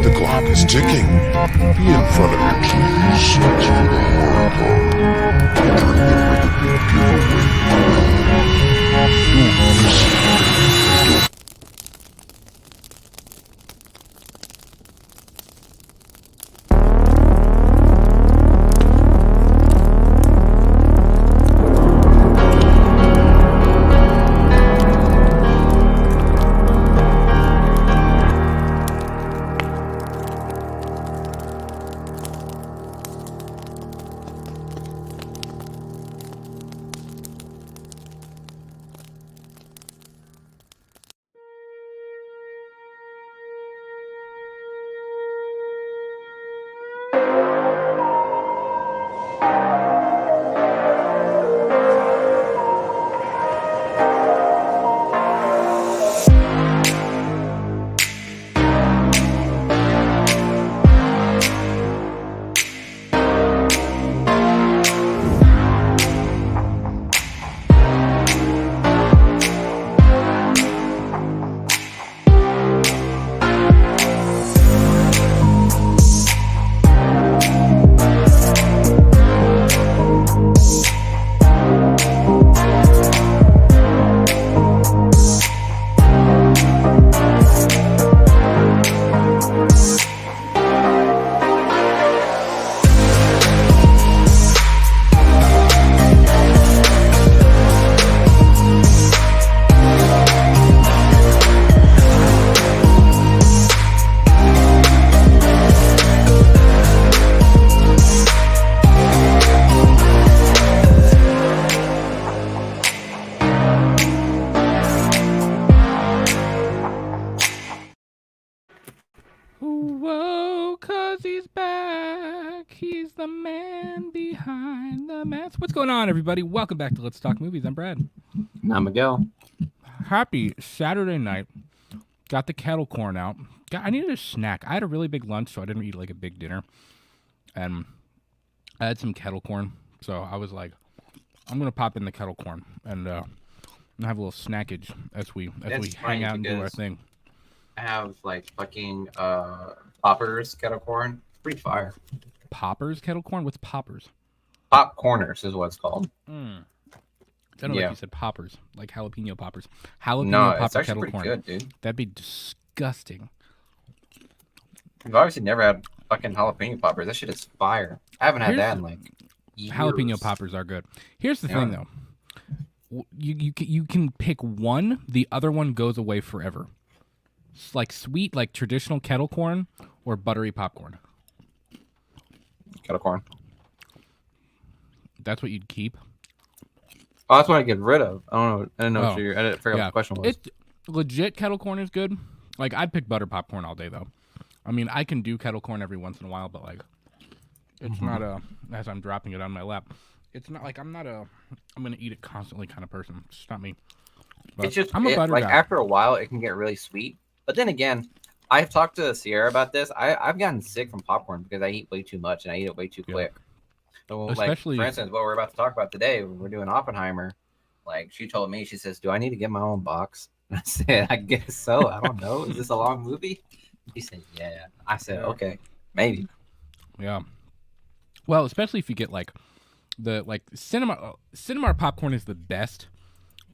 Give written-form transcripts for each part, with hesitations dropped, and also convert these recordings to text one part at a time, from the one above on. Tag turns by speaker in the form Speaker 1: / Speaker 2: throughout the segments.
Speaker 1: The clock is ticking. Be in front of your please. It's for the hard part. Turn the big giveaway. Don't miss it.
Speaker 2: Whoa, 'cause he's back. He's the man behind the mask. What's going on, everybody? Welcome back to Let's Talk Movies. I'm Brad.
Speaker 3: And I'm Miguel.
Speaker 2: Happy Saturday night. Got the kettle corn out. I needed a snack. I had a really big lunch, so I didn't eat like a big dinner. And I had some kettle corn, so I was like, I'm gonna pop in the kettle corn and have a little snackage as we hang out and do our thing.
Speaker 3: I have like fucking poppers kettle corn. Pretty fire.
Speaker 2: Poppers kettle corn? What's poppers?
Speaker 3: Popcorners is what it's called.
Speaker 2: I don't know if you said poppers, like jalapeno poppers. Jalapeno
Speaker 3: No,
Speaker 2: popper
Speaker 3: it's actually
Speaker 2: kettle
Speaker 3: pretty
Speaker 2: corn.
Speaker 3: good, dude.
Speaker 2: That'd be disgusting.
Speaker 3: I've obviously never had fucking jalapeno poppers. That shit is fire. I haven't had that in like years.
Speaker 2: Jalapeno poppers are good. Here's the thing, though. You can pick one. The other one goes away forever. It's like sweet, like traditional kettle corn, or buttery popcorn.
Speaker 3: Kettle corn.
Speaker 2: That's what you'd keep.
Speaker 3: Oh, that's what I get rid of. I don't know. I didn't know what I didn't figure out what the question was.
Speaker 2: It's legit kettle corn is good. Like I'd pick butter popcorn all day though. I mean, I can do kettle corn every once in a while, but like, it's not as I'm dropping it on my lap. It's not like I'm gonna eat it constantly kind of person. It's just not me. But
Speaker 3: It's just
Speaker 2: I'm a butter
Speaker 3: like
Speaker 2: guy.
Speaker 3: after a while it can get really sweet. But then again, I've talked to Sierra about this. I've gotten sick from popcorn because I eat way too much and I eat it way too quick. So
Speaker 2: Especially,
Speaker 3: like, for instance, what we're about to talk about today, we're doing Oppenheimer. Like she told me, she says, "Do I need to get my own box?" And I said, "I guess so. I don't know. Is this a long movie?" She said, "Yeah." I said, "Okay, maybe."
Speaker 2: Yeah. Well, especially if you get like the cinema popcorn is the best,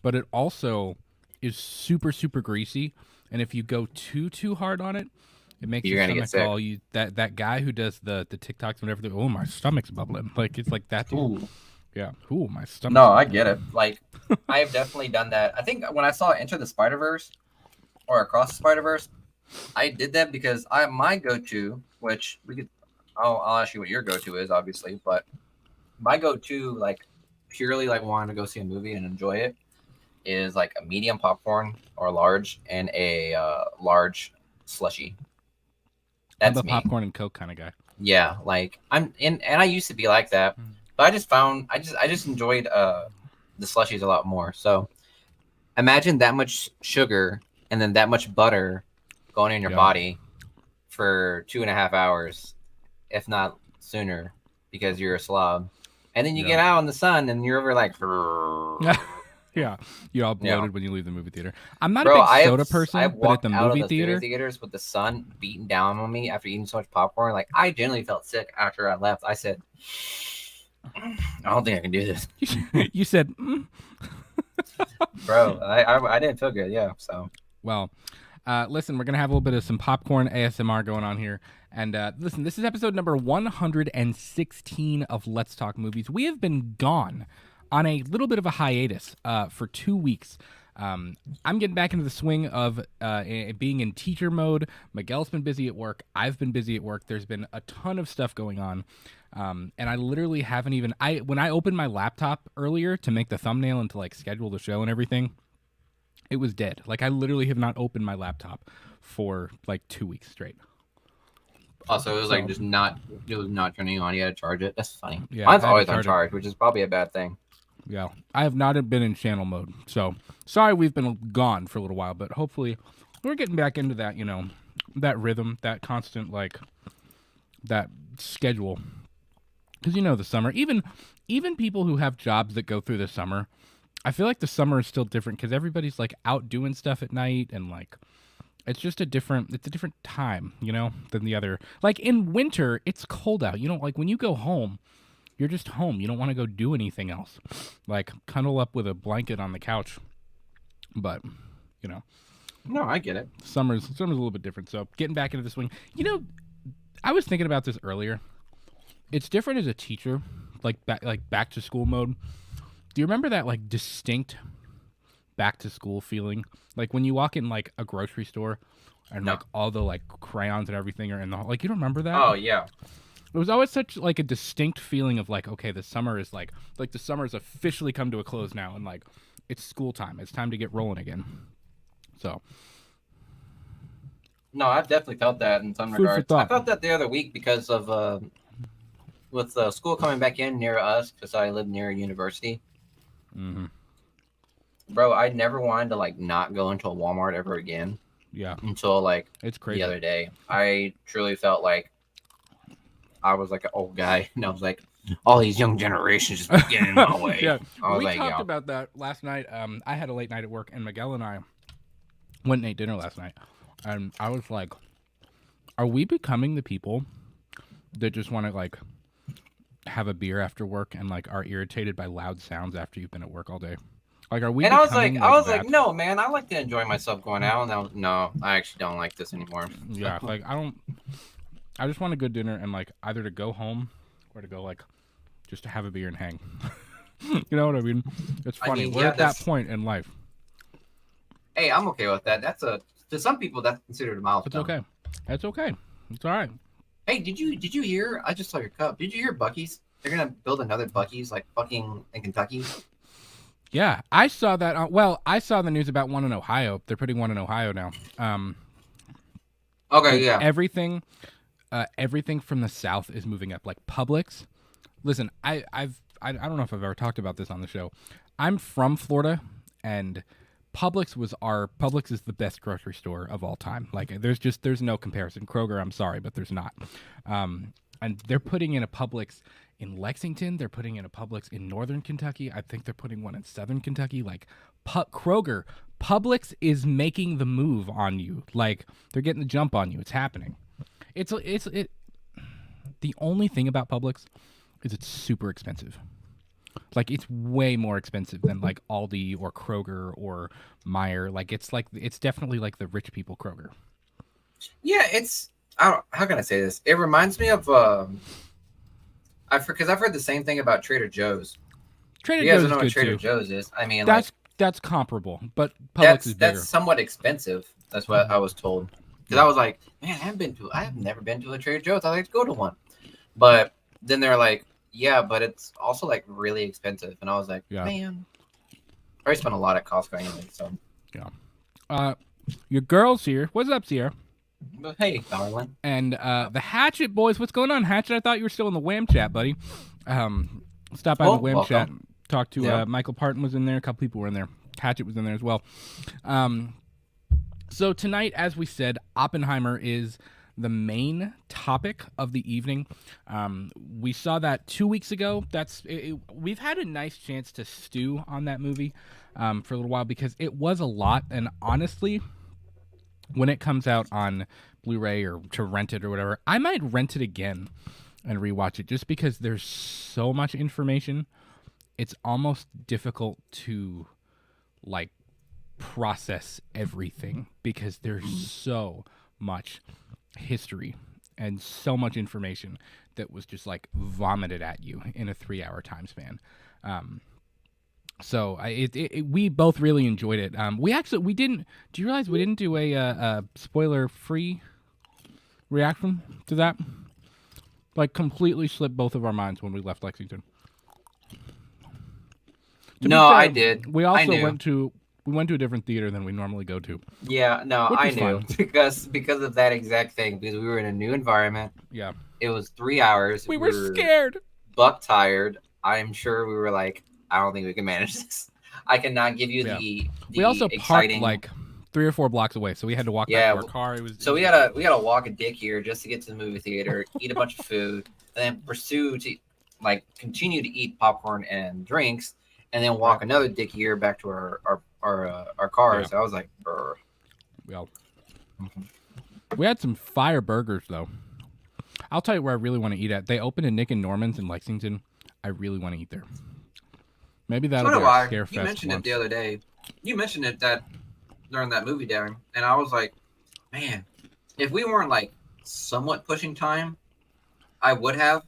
Speaker 2: but it also is super greasy, and if you go too hard on it, it makes your stomach all you that guy who does the TikToks whenever they my stomach's bubbling, like it's like that.
Speaker 3: Ooh.
Speaker 2: Yeah. Ooh, my stomach.
Speaker 3: No, I get it. Like I have definitely done that. I think when I saw Enter the Spider-Verse or Across the Spider-Verse, I did that because my go-to, which I'll ask you what your go-to is, obviously, but my go-to, like purely like wanting to go see a movie and enjoy it, is like a medium popcorn or large and a large slushy. That's
Speaker 2: I'm a
Speaker 3: me.
Speaker 2: popcorn and Coke kind of guy.
Speaker 3: Yeah, like and I used to be like that, but I just enjoyed the slushies a lot more. So imagine that much sugar and then that much butter going in your body for 2.5 hours, if not sooner, because you're a slob. And then you get out in the sun and you're over like,
Speaker 2: Yeah, you're all
Speaker 3: Yeah.
Speaker 2: bloated when you leave the movie theater. I'm not
Speaker 3: Bro,
Speaker 2: a big soda person,
Speaker 3: I've
Speaker 2: but at
Speaker 3: walked
Speaker 2: the
Speaker 3: out
Speaker 2: movie
Speaker 3: of the
Speaker 2: theater,
Speaker 3: theaters with the sun beating down on me after eating so much popcorn. Like, I genuinely felt sick after I left. I said, I don't think I can do this.
Speaker 2: you said,
Speaker 3: Bro, I didn't feel good. Yeah, so.
Speaker 2: well, listen, we're going to have a little bit of some popcorn ASMR going on here. And listen, this is episode number 116 of Let's Talk Movies. We have been gone on a little bit of a hiatus for 2 weeks. I'm getting back into the swing of being in teacher mode. Miguel's been busy at work. I've been busy at work. There's been a ton of stuff going on. And I literally haven't even... when I opened my laptop earlier to make the thumbnail and to like schedule the show and everything, it was dead. Like, I literally have not opened my laptop for like 2 weeks straight.
Speaker 3: Also, it was like just not, it was not turning on. You had to charge it. That's funny.
Speaker 2: Yeah,
Speaker 3: Mine's
Speaker 2: I had to
Speaker 3: always on
Speaker 2: charge it.
Speaker 3: charge, which is probably a bad thing.
Speaker 2: Yeah, I have not been in channel mode. So, sorry we've been gone for a little while, but hopefully we're getting back into that, that rhythm, that constant, like, that schedule. Because, the summer, even people who have jobs that go through the summer, I feel like the summer is still different because everybody's, like, out doing stuff at night and, like, it's just a different time, than the other. Like, in winter, it's cold out. Like, when you go home, you're just home. You don't want to go do anything else. Like, cuddle up with a blanket on the couch. But,
Speaker 3: No, I get it.
Speaker 2: summer's a little bit different. So, getting back into the swing. I was thinking about this earlier. It's different as a teacher, like back to school mode. Do you remember that, like, distinct back to school feeling? Like, when you walk in, like, a grocery store and,
Speaker 3: No.
Speaker 2: like, all the, like, crayons and everything are in the... Like, you don't remember that?
Speaker 3: Oh, yeah.
Speaker 2: It was always such, like, a distinct feeling of, like, okay, the summer is, like the summer has officially come to a close now, and, like, it's school time. It's time to get rolling again. So.
Speaker 3: No, I've definitely felt that in some
Speaker 2: Food for
Speaker 3: regards.
Speaker 2: thought.
Speaker 3: I felt that the other week because of, with school coming back in near us, because I live near a university.
Speaker 2: Mm-hmm.
Speaker 3: Bro, I never wanted to, like, not go into a Walmart ever again
Speaker 2: Yeah.
Speaker 3: until, like,
Speaker 2: It's crazy.
Speaker 3: the other day. I truly felt like I was like an old guy, and I was like, all these young generations just getting in my way.
Speaker 2: Yeah.
Speaker 3: I was
Speaker 2: We
Speaker 3: like,
Speaker 2: talked
Speaker 3: yeah.
Speaker 2: about that last night. I had a late night at work, and Miguel and I went and ate dinner last night. And I was like, are we becoming the people that just want to, like, have a beer after work and, like, are irritated by loud sounds after you've been at work all day? Like, are we
Speaker 3: And I was
Speaker 2: becoming
Speaker 3: like,
Speaker 2: that?
Speaker 3: no, man, I like to enjoy myself going out. And no, I actually don't like this anymore.
Speaker 2: Yeah, like, I just want a good dinner and, like, either to go home or to go, like, just to have a beer and hang. You know what I mean? It's funny.
Speaker 3: mean,
Speaker 2: We're
Speaker 3: yeah,
Speaker 2: at that
Speaker 3: that's-
Speaker 2: point in life.
Speaker 3: Hey, I'm okay with that. To some people, that's considered a milestone.
Speaker 2: It's okay. It's okay. It's all right.
Speaker 3: Hey, did you hear? I just saw your cup. Did you hear Buc-ee's? They're gonna build another Buc-ee's, like fucking in Kentucky.
Speaker 2: Yeah, I saw that. I saw the news about one in Ohio. They're putting one in Ohio now.
Speaker 3: Okay, yeah.
Speaker 2: Everything from the South is moving up. Like Publix. Listen, I don't know if I've ever talked about this on the show. I'm from Florida, and Publix is the best grocery store of all time. Like, there's no comparison. Kroger, I'm sorry, but there's not. And they're putting in a Publix in Lexington. They're putting in a Publix in Northern Kentucky. I think they're putting one in Southern Kentucky. Like, Kroger, Publix is making the move on you. Like, they're getting the jump on you. It's happening. The only thing about Publix is it's super expensive. Like, it's way more expensive than, like, Aldi or Kroger or Meijer. Like, it's definitely like the rich people Kroger.
Speaker 3: Yeah, how can I say this? It reminds me of because I've heard the same thing about Trader Joe's.
Speaker 2: Trader
Speaker 3: You guys
Speaker 2: Joe's
Speaker 3: don't know
Speaker 2: is
Speaker 3: what
Speaker 2: good
Speaker 3: Trader
Speaker 2: too.
Speaker 3: Joe's is. I mean,
Speaker 2: That's comparable, but Publix is bigger.
Speaker 3: that's somewhat expensive. That's what I was told. Because I was like, man, I have never been to a Trader Joe's. I'd like to go to one. But then they're like, yeah, but it's also like really expensive. And I was like,
Speaker 2: Yeah.
Speaker 3: man, I already spent a lot at Costco anyway. So,
Speaker 2: Your girl's here. What's up, Sierra?
Speaker 3: but hey, darling.
Speaker 2: And the Hatchet boys. What's going on, Hatchet? I thought you were still in the Wham chat, buddy. Stop by the Wham
Speaker 3: welcome.
Speaker 2: chat. Talked to
Speaker 3: Yeah.
Speaker 2: Michael Parton was in there. A couple people were in there. Hatchet was in there as well. So tonight, as we said, Oppenheimer is the main topic of the evening. We saw that 2 weeks ago. We've had a nice chance to stew on that movie for a little while because it was a lot. And honestly, when it comes out on Blu-ray or to rent it or whatever, I might rent it again and rewatch it just because there's so much information. It's almost difficult to like process everything because there's so much history and so much information that was just like vomited at you in a 3-hour time span. So we both really enjoyed it. We didn't. Do you realize we didn't do a spoiler-free reaction to that? Like completely slipped both of our minds when we left Lexington.
Speaker 3: No, I did.
Speaker 2: We also went to a different theater than we normally go to.
Speaker 3: Yeah, no, I knew because of that exact thing. Because we were in a new environment.
Speaker 2: Yeah,
Speaker 3: it was 3 hours.
Speaker 2: We were scared,
Speaker 3: buck tired. I'm sure we were like, I don't think we can manage this. I cannot give you the
Speaker 2: we also
Speaker 3: exciting...
Speaker 2: parked like 3 or 4 blocks away, so we had to walk back to our car.
Speaker 3: We gotta walk a dick here just to get to the movie theater, eat a bunch of food, and then continue to eat popcorn and drinks, and then walk another dick here back to our cars. Yeah. So I was like, brr.
Speaker 2: Well, we had some fire burgers though. I'll tell you where I really want to eat at. They opened a Nick and Norman's in Lexington. I really want to eat there. Maybe that'll be a scare fest.
Speaker 3: You mentioned it the other day. You mentioned it during that movie down, and I was like, man, if we weren't like somewhat pushing time, I would have.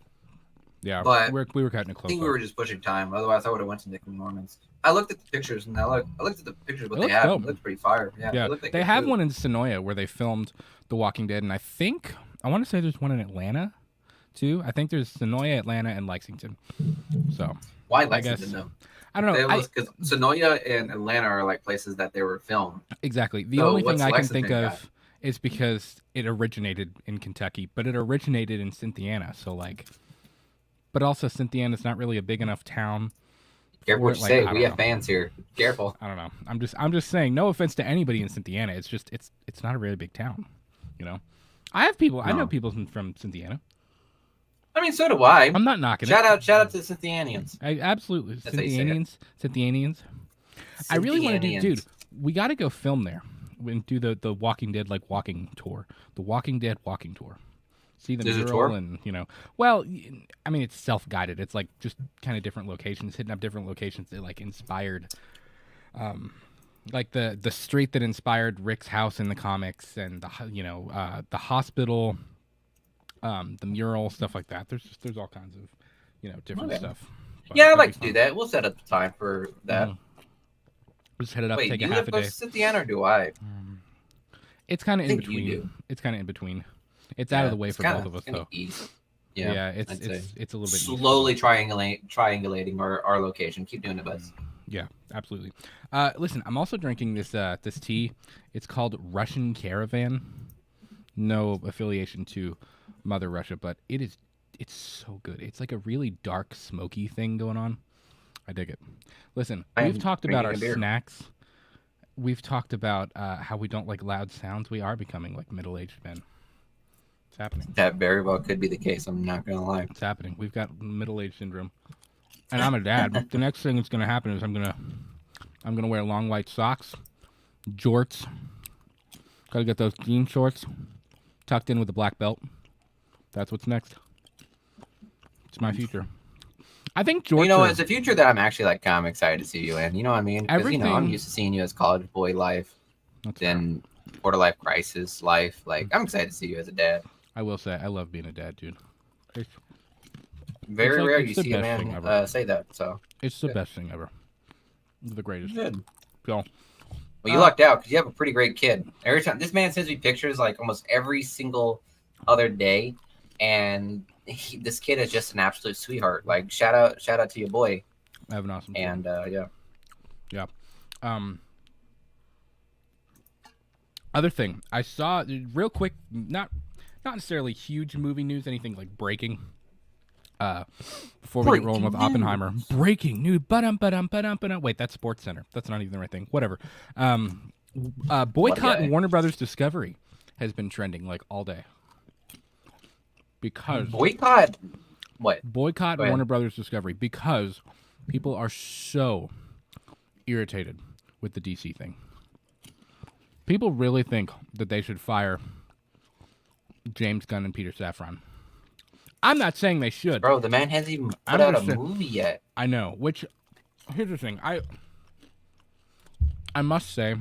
Speaker 2: Yeah,
Speaker 3: but
Speaker 2: we were cutting it close.
Speaker 3: I think we were just pushing time. Otherwise, I would have went to Nick and Norman's. I looked at the pictures, and I looked at the pictures what they had. It looked pretty fire. Yeah.
Speaker 2: They have one in Sonoya where they filmed The Walking Dead, and I want to say there's one in Atlanta too. I think there's Sonoya, Atlanta, and Lexington. So
Speaker 3: why Lexington though?
Speaker 2: I don't know.
Speaker 3: Because Sonoya and Atlanta are like places that they were filmed.
Speaker 2: Exactly. The only thing I can think of is because it originated in Kentucky, but it originated in Cynthiana. So like, but also Cynthiana's not really a big enough town.
Speaker 3: Careful what you say. We have fans here. Careful.
Speaker 2: I don't know. I'm just saying. No offense to anybody in Cynthiana. It's just it's not a really big town. You know, I have people. No. I know people from Cynthiana.
Speaker 3: I mean, so do I.
Speaker 2: I'm not knocking
Speaker 3: it. Shout out to the Cynthianians.
Speaker 2: Absolutely. Cynthianians. I really want to do, dude, we got to go film there and do the Walking Dead, like, walking tour. The Walking Dead walking tour. See the mural and, you know. Well, I mean, it's self-guided. It's, like, just kind of different locations, hitting up different locations that, like, inspired, like, the street that inspired Rick's house in the comics and, the hospital... the mural, stuff like that. There's all kinds of, different stuff. But
Speaker 3: yeah, I'd like to do that. We'll set up the time for that.
Speaker 2: We'll just head it up, take a half a day.
Speaker 3: Cynthiana or do I?
Speaker 2: It's kind of in between. It's kind of in between. It's out of the way for both of us, though.
Speaker 3: Easy.
Speaker 2: Yeah, it's a little bit
Speaker 3: slowly triangulating our location. Keep doing it, buds.
Speaker 2: Yeah, absolutely. Listen, I'm also drinking this tea. It's called Russian Caravan. No affiliation to Mother Russia, but it's so good. It's like a really dark, smoky thing going on. I dig it. Listen, we've talked about our snacks. We've talked about how we don't like loud sounds. We are becoming like middle-aged men. It's happening.
Speaker 3: That very well could be the case. I'm not gonna lie.
Speaker 2: It's happening. We've got middle-aged syndrome, and I'm a dad. The next thing that's gonna happen is I'm gonna wear long white socks, jorts. Gotta get those jean shorts tucked in with a black belt. That's what's next. It's my future. I think George.
Speaker 3: It's a future that I'm actually like kind of excited to see you in. You know what I mean? Because I'm used to seeing you as college boy life, then quarter life crisis life. Like I'm excited to see you as a dad.
Speaker 2: I will say I love being a dad, dude. It's
Speaker 3: very rare you see a man say that. So
Speaker 2: it's the best thing ever. The greatest.
Speaker 3: Good.
Speaker 2: So.
Speaker 3: Well, you lucked out because you have a pretty great kid. Every time this man sends me pictures like almost every single other day, and this kid is just an absolute sweetheart. Like shout out to your boy.
Speaker 2: I have an awesome kid.
Speaker 3: And
Speaker 2: yeah. Other thing I saw real quick, not necessarily huge movie news, anything like breaking. Before we get rolling with Oppenheimer, breaking news. Wait, that's Sports Center. That's not even the right thing. Whatever. Boycott Warner Brothers Discovery has been trending like all day. because
Speaker 3: Boycott what?
Speaker 2: boycott
Speaker 3: Go ahead.
Speaker 2: Warner Brothers Discovery because people are so irritated with the DC thing. People really think that they should fire James Gunn and Peter Safran. I'm not saying they should.
Speaker 3: Bro, the man hasn't even put
Speaker 2: I'm
Speaker 3: out a
Speaker 2: just-
Speaker 3: movie yet.
Speaker 2: I know. Which, here's the thing. I must say,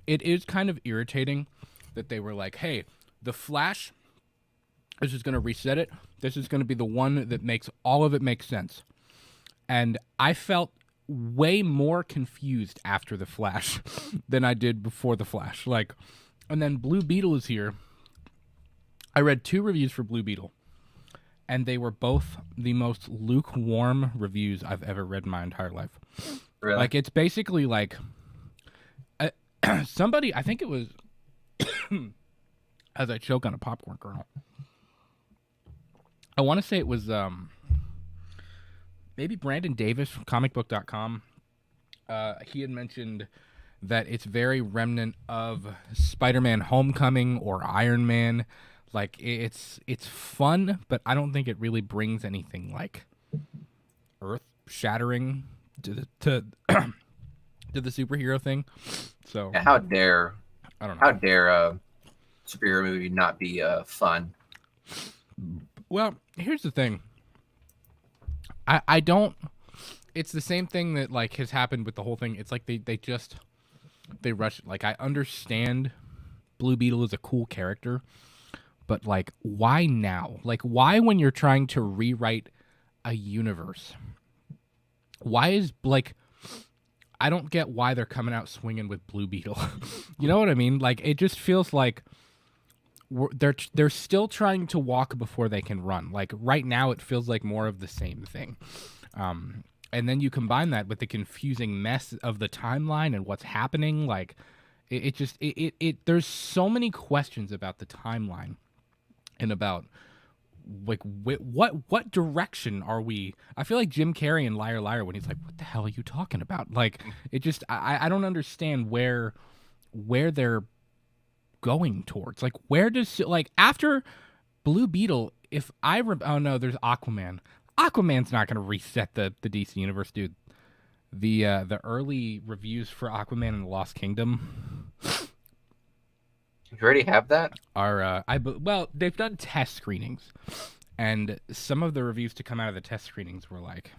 Speaker 2: it is kind of irritating that they were like, hey, The Flash, this is going to reset it. This is going to be the one that makes all of it make sense. And I felt way more confused after The Flash than I did before The Flash. Like, and then Blue Beetle is here. I read 2 reviews for Blue Beetle, and they were both the most lukewarm reviews I've ever read in my entire life.
Speaker 3: Really?
Speaker 2: Like, it's basically like somebody, I think it was, as I choke on a popcorn kernel, I want to say it was maybe Brandon Davis from comicbook.com. He had mentioned that it's very remnant of Spider-Man Homecoming or Iron Man. Like, it's fun, but I don't think it really brings anything like earth-shattering to the superhero thing. So
Speaker 3: Yeah, how dare
Speaker 2: I don't know.
Speaker 3: how dare a superhero movie not be fun?
Speaker 2: Well, here's the thing. I don't. It's the same thing that like has happened with the whole thing. It's like they rush it. Like, I understand Blue Beetle is a cool character, but like, why now? Like, why when you're trying to rewrite a universe? Why is like, I don't get why they're coming out swinging with Blue Beetle. You know what I mean? Like, it just feels like they're still trying to walk before they can run. Like, right now, it feels like more of the same thing. And then you combine that with the confusing mess of the timeline and what's happening. Like, it just there's so many questions about the timeline and about like what direction are we? I feel like Jim Carrey in Liar Liar when he's like, "What the hell are you talking about?" Like, it just I don't understand where they're going towards. Like, where does like after Blue Beetle? If I oh no, there's Aquaman. Aquaman's not going to reset the DC universe, dude. The early reviews for Aquaman and the Lost Kingdom
Speaker 3: You already have that?
Speaker 2: are well, they've done test screenings, and some of the reviews to come out of the test screenings were like,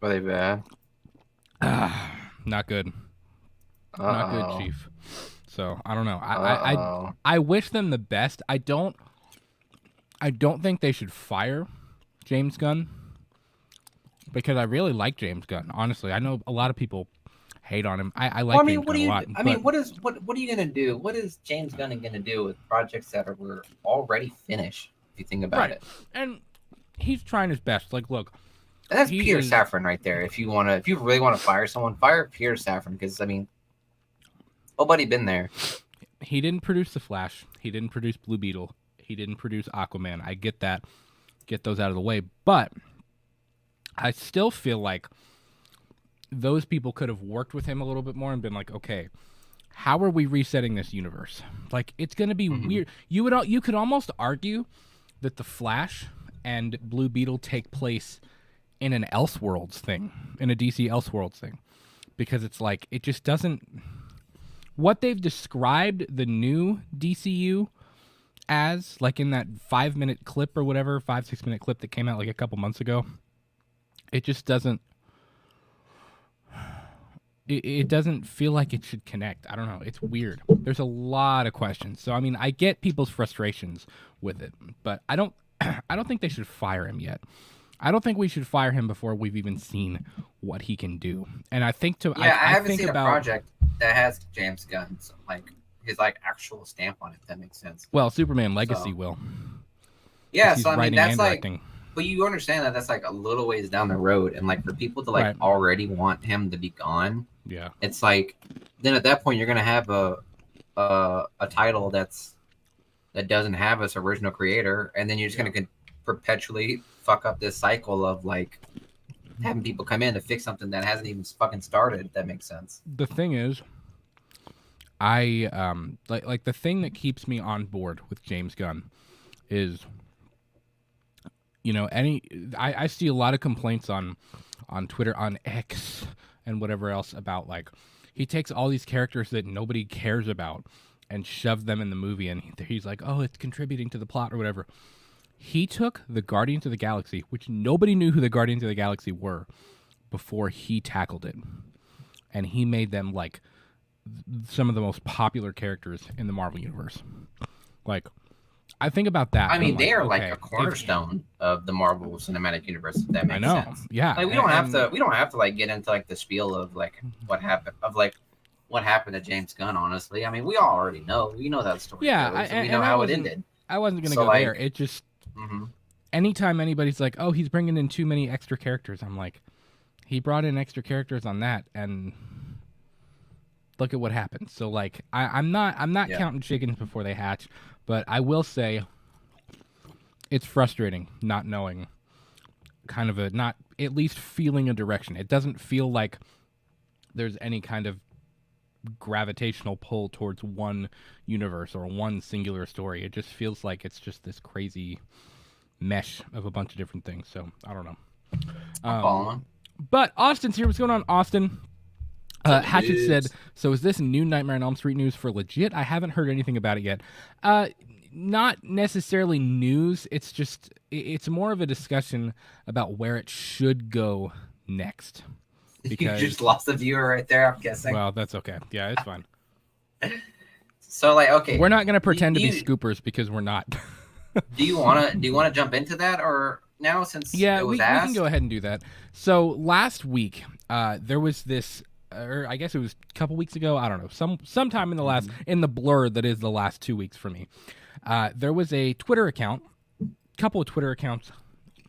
Speaker 3: Were they bad?
Speaker 2: not good, not good, Chief. So I don't know.
Speaker 3: Uh-oh.
Speaker 2: I wish them the best. I don't think they should fire James Gunn because I really like James Gunn. Honestly, I know a lot of people hate on him. I like James Gunn a lot.
Speaker 3: What are you gonna do? What is James Gunn gonna do with projects that were already finished? If you think about
Speaker 2: Right.
Speaker 3: it,
Speaker 2: And he's trying his best. Like, look,
Speaker 3: and that's
Speaker 2: He
Speaker 3: Peter
Speaker 2: is-
Speaker 3: Safran right there. If you really want to fire someone, fire Peter Safran because nobody been there.
Speaker 2: he didn't produce The Flash. He didn't produce Blue Beetle. He didn't produce Aquaman. I get that. Get those out of the way. But I still feel like those people could have worked with him a little bit more and been like, okay, how are we resetting this universe? Like, it's going to be weird. You could almost argue that The Flash and Blue Beetle take place in an Elseworlds thing, in a DC Elseworlds thing, because it's like, it just doesn't. What they've described the new DCU as, like in that 5-minute clip or whatever, 5-6 minute clip that came out like a couple months ago, it just doesn't. It doesn't feel like it should connect. I don't know. It's weird. There's a lot of questions. So I mean, I get people's frustrations with it, but I don't think they should fire him yet. I don't think we should fire him before we've even seen what he can do. And I think
Speaker 3: I haven't
Speaker 2: think
Speaker 3: seen
Speaker 2: about,
Speaker 3: a project that has James Gunn his actual stamp on it. If that makes sense.
Speaker 2: well, Superman Legacy
Speaker 3: So-
Speaker 2: will.
Speaker 3: Yeah,
Speaker 2: He's
Speaker 3: so I mean
Speaker 2: writing
Speaker 3: that's
Speaker 2: and
Speaker 3: like,
Speaker 2: directing.
Speaker 3: but you understand that that's like a little ways down the road, and like for people to like
Speaker 2: Right.
Speaker 3: already want him to be gone,
Speaker 2: Yeah.
Speaker 3: it's like then at that point you're gonna have a title that doesn't have its original creator, and then you're just gonna perpetually fuck up this cycle of like having people come in to fix something that hasn't even fucking started. If that makes sense.
Speaker 2: The thing is, I like the thing that keeps me on board with James Gunn is, I see a lot of complaints on Twitter, on X, and whatever else about, like, he takes all these characters that nobody cares about and shoves them in the movie, and he's like, oh, it's contributing to the plot or whatever. He took the Guardians of the Galaxy, which nobody knew who the Guardians of the Galaxy were before he tackled it, and he made them, like, some of the most popular characters in the Marvel Universe. Like, I think about that.
Speaker 3: I mean, they are
Speaker 2: okay,
Speaker 3: like a cornerstone of the Marvel Cinematic Universe. If that makes sense.
Speaker 2: Yeah.
Speaker 3: Like, we don't have to like get into like the spiel of like what happened to James Gunn. Honestly, I mean, we all already know. We know that story.
Speaker 2: Yeah,
Speaker 3: we know how it ended.
Speaker 2: I wasn't gonna go there. It just
Speaker 3: Mm-hmm.
Speaker 2: anytime anybody's like, "Oh, he's bringing in too many extra characters," I'm like, he brought in extra characters on that, and look at what happened. So, like, I'm not counting chickens before they hatch, but I will say it's frustrating not knowing, kind of not at least feeling a direction. It doesn't feel like there's any kind of gravitational pull towards one universe or one singular story. It just feels like it's just this crazy mesh of a bunch of different things. So I don't know. But Austin's here. What's going on, Austin? Hatchet said, so is this new Nightmare on Elm Street news for legit? I haven't heard anything about it yet. Not necessarily news. It's more of a discussion about where it should go next.
Speaker 3: Because you just lost a viewer right there, I'm guessing.
Speaker 2: Well, that's okay. Yeah, it's fine.
Speaker 3: So, like, okay,
Speaker 2: we're not going to pretend to be scoopers because we're not.
Speaker 3: do you want to jump into that or now since it was asked?
Speaker 2: We can go ahead and do that. So last week, there was this, or I guess it was a couple weeks ago. I don't know. Sometime in the in the blur that is the last 2 weeks for me. There was a Twitter account, couple of Twitter accounts,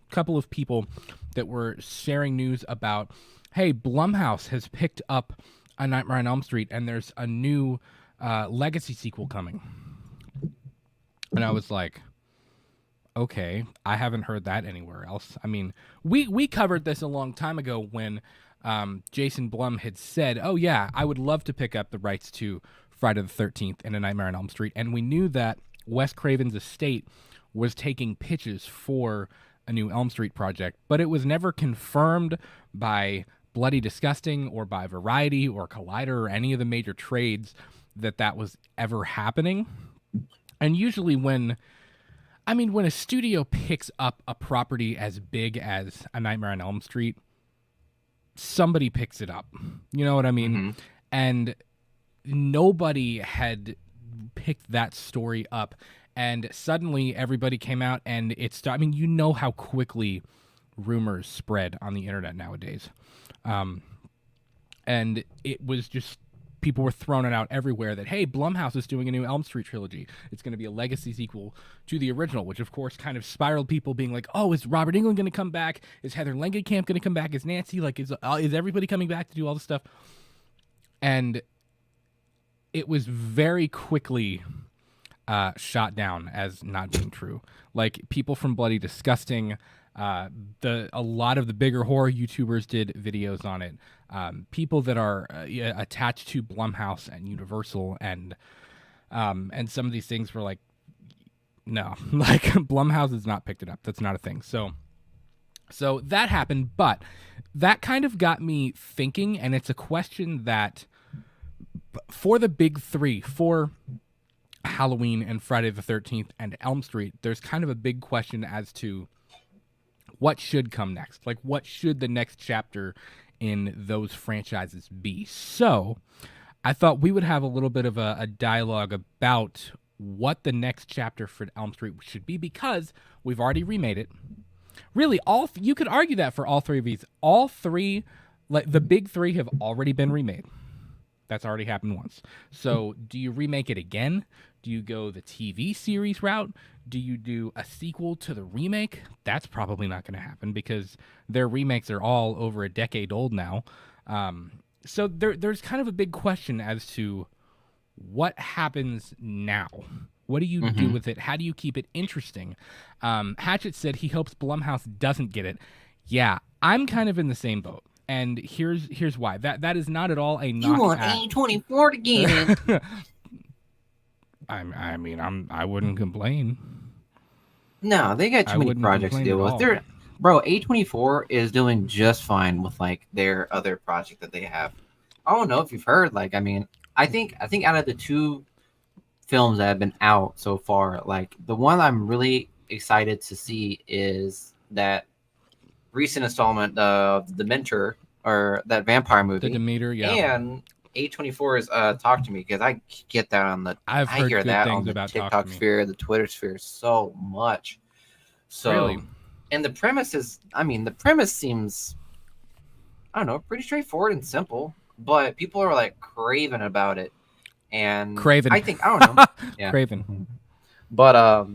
Speaker 2: couple of people that were sharing news about, hey, Blumhouse has picked up A Nightmare on Elm Street, and there's a new Legacy sequel coming. And I was like, okay, I haven't heard that anywhere else. I mean, we covered this a long time ago when Jason Blum had said, oh, yeah, I would love to pick up the rights to Friday the 13th and A Nightmare on Elm Street. And we knew that Wes Craven's estate was taking pitches for a new Elm Street project, but it was never confirmed by Bloody Disgusting or by Variety or Collider or any of the major trades that was ever happening. And usually when a studio picks up a property as big as A Nightmare on Elm Street, somebody picks it up. You know what I mean? Mm-hmm. And nobody had picked that story up. And suddenly everybody came out and you know how quickly rumors spread on the internet nowadays. And it was just, people were throwing it out everywhere that, hey, Blumhouse is doing a new Elm Street trilogy. It's going to be a legacy sequel to the original, which of course kind of spiraled people being like, oh, is Robert Englund going to come back? Is Heather Langenkamp going to come back? Is Nancy, like, is everybody coming back to do all this stuff? And it was very quickly shot down as not being true. Like, people from Bloody Disgusting, a lot of the bigger horror YouTubers did videos on it. People that are attached to Blumhouse and Universal and some of these things were like, no, like Blumhouse has not picked it up. That's not a thing. So that happened, but that kind of got me thinking, and it's a question that for the big three, for Halloween and Friday the 13th and Elm Street, there's kind of a big question as to what should come next. Like, what should the next chapter in those franchises be? So I thought we would have a little bit of a dialogue about what the next chapter for Elm Street should be, because we've already remade it. Really, you could argue that for all three of these. All three, like the big three, have already been remade. That's already happened once. So do you remake it again? Do you go the TV series route? Do you do a sequel to the remake? That's probably not going to happen because their remakes are all over a decade old now. So there's kind of a big question as to what happens now. What do you do with it? How do you keep it interesting? Hatchet said he hopes Blumhouse doesn't get it. Yeah, I'm kind of in the same boat. And here's why. That is not at all a knock.
Speaker 3: You want A24 to get it.
Speaker 2: I mean, I wouldn't complain.
Speaker 4: No, they got
Speaker 2: I
Speaker 4: too many
Speaker 2: wouldn't
Speaker 4: projects to
Speaker 2: complain
Speaker 4: deal
Speaker 2: at
Speaker 4: with.
Speaker 2: all.
Speaker 4: Bro, A24 is doing just fine with like their other project that they have. I don't know if you've heard. Like, I mean, I think out of the two films that have been out so far, like the one I'm really excited to see is that recent installment of The Mentor, or that vampire
Speaker 2: The
Speaker 4: movie,
Speaker 2: Demeter, yeah.
Speaker 4: and A24's Talk to Me, because I get that
Speaker 2: I've
Speaker 4: I
Speaker 2: heard
Speaker 4: hear
Speaker 2: good
Speaker 4: that
Speaker 2: things
Speaker 4: on the
Speaker 2: about Talk
Speaker 4: TikTok
Speaker 2: to Me.
Speaker 4: sphere, the Twitter sphere so much. So,
Speaker 2: Really?
Speaker 4: and the premise is, I mean, the premise seems, I don't know, pretty straightforward and simple, but people are like craving about it. And
Speaker 2: Craven.
Speaker 4: I think, I don't know. Yeah.
Speaker 2: Craven.
Speaker 4: But I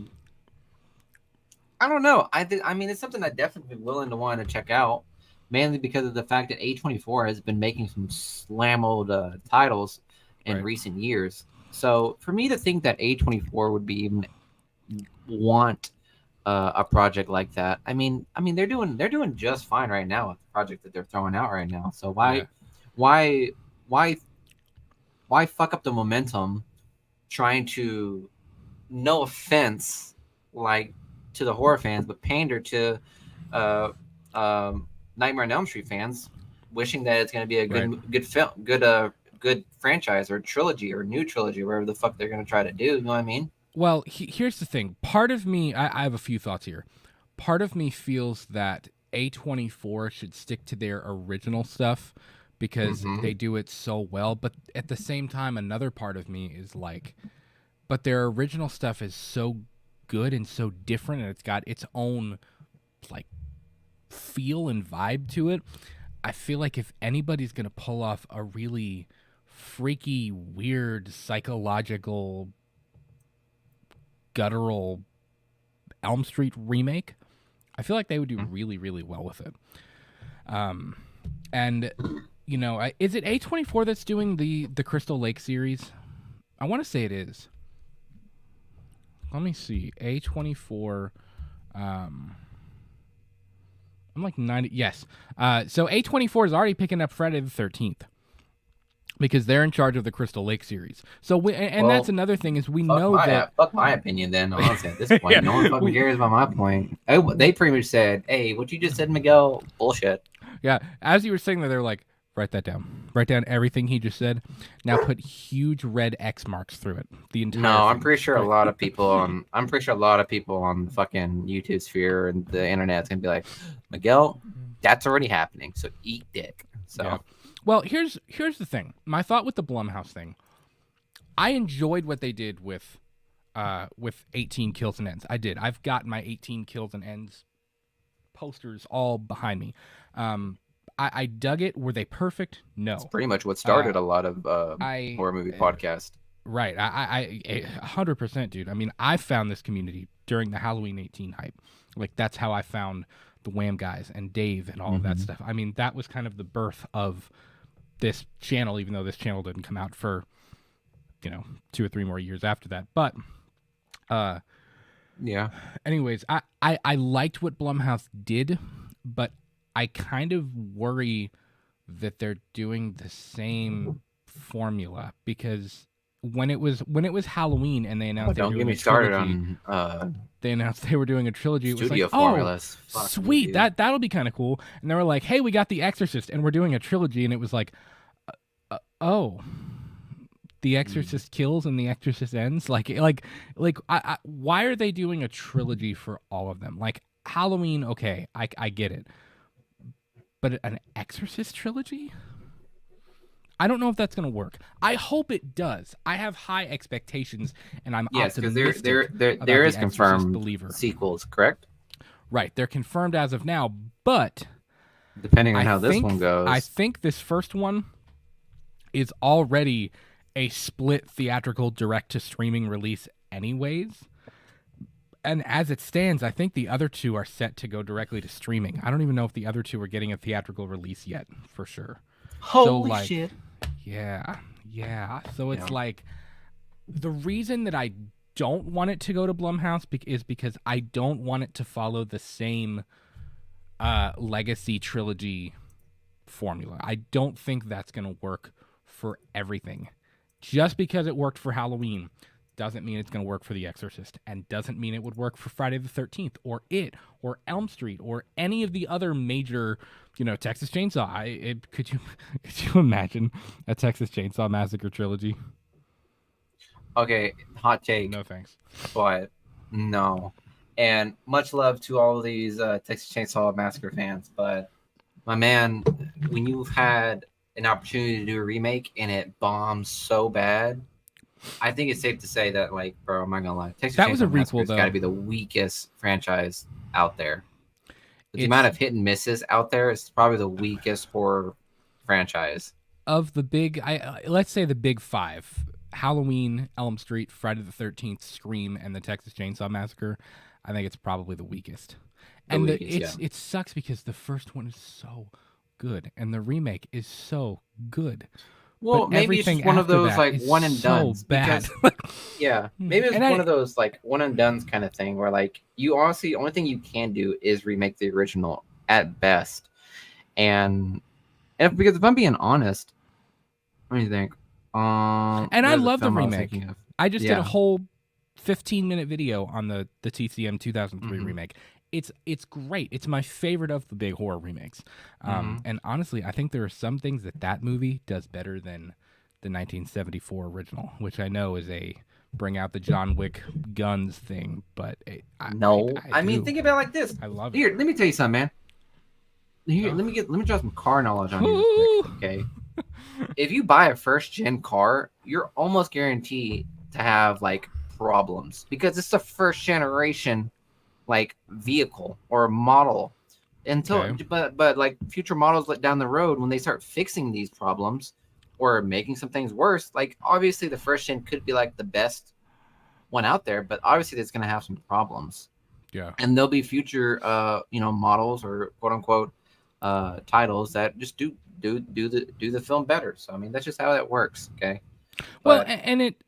Speaker 4: don't know. I mean, it's something I definitely be willing to want to check out, mainly because of the fact that A24 has been making some slam old titles in
Speaker 2: Right.
Speaker 4: recent years. So for me to think that A24 would be even want a project like that, I mean, they're doing just fine right now with the project that they're throwing out right now. So
Speaker 2: Yeah.
Speaker 4: why, why, why fuck up the momentum trying to, no offense, like to the horror fans, but pander to uh, Nightmare on Elm Street fans, wishing that it's going to be a good film, good franchise or trilogy or new trilogy, whatever the fuck they're going to try to do. You know what I mean?
Speaker 2: Well, here's the thing. Part of me, I have a few thoughts here. Part of me feels that A24 should stick to their original stuff because they do it so well. But at the same time, another part of me is like, but their original stuff is so good and so different, and it's got its own like feel and vibe to it. I feel like if anybody's gonna pull off a really freaky, weird, psychological, guttural Elm Street remake, I feel like they would do really, really well with it. And you know, is it A24 that's doing the Crystal Lake series? I want to say it is. Let me see. A24. I'm like 90. Yes. So A24 is already picking up Friday the 13th because they're in charge of the Crystal Lake series. So well, that's another thing is we know that.
Speaker 4: Fuck my opinion then. Honestly, at this point, yeah, no one fucking cares about my point. They pretty much said, "Hey, what you just said, Miguel, bullshit."
Speaker 2: Yeah. As you were saying that, they're like, write that down. Write down everything he just said. Now put huge red X marks through it. The entire.
Speaker 4: No, I'm
Speaker 2: thing.
Speaker 4: pretty sure a lot of people on. I'm pretty sure a lot of people on the fucking YouTube sphere and the internet's gonna be like, Miguel, that's already happening. So eat dick. So.
Speaker 2: Yeah. Well, here's the thing. My thought with the Blumhouse thing. I enjoyed what they did with 18 Kills and Ends. I did. I've got my 18 Kills and Ends posters all behind me. I dug it. Were they perfect? No.
Speaker 4: It's pretty much what started a lot of horror movie podcasts.
Speaker 2: Right. I 100%, dude. I mean, I found this community during the Halloween 18 hype. Like, that's how I found the Wham guys and Dave and all of that stuff. I mean, that was kind of the birth of this channel, even though this channel didn't come out for, 2 or 3 more years after that. But,
Speaker 4: yeah.
Speaker 2: Anyways, I liked what Blumhouse did, but I kind of worry that they're doing the same formula because when it was Halloween and they announced
Speaker 4: don't get me started on
Speaker 2: they announced they were doing a trilogy. It was
Speaker 4: studio
Speaker 2: like,
Speaker 4: formulas.
Speaker 2: Oh, sweet, that'll be kind of cool. And they were like, hey, we got The Exorcist and we're doing a trilogy, and it was like, oh, The Exorcist kills and The Exorcist ends. Like, why are they doing a trilogy for all of them? Like Halloween, okay, I get it. But an Exorcist trilogy? I don't know if that's going to work. I hope it does. I have high expectations, and I'm optimistic.
Speaker 4: There is confirmed sequels, correct?
Speaker 2: Right, they're confirmed as of now, but
Speaker 4: depending on how this one goes,
Speaker 2: I think this first one is already a split theatrical direct-to-streaming release anyways. And as it stands, I think the other two are set to go directly to streaming. I don't even know if the other two are getting a theatrical release yet, for sure.
Speaker 4: Holy shit.
Speaker 2: Yeah. So it's like, the reason that I don't want it to go to Blumhouse is because I don't want it to follow the same legacy trilogy formula. I don't think that's going to work for everything. Just because it worked for Halloween doesn't mean it's going to work for The Exorcist, and doesn't mean it would work for Friday the 13th or It or Elm Street or any of the other major, Texas Chainsaw. Could you imagine a Texas Chainsaw Massacre trilogy?
Speaker 4: Okay, hot take.
Speaker 2: No thanks.
Speaker 4: But no. And much love to all of these Texas Chainsaw Massacre fans. But my man, when you've had an opportunity to do a remake and it bombs so bad, I think it's safe to say that, like, bro, I'm not gonna lie, Texas
Speaker 2: That was a
Speaker 4: Chainsaw Massacre
Speaker 2: requel,
Speaker 4: has
Speaker 2: though.
Speaker 4: got to be the weakest franchise out there. The
Speaker 2: It's-
Speaker 4: amount of hit and misses out there is probably the weakest horror franchise.
Speaker 2: Of the big, let's say the big five: Halloween, Elm Street, Friday the 13th, Scream, and the Texas Chainsaw Massacre. I think it's probably the weakest. It sucks because the first one is so good, and the remake is so good.
Speaker 4: Well,
Speaker 2: But
Speaker 4: maybe it's
Speaker 2: everything
Speaker 4: just one of
Speaker 2: after
Speaker 4: those
Speaker 2: that
Speaker 4: like
Speaker 2: is
Speaker 4: one and
Speaker 2: so
Speaker 4: dones.
Speaker 2: bad.
Speaker 4: Yeah, maybe it's
Speaker 2: And
Speaker 4: one of those like one and dones kind of thing where like you honestly, the only thing you can do is remake the original at best. And because if I'm being honest, what do you think?
Speaker 2: And I
Speaker 4: there's a
Speaker 2: love the
Speaker 4: film I was
Speaker 2: remake.
Speaker 4: thinking of.
Speaker 2: I just did
Speaker 4: Yeah.
Speaker 2: a whole 15-minute video on the TCM 2003
Speaker 4: Mhm.
Speaker 2: remake. It's great. It's my favorite of the big horror remakes.
Speaker 4: Mhm.
Speaker 2: And honestly, I think there are some things that movie does better than the 1974 original, which I know is a bring out the John Wick guns thing, but
Speaker 4: I mean,
Speaker 2: do.
Speaker 4: think about it like this.
Speaker 2: I love it.
Speaker 4: Here, let me tell you something, man. Here, let me drop some car knowledge on you real
Speaker 2: Ooh.
Speaker 4: quick, okay? If you buy a first gen car, you're almost guaranteed to have like problems because it's the first generation like vehicle or model.
Speaker 2: Okay.
Speaker 4: But like future models down the road, when they start fixing these problems or making some things worse, like obviously the first gen could be like the best one out there, but obviously it's going to have some problems.
Speaker 2: Yeah.
Speaker 4: And there'll be future models or quote unquote titles that just do the film better. So I mean that's just how that works. Okay.
Speaker 2: Well,
Speaker 4: But-
Speaker 2: and it.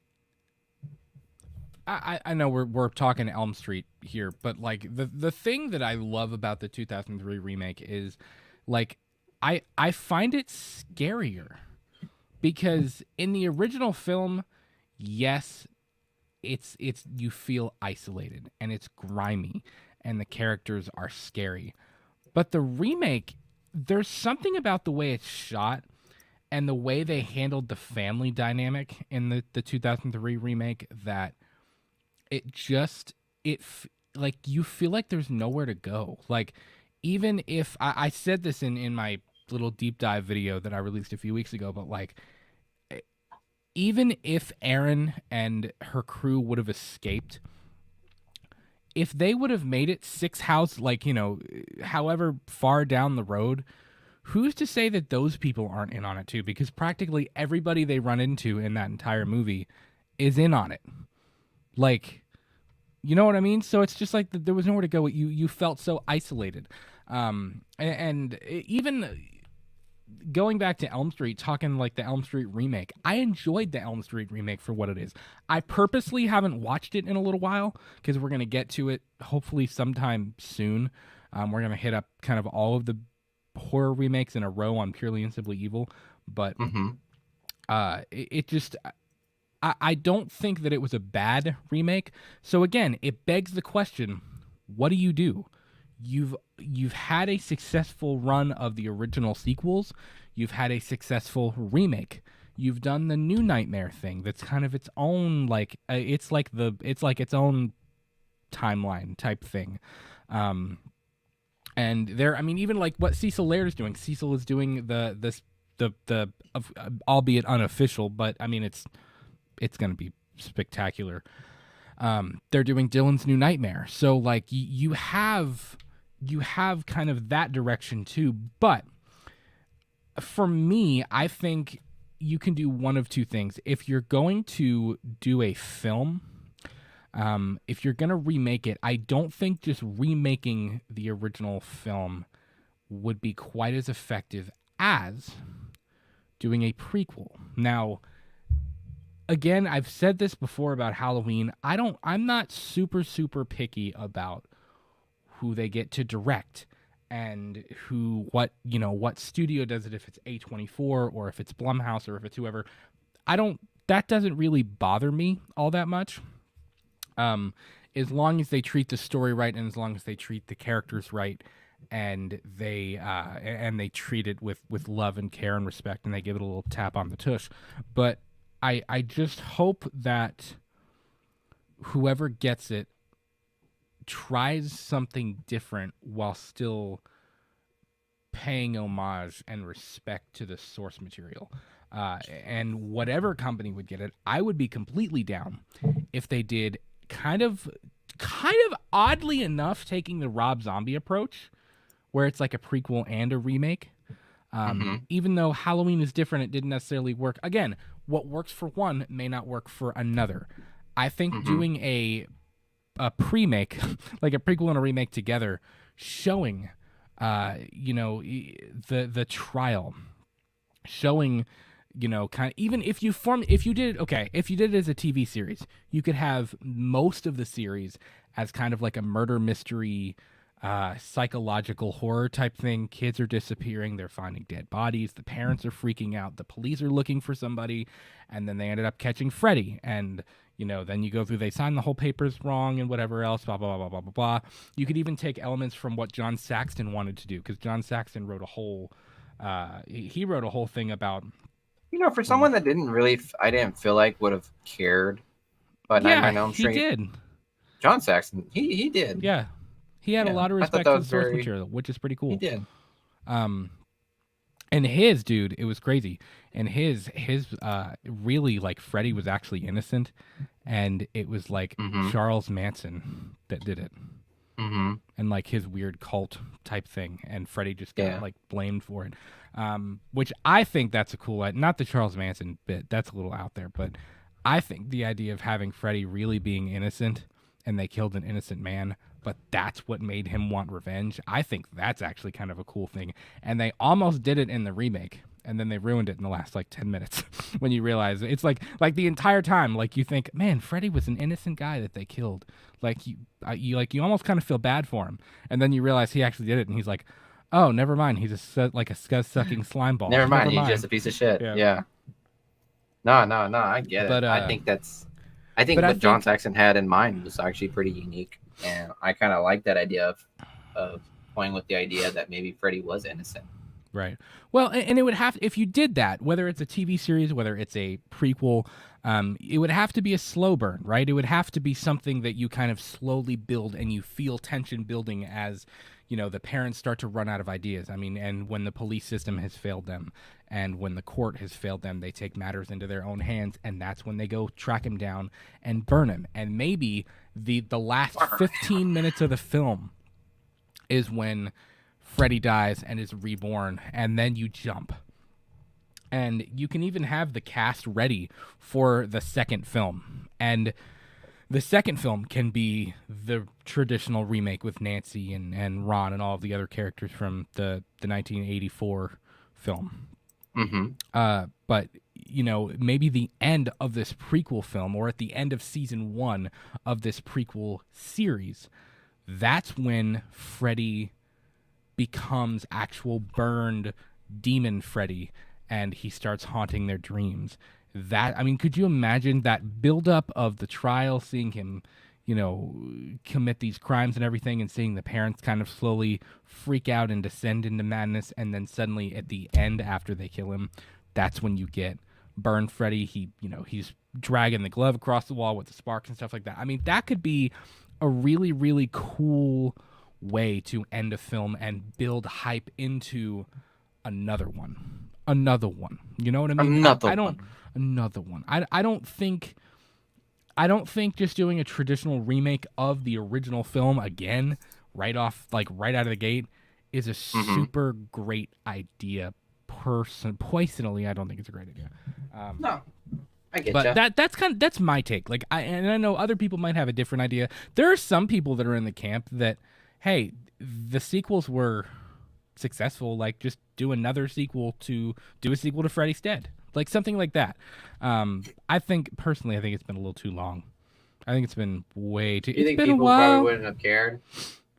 Speaker 2: I know we're talking Elm Street here, but like the thing that I love about the 2003 remake is, like, I find it scarier because in the original film, yes, it's you feel isolated and it's grimy and the characters are scary, but the remake, there's something about the way it's shot and the way they handled the family dynamic in the 2003 remake that like you feel like there's nowhere to go. Like, even if I said this in my little deep dive video that I released a few weeks ago, but like, even if Erin and her crew would have escaped, if they would have made it 6 houses, like, however far down the road, who's to say that those people aren't in on it too? Because practically everybody they run into in that entire movie is in on it. Like, you know what I mean? So it's just like there was nowhere to go. You felt so isolated. And even going back to Elm Street, talking like the Elm Street remake, I enjoyed the Elm Street remake for what it is. I purposely haven't watched it in a little while because we're going to get to it hopefully sometime soon. We're going to hit up kind of all of the horror remakes in a row on Purely and Simply Evil. But it just... I don't think that it was a bad remake. So again, it begs the question, what do you do? You've had a successful run of the original sequels. You've had a successful remake. You've done the New Nightmare thing that's kind of its own, like, it's like its own timeline type thing. And there, I mean, even like what Cecil Laird is doing. Cecil is doing the albeit unofficial, but I mean it's going to be spectacular. They're doing Dylan's New Nightmare. So like you have kind of that direction too. But for me, I think you can do one of two things. If you're going to do a film, if you're going to remake it, I don't think just remaking the original film would be quite as effective as doing a prequel. Now, again, I've said this before about Halloween. I'm not super picky about who they get to direct and what studio does it, if it's A24 or if it's Blumhouse or if it's whoever. that doesn't really bother me all that much. As long as they treat the story right, and as long as they treat the characters right, and they treat it with love and care and respect, and they give it a little tap on the tush. But I just hope that whoever gets it tries something different while still paying homage and respect to the source material. And whatever company would get it, I would be completely down if they did kind of oddly enough taking the Rob Zombie approach, where it's like a prequel and a remake. Even though Halloween is different, it didn't necessarily work. Again, what works for one may not work for another. I think doing a pre-make, like a prequel and a remake together, showing the trial, showing, kind of, even if you did it as a TV series, you could have most of the series as kind of like a murder mystery, psychological horror type thing. Kids are disappearing, they're finding dead bodies, the parents are freaking out, the police are looking for somebody, and then they ended up catching Freddy, and then you go through, they signed the whole papers wrong and whatever else, blah, blah, blah, blah, blah, blah. You could even take elements from what John Saxton wanted to do, because John Saxton wrote a whole thing about...
Speaker 4: for someone that I didn't feel like would have cared about Nightmare on Elm Street.
Speaker 2: He did.
Speaker 4: John Saxton, he did.
Speaker 2: Yeah. He had a lot of respect for the source material, which is pretty cool.
Speaker 4: He did.
Speaker 2: And his, dude, it was crazy. And his really, like, Freddy was actually innocent, and it was like Charles Manson that did it. And like his weird cult type thing, and Freddy just got like blamed for it. Which I think that's a cool idea. Not the Charles Manson bit, that's a little out there, but I think the idea of having Freddy really being innocent, and they killed an innocent man, but that's what made him want revenge. I think that's actually kind of a cool thing. And they almost did it in the remake, and then they ruined it in the last like 10 minutes when you realize it's like the entire time, like, you think, man, Freddy was an innocent guy that they killed. Like you almost kind of feel bad for him, and then you realize he actually did it, and he's like, oh, never mind, he's a scuzz-sucking slime ball.
Speaker 4: Never mind, he's just a piece of shit. Yeah. No, I get it. But, I think what John Saxon had in mind was actually pretty unique, and I kind of like that idea of playing with the idea that maybe Freddy was innocent.
Speaker 2: Right. Well, and it would have, if you did that, whether it's a TV series, whether it's a prequel, it would have to be a slow burn, right? It would have to be something that you kind of slowly build, and you feel tension building as, the parents start to run out of ideas. I mean, and when the police system has failed them, and when the court has failed them, they take matters into their own hands, and that's when they go track him down and burn him. And maybe the last 15 minutes of the film is when Freddy dies and is reborn, and then you jump. And you can even have the cast ready for the second film. And the second film can be the traditional remake with Nancy and Ron and all of the other characters from the 1984 film. But, maybe the end of this prequel film, or at the end of season 1 of this prequel series, that's when Freddy becomes actual burned demon Freddy, and he starts haunting their dreams. Could you imagine that buildup of the trial, seeing him, commit these crimes and everything, and seeing the parents kind of slowly freak out and descend into madness, and then suddenly at the end, after they kill him, that's when you get Burn Freddy. He's dragging the glove across the wall with the sparks and stuff like that. I mean, that could be a really, really cool way to end a film and build hype into another one. You know what I mean? Another one. I don't think just doing a traditional remake of the original film again, right out of the gate, is a super great idea. Personally, I don't think it's a great idea.
Speaker 4: No, I get
Speaker 2: but
Speaker 4: you.
Speaker 2: that's my take. Like, I know other people might have a different idea. There are some people that are in the camp that, hey, the sequels were successful, like, just do a sequel to Freddy's Dead, like something like that. I think it's been a little too long. I think it's been way too.
Speaker 4: You think
Speaker 2: been
Speaker 4: people
Speaker 2: a while.
Speaker 4: probably wouldn't have cared?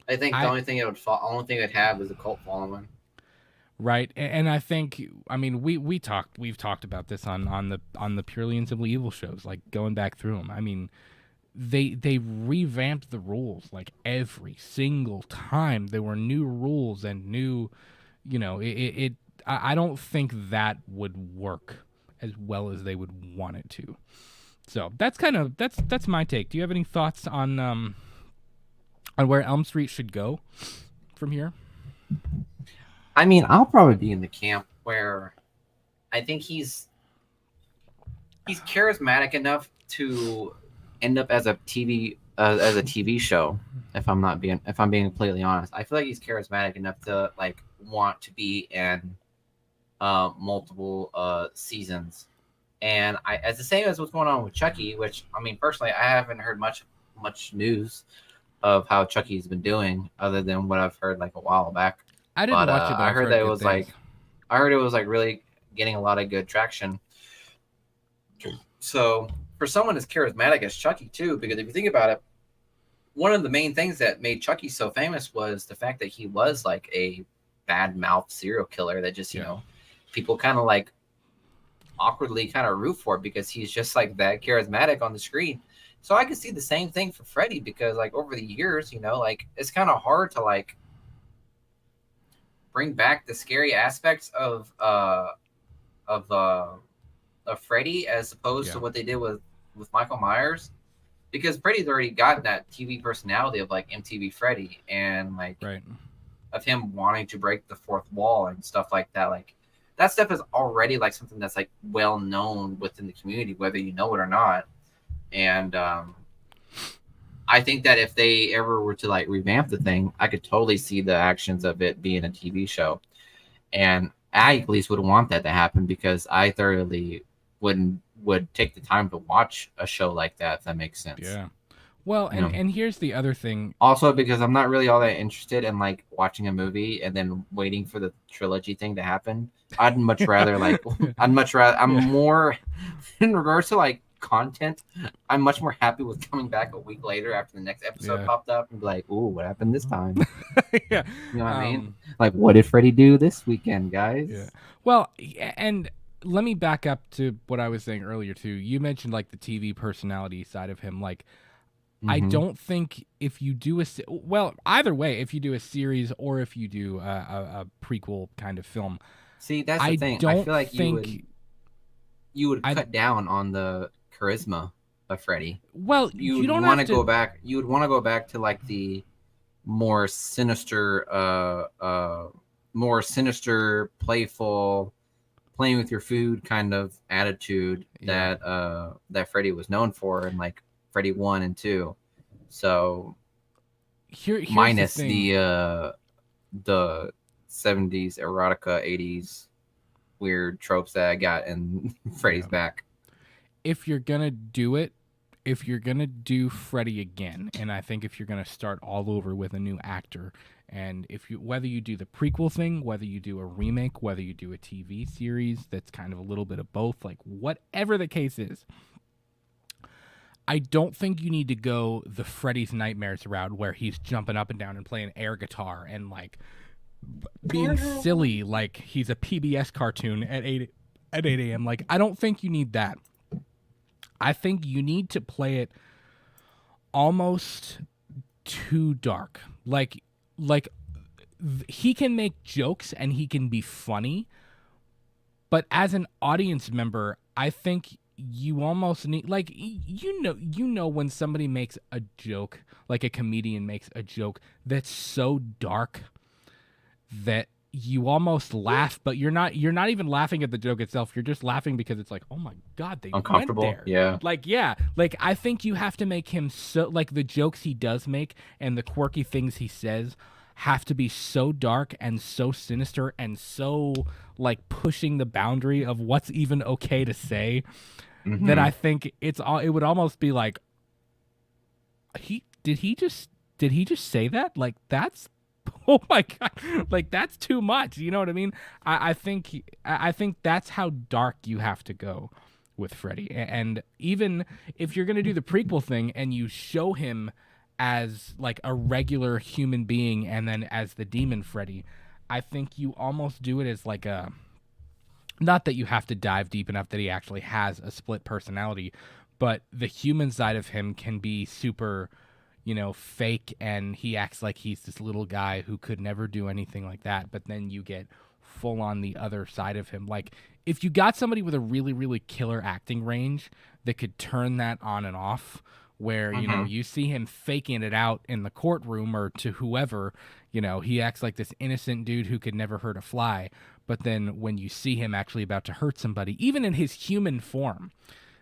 Speaker 4: I think the only thing it would have is a cult following.
Speaker 2: right? And I think, I mean, we've talked about this on the Purely and Simply Evil shows, like going back through them. I mean, they revamped the rules like every single time. There were new rules and new, I don't think that would work as well as they would want it to. So that's my take. Do you have any thoughts on where Elm Street should go from here?
Speaker 4: I mean, I'll probably be in the camp where I think he's charismatic enough to end up as a TV show. If I'm being completely honest, I feel like he's charismatic enough to like want to be in multiple seasons. And as the same as what's going on with Chucky, which I mean personally, I haven't heard much news of how Chucky's been doing, other than what I've heard like a while back.
Speaker 2: I didn't watch it. But
Speaker 4: I heard that it was like, I heard it was like really getting a lot of good traction. So for someone as charismatic as Chucky too, because if you think about it, one of the main things that made Chucky so famous was the fact that he was like a bad mouth serial killer that just, people kind of like awkwardly kind of root for because he's just like that charismatic on the screen. So I could see the same thing for Freddy, because like over the years, like it's kind of hard to like bring back the scary aspects of Freddy as opposed to what they did with Michael Myers, because Freddy's already gotten that TV personality of like MTV Freddy, and like of him wanting to break the fourth wall and stuff like that. Like that stuff is already like something that's like well known within the community, whether you know it or not. And I think that if they ever were to like revamp the thing, I could totally see the actions of it being a TV show. And I at least would want that to happen, because I thoroughly would take the time to watch a show like that, if that makes sense.
Speaker 2: Yeah. Well, and here's the other thing. Also,
Speaker 4: because I'm not really all that interested in like watching a movie and then waiting for the trilogy thing to happen. I'd much rather I'm more in regards to like content, I'm much more happy with coming back a week later after the next episode popped up and be like, ooh, what happened this time?
Speaker 2: Yeah.
Speaker 4: You know what I mean? Like, what did Freddy do this weekend, guys?
Speaker 2: Yeah. Well, and let me back up to what I was saying earlier too. You mentioned like the TV personality side of him. Like, I don't think if you do either way, if you do a series or if you do a prequel kind of film.
Speaker 4: See, that's the thing. I feel like you would cut down on the charisma of Freddy.
Speaker 2: Well, you don't want to
Speaker 4: go back. You would want to go back to like the more sinister, playful, playing with your food kind of attitude that Freddy was known for, and like Freddy 1 and 2. So here's minus the 70s erotica, 80s weird tropes that I got in Freddy's back.
Speaker 2: If you're gonna do it, if you're gonna do Freddy again, and I think if you're gonna start all over with a new actor, and whether you do the prequel thing, whether you do a remake, whether you do a TV series that's kind of a little bit of both, like whatever the case is, I don't think you need to go the Freddy's Nightmares route where he's jumping up and down and playing air guitar and like being silly like he's a PBS cartoon at 8 a.m. Like, I don't think you need that. I think you need to play it almost too dark. Like he can make jokes and he can be funny, but as an audience member, I think you almost need, like, you know when somebody makes a joke, like a comedian makes a joke that's so dark that you almost laugh, but you're not even laughing at the joke itself. You're just laughing because it's like, oh my God, they
Speaker 4: uncomfortable.
Speaker 2: Went there.
Speaker 4: Yeah.
Speaker 2: Like I think you have to make him so, like, the jokes he does make and the quirky things he says have to be so dark and so sinister and so like pushing the boundary of what's even okay to say, that I think it would almost be like, did he just say that? Like, that's, oh my God, like, that's too much. You know what I mean? I think that's how dark you have to go with Freddy. And even if you're going to do the prequel thing and you show him as like a regular human being and then as the demon Freddy, I think you almost do it as like a, not that you have to dive deep enough that he actually has a split personality, but the human side of him can be super, fake, and he acts like he's this little guy who could never do anything like that. But then you get full on the other side of him. Like, if you got somebody with a really, really killer acting range that could turn that on and off, where, you see him faking it out in the courtroom or to whoever, he acts like this innocent dude who could never hurt a fly. But then when you see him actually about to hurt somebody, even in his human form,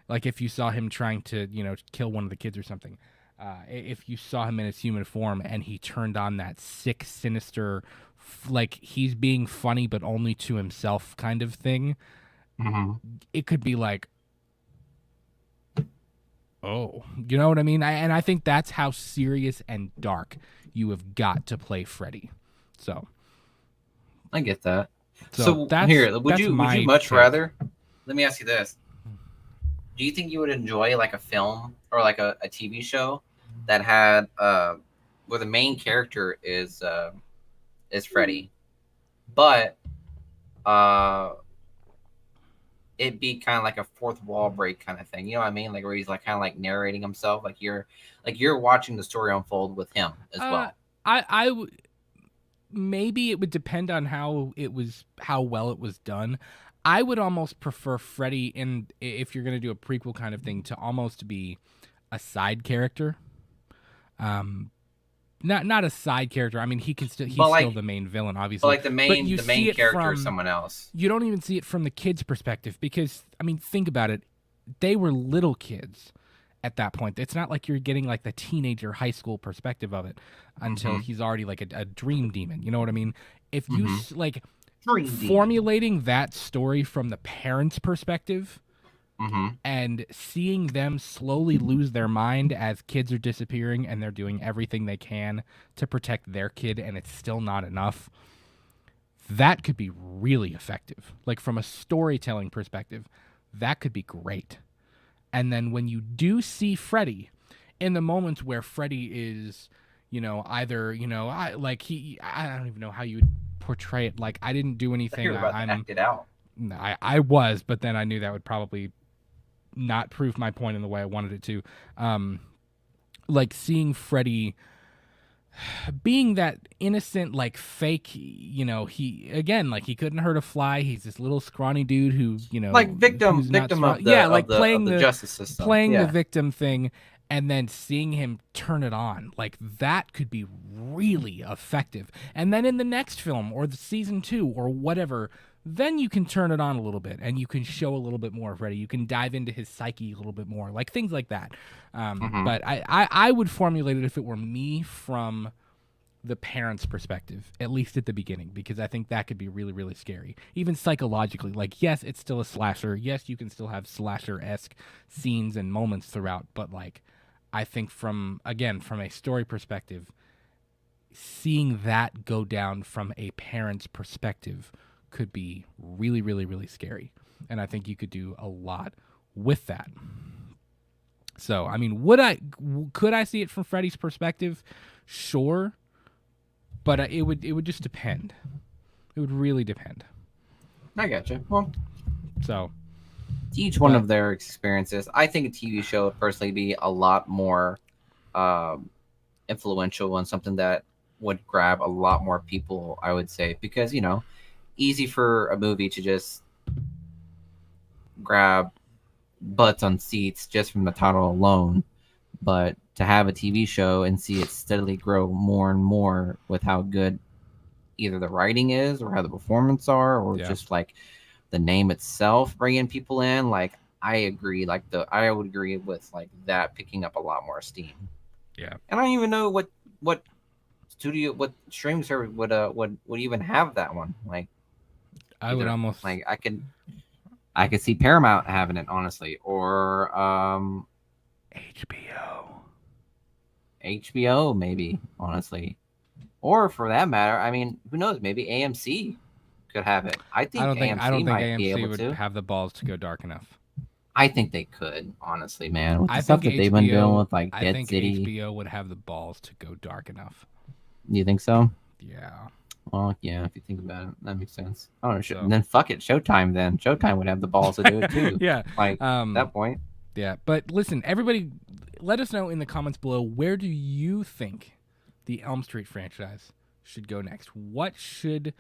Speaker 2: like if you saw him trying to, kill one of the kids or something, if you saw him in his human form and he turned on that sick, sinister, like he's being funny but only to himself kind of thing, it could be like, oh, you know what I mean? And I think that's how serious and dark you have got to play Freddy. So
Speaker 4: I get that.
Speaker 2: So
Speaker 4: here, would you much
Speaker 2: take.
Speaker 4: rather? Let me ask you this: do you think you would enjoy like a film or like a TV show that had where the main character is Freddy, but it be kind of like a fourth wall break kind of thing? You know what I mean? Like where he's like kind of like narrating himself, like you're watching the story unfold with him as well.
Speaker 2: I would. Maybe it would depend on how well it was done. I would almost prefer Freddy, if you're going to do a prequel kind of thing, to almost be a side character. Not a side character. I mean, he's still the main villain, obviously.
Speaker 4: But like the main character is someone else.
Speaker 2: You don't even see it from the kid's perspective because, I mean, think about it. They were little kids at that point. It's not like you're getting like the teenager high school perspective of it until he's already like a dream demon. You know what I mean? If you like formulating that story from the parents' perspective and seeing them slowly lose their mind as kids are disappearing and they're doing everything they can to protect their kid and it's still not enough, that could be really effective. Like from a storytelling perspective, that could be great. And then when you do see Freddy, in the moments where Freddy is, either, I don't even know how you would portray it. Like, I didn't do anything.
Speaker 4: You're about to act it out.
Speaker 2: I was, but then I knew that would probably not prove my point in the way I wanted it to. Like seeing Freddy being that innocent, like fake, he couldn't hurt a fly. He's this little scrawny dude who,
Speaker 4: like victim of the justice system,
Speaker 2: playing the victim thing, and then seeing him turn it on, like that could be really effective. And then in the next film or the season 2 or whatever, then you can turn it on a little bit and you can show a little bit more of Freddy. You can dive into his psyche a little bit more, like things like that. But I would formulate it if it were me from the parents' perspective, at least at the beginning, because I think that could be really, really scary. Even psychologically, like, yes, it's still a slasher. Yes, you can still have slasher-esque scenes and moments throughout, but like, I think from a story perspective, seeing that go down from a parent's perspective could be really, really, really scary. And I think you could do a lot with that. So, I mean, could I see it from Freddy's perspective? Sure. But it would just depend. It would really depend.
Speaker 4: I gotcha. Well,
Speaker 2: so
Speaker 4: each one of their experiences. I think a TV show would personally be a lot more influential and something that would grab a lot more people, I would say, because, easy for a movie to just grab butts on seats just from the title alone, but to have a TV show and see it steadily grow more and more with how good either the writing is or how the performance are or just like the name itself bringing people in, like I agree, I would agree with like that picking up a lot more steam.
Speaker 2: Yeah. And
Speaker 4: I don't even know what streaming service would even have that one. Like
Speaker 2: I would almost
Speaker 4: like I could see Paramount having it, honestly, or HBO maybe, honestly, or for that matter, I mean, who knows? Maybe AMC could have it. I don't think
Speaker 2: AMC would have the balls to go dark enough.
Speaker 4: I think they could, honestly, man. With the stuff that they've been doing with like Dead City,
Speaker 2: HBO would have the balls to go dark enough.
Speaker 4: You think so?
Speaker 2: Yeah.
Speaker 4: Well, yeah, if you think about it, that makes sense. I don't know.
Speaker 2: So-
Speaker 4: Then fuck it, Showtime. Then Showtime would have the balls to do it too.
Speaker 2: Yeah.
Speaker 4: Like at that point.
Speaker 2: Yeah, but listen, everybody, let us know in the comments below, where do you think the Elm Street franchise should go next? What should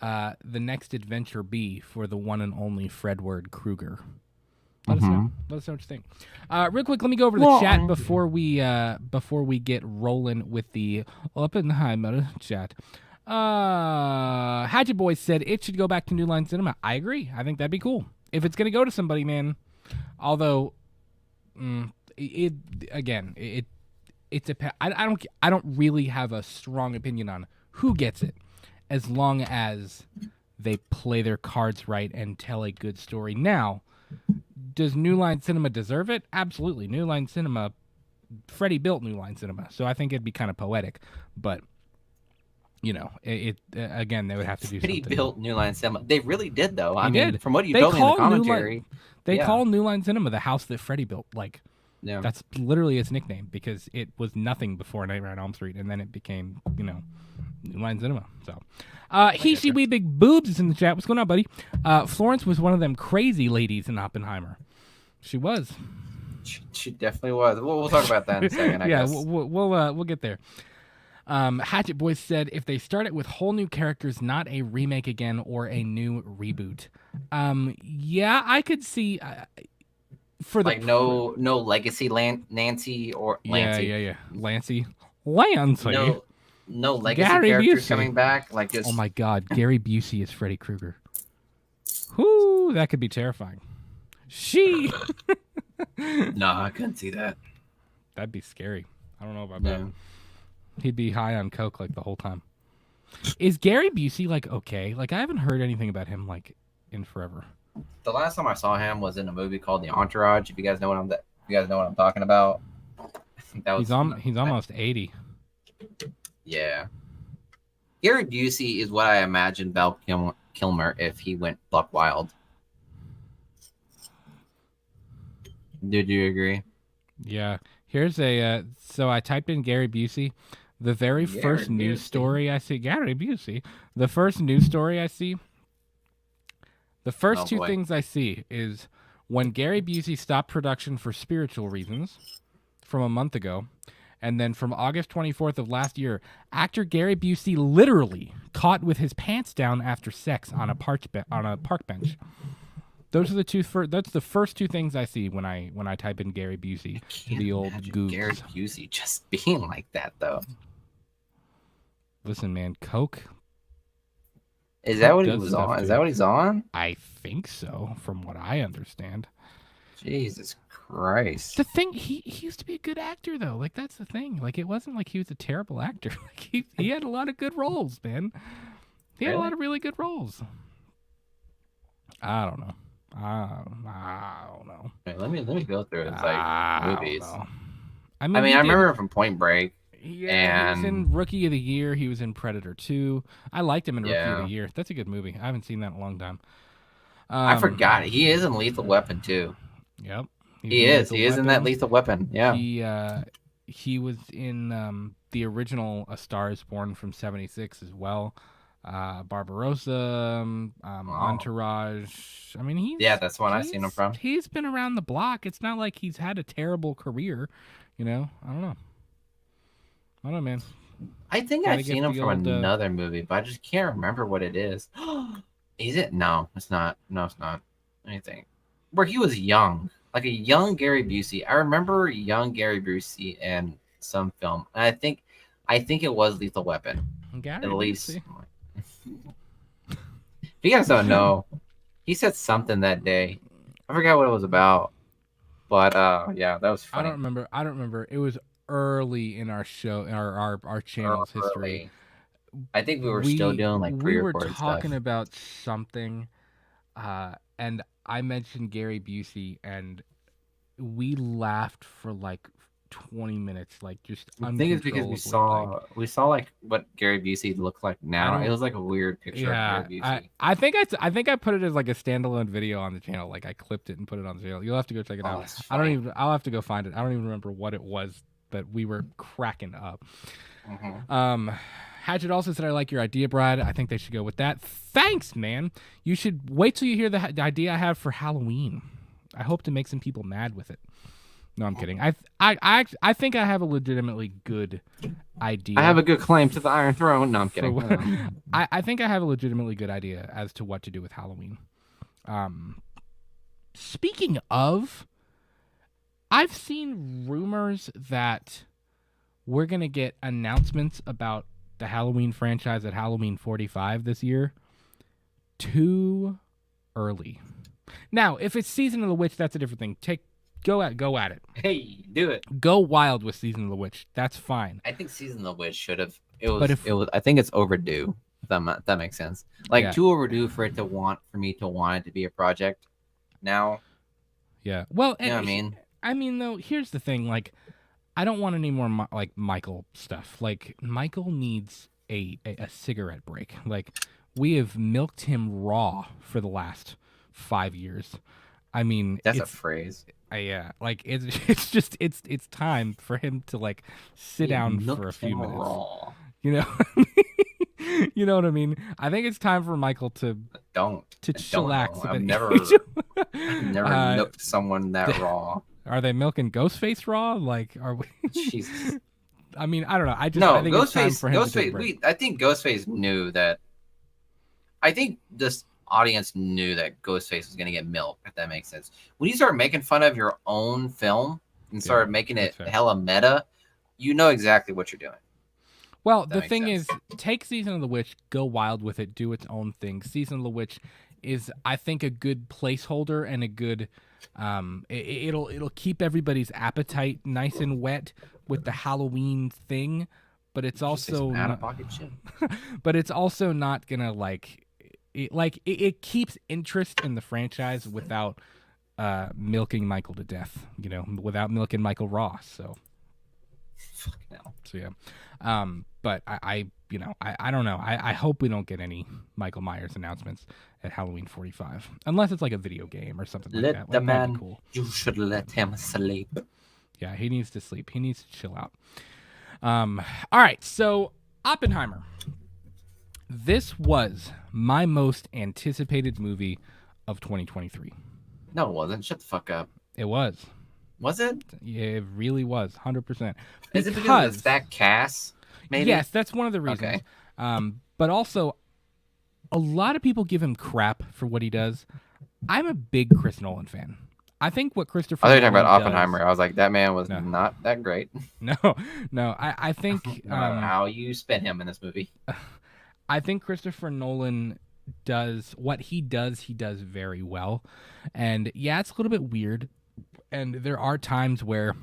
Speaker 2: the next adventure be for the one and only Fredward Krueger? Let us know. Let us know what you think. Real quick, let me go over the chat before we get rolling with the Oppenheimer chat. Hatchet Boys said it should go back to New Line Cinema. I agree. I think that'd be cool if it's gonna go to somebody, man. Although, I don't really have a strong opinion on who gets it, as long as they play their cards right and tell a good story. Now, does New Line Cinema deserve it? Absolutely. New Line Cinema, Freddie built New Line Cinema, so I think it'd be kind of poetic. But you know, again, they would have to do
Speaker 4: Freddie
Speaker 2: something.
Speaker 4: built New Line Cinema. They really did, though. I
Speaker 2: He
Speaker 4: mean,
Speaker 2: did.
Speaker 4: from what you
Speaker 2: They
Speaker 4: told me in the
Speaker 2: call New Line-
Speaker 4: commentary,
Speaker 2: They
Speaker 4: yeah.
Speaker 2: call New Line Cinema the house that Freddie built. Like,
Speaker 4: yeah.
Speaker 2: that's literally its nickname, because it was nothing before Nightmare on Elm Street, and then it became, you know, New Line Cinema. So, he, she, we, big boobs is in the chat. What's going on, buddy? Florence was one of them crazy ladies in Oppenheimer. She was.
Speaker 4: She definitely was. We'll talk about that in a second. I
Speaker 2: Yeah,
Speaker 4: guess.
Speaker 2: we'll get there. Hatchet Boys said if they start it with whole new characters, not a remake again or a new reboot. Yeah, I could see for the
Speaker 4: Like no legacy Nancy or Lancey.
Speaker 2: yeah, Lancey.
Speaker 4: No legacy
Speaker 2: Gary
Speaker 4: characters
Speaker 2: Busey.
Speaker 4: coming back. Like just
Speaker 2: Oh my God, Gary Busey is Freddy Krueger. Whoo, that could be terrifying. She.
Speaker 4: No, I couldn't see that.
Speaker 2: That'd be scary. I don't know about
Speaker 4: Yeah.
Speaker 2: that. He'd be high on coke like the whole time. Is Gary Busey like okay? Like I haven't heard anything about him like in forever.
Speaker 4: The last time I saw him was in a movie called The Entourage. If you guys know what I'm talking about. I think that was
Speaker 2: He's almost 80.
Speaker 4: Yeah. Gary Busey is what I imagine Val Kilmer if he went buck wild. Did you agree?
Speaker 2: Yeah. Here's a so I typed in Gary Busey. The very
Speaker 4: Gary
Speaker 2: first news
Speaker 4: Busey.
Speaker 2: story I see, Gary Busey. The first news story I see. The first
Speaker 4: Oh,
Speaker 2: two
Speaker 4: boy.
Speaker 2: things I see is when Gary Busey stopped production for spiritual reasons from a month ago, and then from August 24th of last year, actor Gary Busey literally caught with his pants down after sex on a park bench. Those are the two. That's the first two things I see when I type in Gary Busey.
Speaker 4: Can't
Speaker 2: The old
Speaker 4: imagine
Speaker 2: goobs.
Speaker 4: Gary Busey just being like that, though.
Speaker 2: Listen, man, coke.
Speaker 4: Is that what he
Speaker 2: Does
Speaker 4: was
Speaker 2: stuff
Speaker 4: on?
Speaker 2: to
Speaker 4: Is
Speaker 2: you.
Speaker 4: that what he's on?
Speaker 2: I think so, from what I understand.
Speaker 4: Jesus Christ.
Speaker 2: The thing, he used to be a good actor, though. Like, that's the thing. Like, it wasn't like he was a terrible actor. Like, he had a lot of good roles, man. He had a
Speaker 4: Really?
Speaker 2: lot of really good roles. I don't know. I don't know.
Speaker 4: Wait, let me go through his
Speaker 2: I don't
Speaker 4: movies.
Speaker 2: know.
Speaker 4: I
Speaker 2: he
Speaker 4: mean, I
Speaker 2: did-
Speaker 4: remember him from Point Break.
Speaker 2: Yeah, he was in Rookie of the Year. He was in Predator 2. I liked him in Rookie of
Speaker 4: Yeah.
Speaker 2: the Year. That's a good movie. I haven't seen that in a long time.
Speaker 4: I forgot it. He is in Lethal Weapon too.
Speaker 2: Yep.
Speaker 4: He is. He is in that Lethal Weapon. Yeah.
Speaker 2: He was in the original A Star Is Born from '76 as well. Barbarossa, Entourage. I mean,
Speaker 4: Yeah, that's one I've seen him from.
Speaker 2: He's been around the block. It's not like he's had a terrible career. You know, I don't know, man.
Speaker 4: I think
Speaker 2: Gotta
Speaker 4: I've
Speaker 2: get
Speaker 4: seen him
Speaker 2: the
Speaker 4: from
Speaker 2: old,
Speaker 4: another movie, but I just can't remember what it is. Is it? No, it's not. No, it's not. Anything. Where he was young, like a young Gary Busey. I remember young Gary Busey in some film. And I think it was Lethal Weapon.
Speaker 2: Gary
Speaker 4: At least.
Speaker 2: Busey.
Speaker 4: If you guys don't know, he said something that day. I forgot what it was about. But yeah, that was
Speaker 2: I
Speaker 4: funny.
Speaker 2: don't remember. It was early in our show, our channel's history.
Speaker 4: I think we were still doing like
Speaker 2: we were
Speaker 4: pre-recorded
Speaker 2: talking
Speaker 4: stuff.
Speaker 2: about something, and I mentioned Gary Busey, and we laughed for like 20 minutes, like just.
Speaker 4: I think it's because we saw like what Gary Busey looked like now. It was like a weird picture of Gary Busey.
Speaker 2: I think I put it as like a standalone video on the channel. Like I clipped it and put it on the channel. You'll have to go check it out.
Speaker 4: that's
Speaker 2: I don't
Speaker 4: funny.
Speaker 2: even. I'll have to go find it. I don't even remember what it was, but we were cracking up.
Speaker 4: Mhm.
Speaker 2: Hatchet also said, I like your idea, Brad. I think they should go with that. Thanks, man. You should wait till you hear the idea I have for Halloween. I hope to make some people mad with it. No, I'm kidding. I think I have a legitimately good idea.
Speaker 4: I have a good claim to the Iron Throne. No, I'm kidding.
Speaker 2: I think I have a legitimately good idea as to what to do with Halloween. Speaking of, I've seen rumors that we're going to get announcements about the Halloween franchise at Halloween 45 this year too early. Now, if it's Season of the Witch, that's a different thing. Go at it.
Speaker 4: Hey, do it.
Speaker 2: Go wild with Season of the Witch. That's fine.
Speaker 4: I think Season of the Witch should have. It was. I think it's overdue. If that makes sense. Like too overdue for me to want it to be a project. Now.
Speaker 2: Yeah. Well,
Speaker 4: you know what I mean.
Speaker 2: I mean, though, here's the thing. Like, I don't want any more like Michael stuff. Like, Michael needs a cigarette break. Like, we have milked him raw for the last 5 years. I mean,
Speaker 4: that's a phrase.
Speaker 2: Yeah, like it's just it's time for him to like sit down for a few minutes.
Speaker 4: Raw.
Speaker 2: You know, you know what I mean. I think it's time for Michael to chillax.
Speaker 4: I've never milked someone that raw.
Speaker 2: Are they milking Ghostface raw? Like, are we?
Speaker 4: Jesus.
Speaker 2: I mean, I don't know. I think
Speaker 4: Ghostface.
Speaker 2: it's time for him to take a break.
Speaker 4: I think Ghostface knew that. I think this audience knew that Ghostface was going to get milked, if that makes sense. When you start making fun of your own film and start making it hella meta, you know exactly what you're doing.
Speaker 2: Well, the thing is, take Season of the Witch, go wild with it, do its own thing. Season of the Witch is, I think, a good placeholder and a good it'll keep everybody's appetite nice and wet with the Halloween thing, but it's also
Speaker 4: out-of-pocket shit.
Speaker 2: But it's also not gonna it keeps interest in the franchise without milking Michael to death, you know, without milking Michael raw. So yeah. But I don't know. I hope we don't get any Michael Myers announcements at Halloween 45, unless it's like a video game or something like that.
Speaker 4: Let the man. Cool. You should let him sleep.
Speaker 2: Yeah, he needs to sleep. He needs to chill out. All right, so Oppenheimer. This was my most anticipated movie of 2023.
Speaker 4: No, it wasn't. Shut the fuck up.
Speaker 2: It was.
Speaker 4: Was it?
Speaker 2: Yeah, it really was. 100%.
Speaker 4: Is it because of the stacked cast? Maybe?
Speaker 2: Yes, that's one of the reasons. Okay. But also, a lot of people give him crap for what he does. I'm a big Chris Nolan fan. I think what Christopher.
Speaker 4: I thought you were talking about Oppenheimer. I was like, that man was not that great.
Speaker 2: No. I think.
Speaker 4: How you spin him in this movie.
Speaker 2: I think Christopher Nolan does what he does very well. And yeah, it's a little bit weird. And there are times where,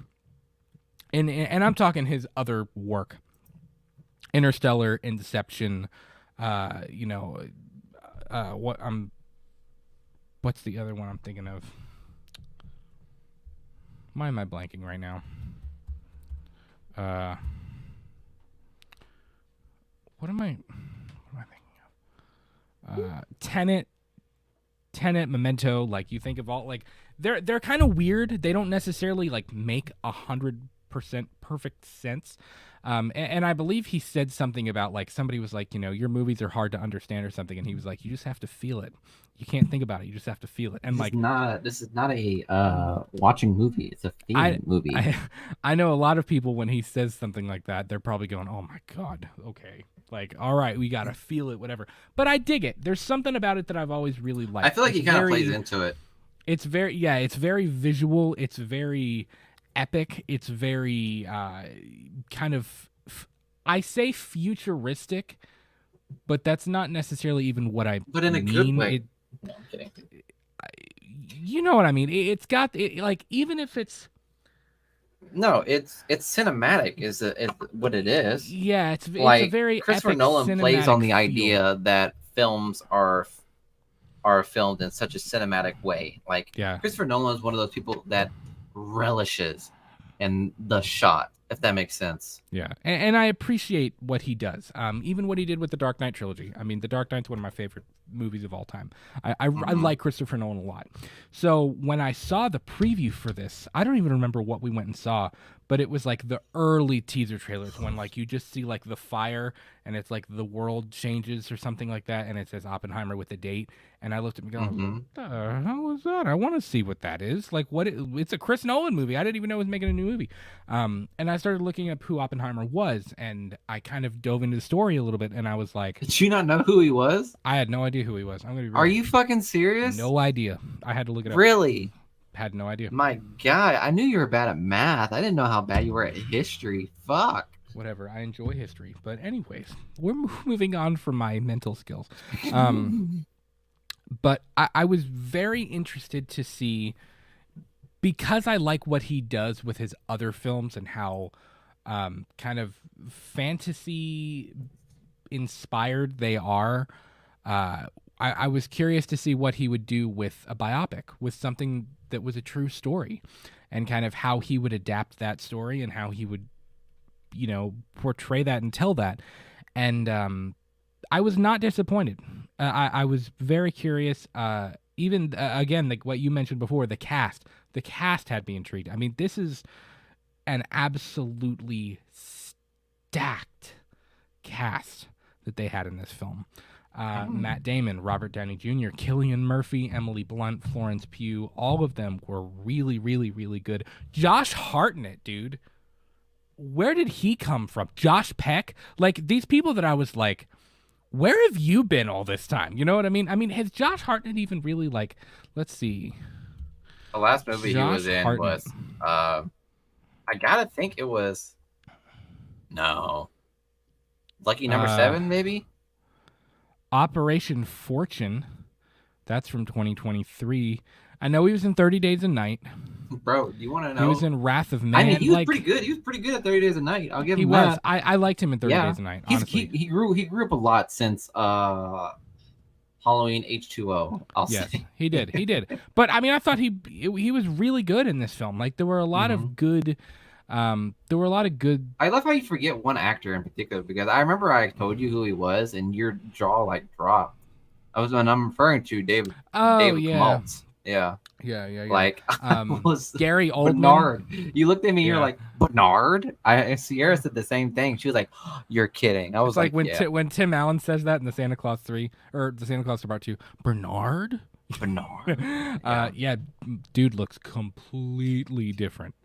Speaker 2: and I'm talking his other work, Interstellar, Inception, what's the other one I'm thinking of? Why am I blanking right now? What am I thinking of? Tenet, Memento. Like, you think of all, like, they're kind of weird. They don't necessarily like make 100% perfect sense. And I believe he said something about, like, somebody was like, you know, your movies are hard to understand or something, and he was like, you just have to feel it. You can't think about it. You just have to feel it. And
Speaker 4: this is not a watching movie. It's a feeling movie.
Speaker 2: I know a lot of people, when he says something like that, they're probably going, oh my God, okay. Like, all right, we got to feel it, whatever. But I dig it. There's something about it that I've always really liked.
Speaker 4: I feel like he kind of plays into it.
Speaker 2: It's it's very visual. It's very epic. It's very kind of, I say futuristic, but that's not necessarily even what I
Speaker 4: But in a
Speaker 2: mean.
Speaker 4: good way. No, I'm kidding.
Speaker 2: You know what I mean? It's got, like, even if it's...
Speaker 4: No, it's cinematic is what it is.
Speaker 2: Yeah, it's
Speaker 4: like,
Speaker 2: a very
Speaker 4: Christopher
Speaker 2: epic
Speaker 4: Nolan plays on the
Speaker 2: feel.
Speaker 4: idea that films are filmed in such a cinematic way. Like, Christopher Nolan is one of those people that relishes in the shot, if that makes sense.
Speaker 2: Yeah, and I appreciate what he does. Even what he did with the Dark Knight trilogy. I mean, the Dark Knight's one of my favorite movies of all time. I like Christopher Nolan a lot. So when I saw the preview for this, I don't even remember what we went and saw, but it was like the early teaser trailers when like you just see like the fire and it's like the world changes or something like that, and it says Oppenheimer with a date. And I looked at McDonald's,
Speaker 4: Mhm.
Speaker 2: what the hell is that? I want to see what that is. Like, it's a Chris Nolan movie. I didn't even know he was making a new movie. And I started looking up who Oppenheimer was, and I kind of dove into the story a little bit, and I was like,
Speaker 4: Did you not know who he was?
Speaker 2: I had no idea who he was. I'm gonna be real.
Speaker 4: Are you fucking serious?
Speaker 2: No idea. I had to look it up.
Speaker 4: Really?
Speaker 2: Had no idea.
Speaker 4: My God, I knew you were bad at math. I didn't know how bad you were at history. Fuck.
Speaker 2: Whatever. I enjoy history, but anyways, we're moving on from my mental skills. But I was very interested to see, because I like what he does with his other films and how kind of fantasy inspired they are. I was curious to see what he would do with a biopic, with something that was a true story, and kind of how he would adapt that story and how he would, portray that and tell that. And I was not disappointed. I was very curious. Even again, like what you mentioned before, the cast had me intrigued. I mean, this is an absolutely stacked cast that they had in this film. Matt Damon, Robert Downey Jr., Cillian Murphy, Emily Blunt, Florence Pugh, all of them were really, really, really good. Josh Hartnett, dude. Where did he come from? Josh Peck? Like, these people that I was like, where have you been all this time? You know what I mean? I mean, has Josh Hartnett even really, like, let's see.
Speaker 4: The last movie he was in was, I gotta think it was, Lucky Number 7, maybe?
Speaker 2: Operation Fortune. That's from 2023. I know he was in 30 Days a Night.
Speaker 4: Bro, do you want to know?
Speaker 2: He was in Wrath of Man.
Speaker 4: I mean, he was pretty good. He was pretty good at 30 Days a Night. I'll give him
Speaker 2: that.
Speaker 4: He
Speaker 2: was.
Speaker 4: was.
Speaker 2: I liked him in 30 Days a Night, honestly.
Speaker 4: He grew up a lot since Halloween H2O, I'll say.
Speaker 2: He did. But, I mean, I thought he was really good in this film. Like, there were a lot of good... I
Speaker 4: love how you forget one actor in particular, because I remember I told you who he was, and your jaw, like, dropped. That was when I'm referring to David Maltz. Yeah. Like, was
Speaker 2: Gary Oldman.
Speaker 4: Bernard. You looked at me, you're like, Bernard? Sierra said the same thing. She was like, you're kidding. I was like
Speaker 2: when Tim Allen says that in the Santa Claus 3, or the Santa Claus Part 2, Bernard? Dude looks completely different.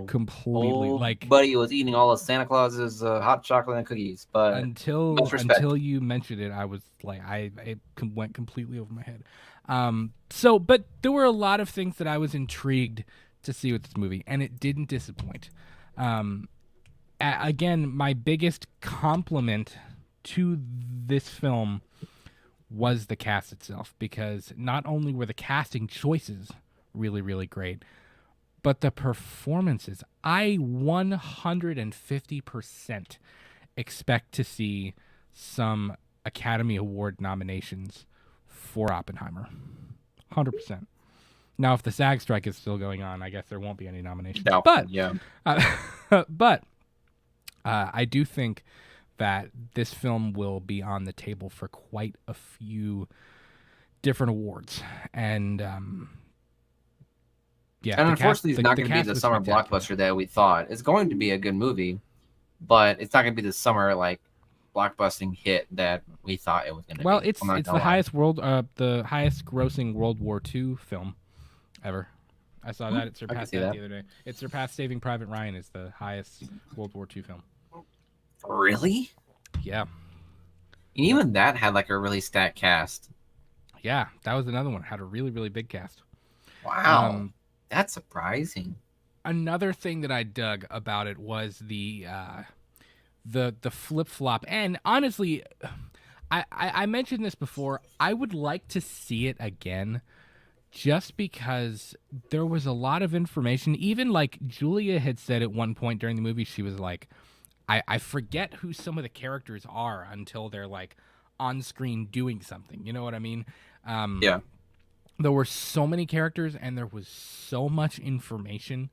Speaker 2: Completely. Like,
Speaker 4: buddy was eating all of Santa Claus's hot chocolate and cookies, but
Speaker 2: until you mentioned it, I was like, it went completely over my head. But there were a lot of things that I was intrigued to see with this movie, and it didn't disappoint. Again, my biggest compliment to this film was the cast itself, because not only were the casting choices really, really great, but the performances, I 150% expect to see some Academy Award nominations for Oppenheimer. 100%. Now, if the SAG strike is still going on, I guess there won't be any nominations.
Speaker 4: No,
Speaker 2: but
Speaker 4: yeah.
Speaker 2: I do think that this film will be on the table for quite a few different awards. And
Speaker 4: and unfortunately, it's not going to be the summer blockbuster that we thought. It's going to be a good movie, but it's not going to be the summer like blockbusting hit that we thought it was going to be.
Speaker 2: Well, it's the highest grossing World War II film ever. I saw that. It surpassed that the other day. It surpassed Saving Private Ryan as the highest World War II film.
Speaker 4: Really?
Speaker 2: Yeah.
Speaker 4: And even that had like a really stacked cast.
Speaker 2: Yeah, that was another one. Had a really, really big cast.
Speaker 4: Wow. That's surprising.
Speaker 2: Another thing that I dug about it was the flip-flop. And honestly, I mentioned this before. I would like to see it again, just because there was a lot of information. Even like Julia had said at one point during the movie, she was like, I forget who some of the characters are until they're like on screen doing something. You know what I mean?
Speaker 4: Yeah.
Speaker 2: There were so many characters and there was so much information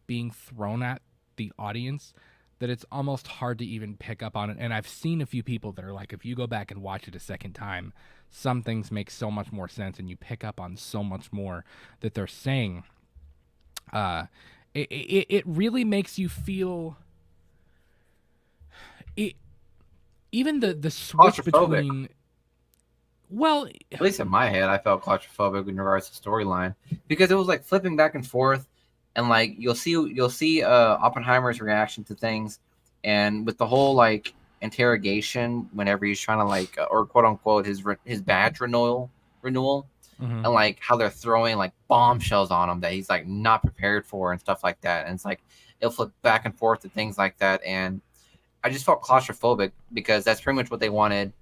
Speaker 2: being thrown at the audience that it's almost hard to even pick up on it. And I've seen a few people that are like, if you go back and watch it a second time, some things make so much more sense and you pick up on so much more that they're saying. It really makes you feel it. Even the switch
Speaker 4: Claustrophobic.
Speaker 2: between, well,
Speaker 4: At least in my head, I felt claustrophobic in regards to storyline because it was like flipping back and forth, and like you'll see Oppenheimer's reaction to things, and with the whole like interrogation whenever he's trying to like or quote unquote his badge renewal,
Speaker 2: mhm,
Speaker 4: and like how they're throwing like bombshells on him that he's like not prepared for and stuff like that, and it's like it'll flip back and forth to things like that, and I just felt claustrophobic because that's pretty much what they wanted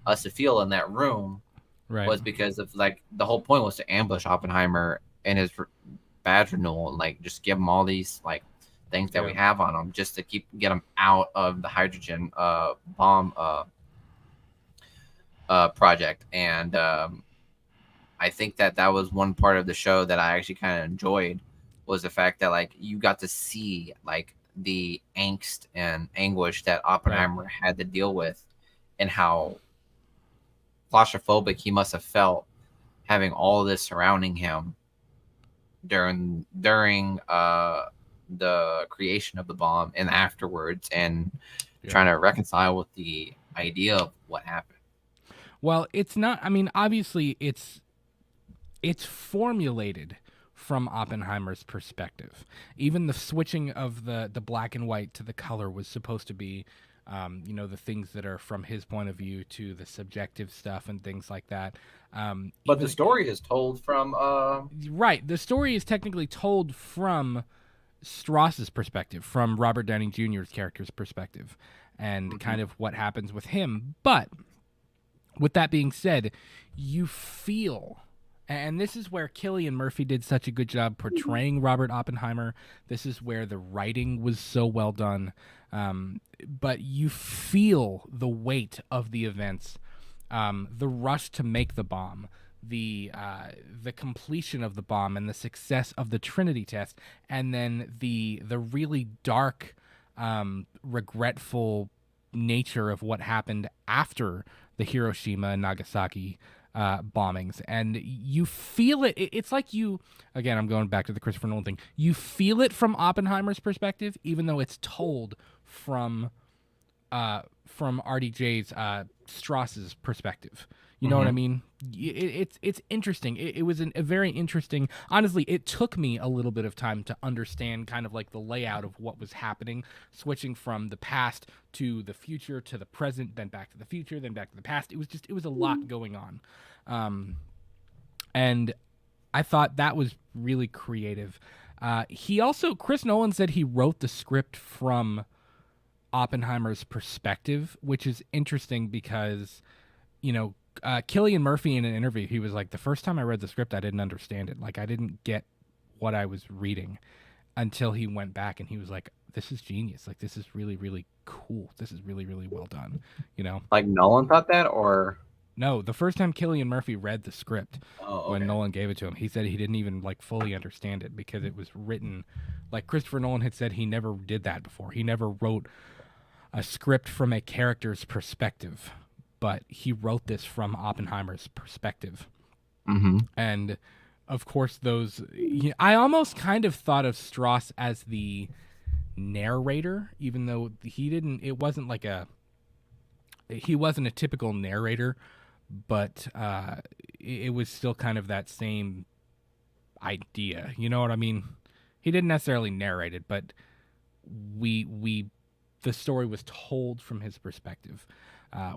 Speaker 4: us to feel in that room
Speaker 2: right,
Speaker 4: was because of like the whole point was to ambush Oppenheimer and his badge renewal and like just give him all these like things that we
Speaker 2: Yeah.
Speaker 4: have on him just to get him out of the hydrogen bomb project. And I think that was one part of the show that I actually kind of enjoyed was the fact that like you got to see like the angst and anguish that Oppenheimer had to deal with and how claustrophobic he must have felt having all of this surrounding him during the creation of the bomb and afterwards and
Speaker 2: Yeah.
Speaker 4: trying to reconcile with the idea of what happened.
Speaker 2: Well, it's not. I mean, obviously, it's formulated from Oppenheimer's perspective. Even the switching of the black and white to the color was supposed to be, the things that are from his point of view to the subjective stuff and things like that.
Speaker 4: But the story is told from
Speaker 2: Right, the story is technically told from Strauss's perspective, from Robert Downey Jr.'s character's perspective, and kind of what happens with him. But with that being said, you feel, and this is where Cillian Murphy did such a good job portraying Robert Oppenheimer. This is where the writing was so well done. But you feel the weight of the events, the rush to make the bomb, the completion of the bomb, and the success of the Trinity test, and then the really dark, regretful nature of what happened after the Hiroshima and Nagasaki bombings. And you feel it. It's like you, again, I'm going back to the Christopher Nolan thing. You feel it from Oppenheimer's perspective, even though it's told from RDJ's Strauss's perspective. You know what I mean? It's interesting. It was a very interesting. Honestly, it took me a little bit of time to understand kind of like the layout of what was happening, switching from the past to the future to the present, then back to the future, then back to the past. It was a lot going on, and I thought that was really creative. Chris Nolan said he wrote the script from Oppenheimer's perspective, which is interesting because, Cillian Murphy in an interview, he was like, the first time I read the script, I didn't understand it. Like, I didn't get what I was reading until he went back and he was like, this is genius. Like, this is really, really cool. This is really, really well done,
Speaker 4: like Nolan thought that, or
Speaker 2: No, the first time Cillian Murphy read the script when
Speaker 4: okay.
Speaker 2: Nolan gave it to him, he said he didn't even like fully understand it because it was written like Christopher Nolan had said he never did that before. He never wrote a script from a character's perspective, but he wrote this from Oppenheimer's perspective. And of course, I almost kind of thought of Strauss as the narrator, even though he wasn't a typical narrator, but it was still kind of that same idea. You know what I mean? He didn't necessarily narrate it, but the story was told from his perspective,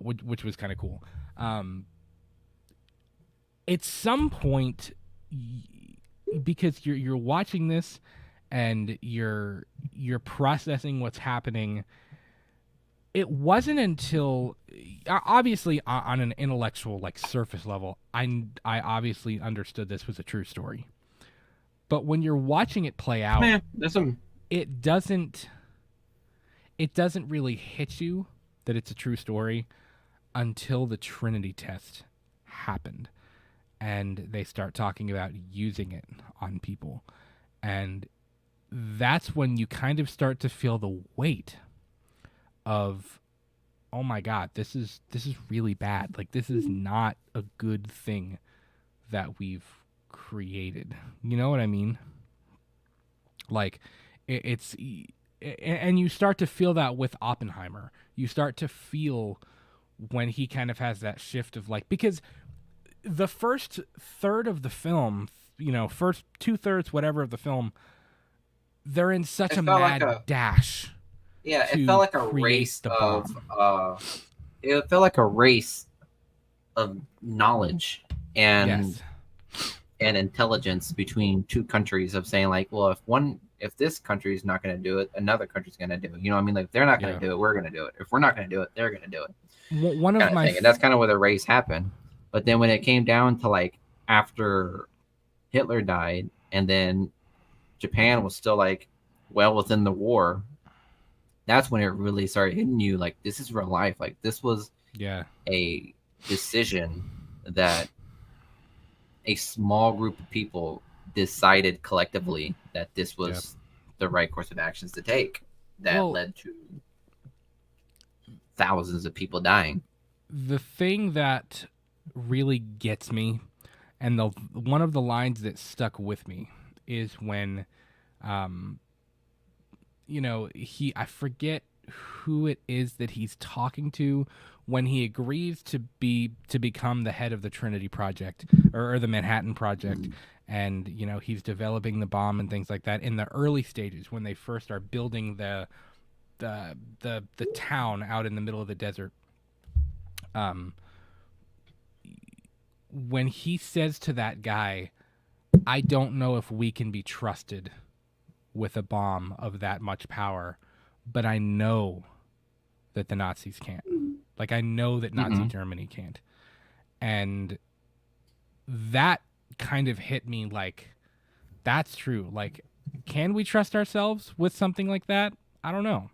Speaker 2: which was kind of cool. At some point, because you're watching this and you're processing what's happening, it wasn't until obviously on an intellectual like surface level, I obviously understood this was a true story. But when you're watching it play out,
Speaker 4: there's some
Speaker 2: it doesn't really hit you that it's a true story until the Trinity test happened and they start talking about using it on people. And that's when you kind of start to feel the weight of, oh my God, this is really bad. Like, this is not a good thing that we've created. You know what I mean? Like, It's and you start to feel that with Oppenheimer. You start to feel when he kind of has that shift of like, because the first third of the film, first 2/3, whatever of the film, they're in such
Speaker 4: It
Speaker 2: a
Speaker 4: felt
Speaker 2: mad
Speaker 4: like
Speaker 2: dash.
Speaker 4: Yeah,
Speaker 2: to
Speaker 4: it felt like a
Speaker 2: create
Speaker 4: race
Speaker 2: the
Speaker 4: of
Speaker 2: bomb.
Speaker 4: it felt like a race of knowledge and
Speaker 2: Yes.
Speaker 4: and intelligence between two countries of saying like, well, if this country is not going to do it, another country's going to do it. You know what I mean? Like, if they're not going to do it, we're going to do it. If we're not going to do it, they're going to do it.
Speaker 2: One of
Speaker 4: Kind of
Speaker 2: my
Speaker 4: thing. And that's kind of where the race happened. But then when it came down to like after Hitler died, and then Japan was still like well within the war, that's when it really started hitting you like, this is real life. Like, this was a decision that a small group of people decided collectively that this was the right course of actions to take that led to thousands of people dying.
Speaker 2: The thing that really gets me, and one of the lines that stuck with me, is when I forget who it is that he's talking to when he agrees to become the head of the Trinity Project or the Manhattan Project, and he's developing the bomb and things like that in the early stages when they first are building the town out in the middle of the desert. When he says to that guy, "I don't know if we can be trusted with a bomb of that much power, but I know that the Nazis can't. Like, I know that Nazi Germany can't." And that kind of hit me like, that's true. Like, can we trust ourselves with something like that? I don't know,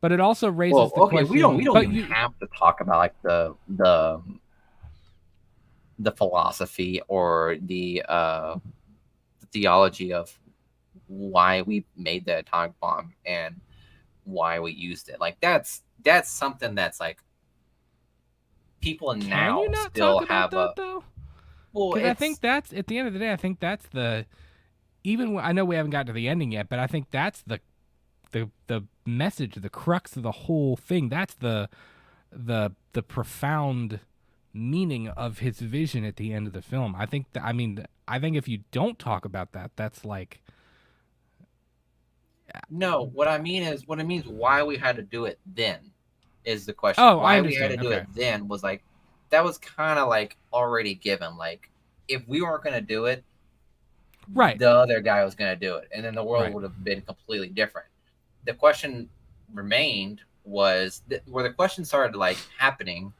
Speaker 2: But it also raises the question.
Speaker 4: We don't even have to talk about like the philosophy or the theology of why we made the atomic bomb and why we used it. Like, that's something that's like people now still have that, though? Well,
Speaker 2: I think that's, at the end of the day, I think that's I know we haven't got to the ending yet, but I think that's the message, the crux of the whole thing. That's the profound meaning of his vision at the end of the film. I think if you don't talk about that, that's like,
Speaker 4: no, what I mean is why we had to do it then is the question.
Speaker 2: Oh,
Speaker 4: why
Speaker 2: I
Speaker 4: we had
Speaker 2: understand.
Speaker 4: to do it then was like, that was kind of like already given. Like, if we weren't going to do it,
Speaker 2: right,
Speaker 4: the other guy was going to do it, and then the world would have been completely different. The question remained was where the question started like happening,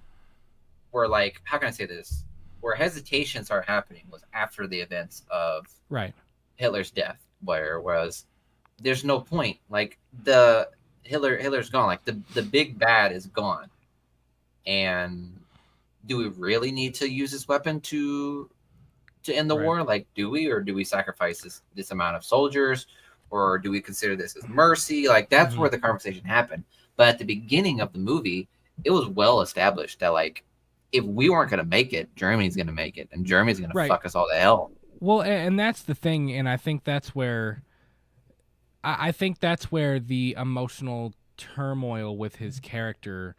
Speaker 4: where like, how can I say this? Where hesitation started happening was after the events of Hitler's death, where was there's no point. Like, the Hitler's gone. Like, the big bad is gone. And do we really need to use this weapon to end the war? Like, do we, or do we sacrifice this amount of soldiers, or do we consider this as mercy? Like, that's where the conversation happened. But at the beginning of the movie, it was well established that like, if we weren't going to make it, Germany's going to make it, and Germany's going to fuck us all to hell.
Speaker 2: Well, and that's the thing, and I think that's where the emotional turmoil with his character,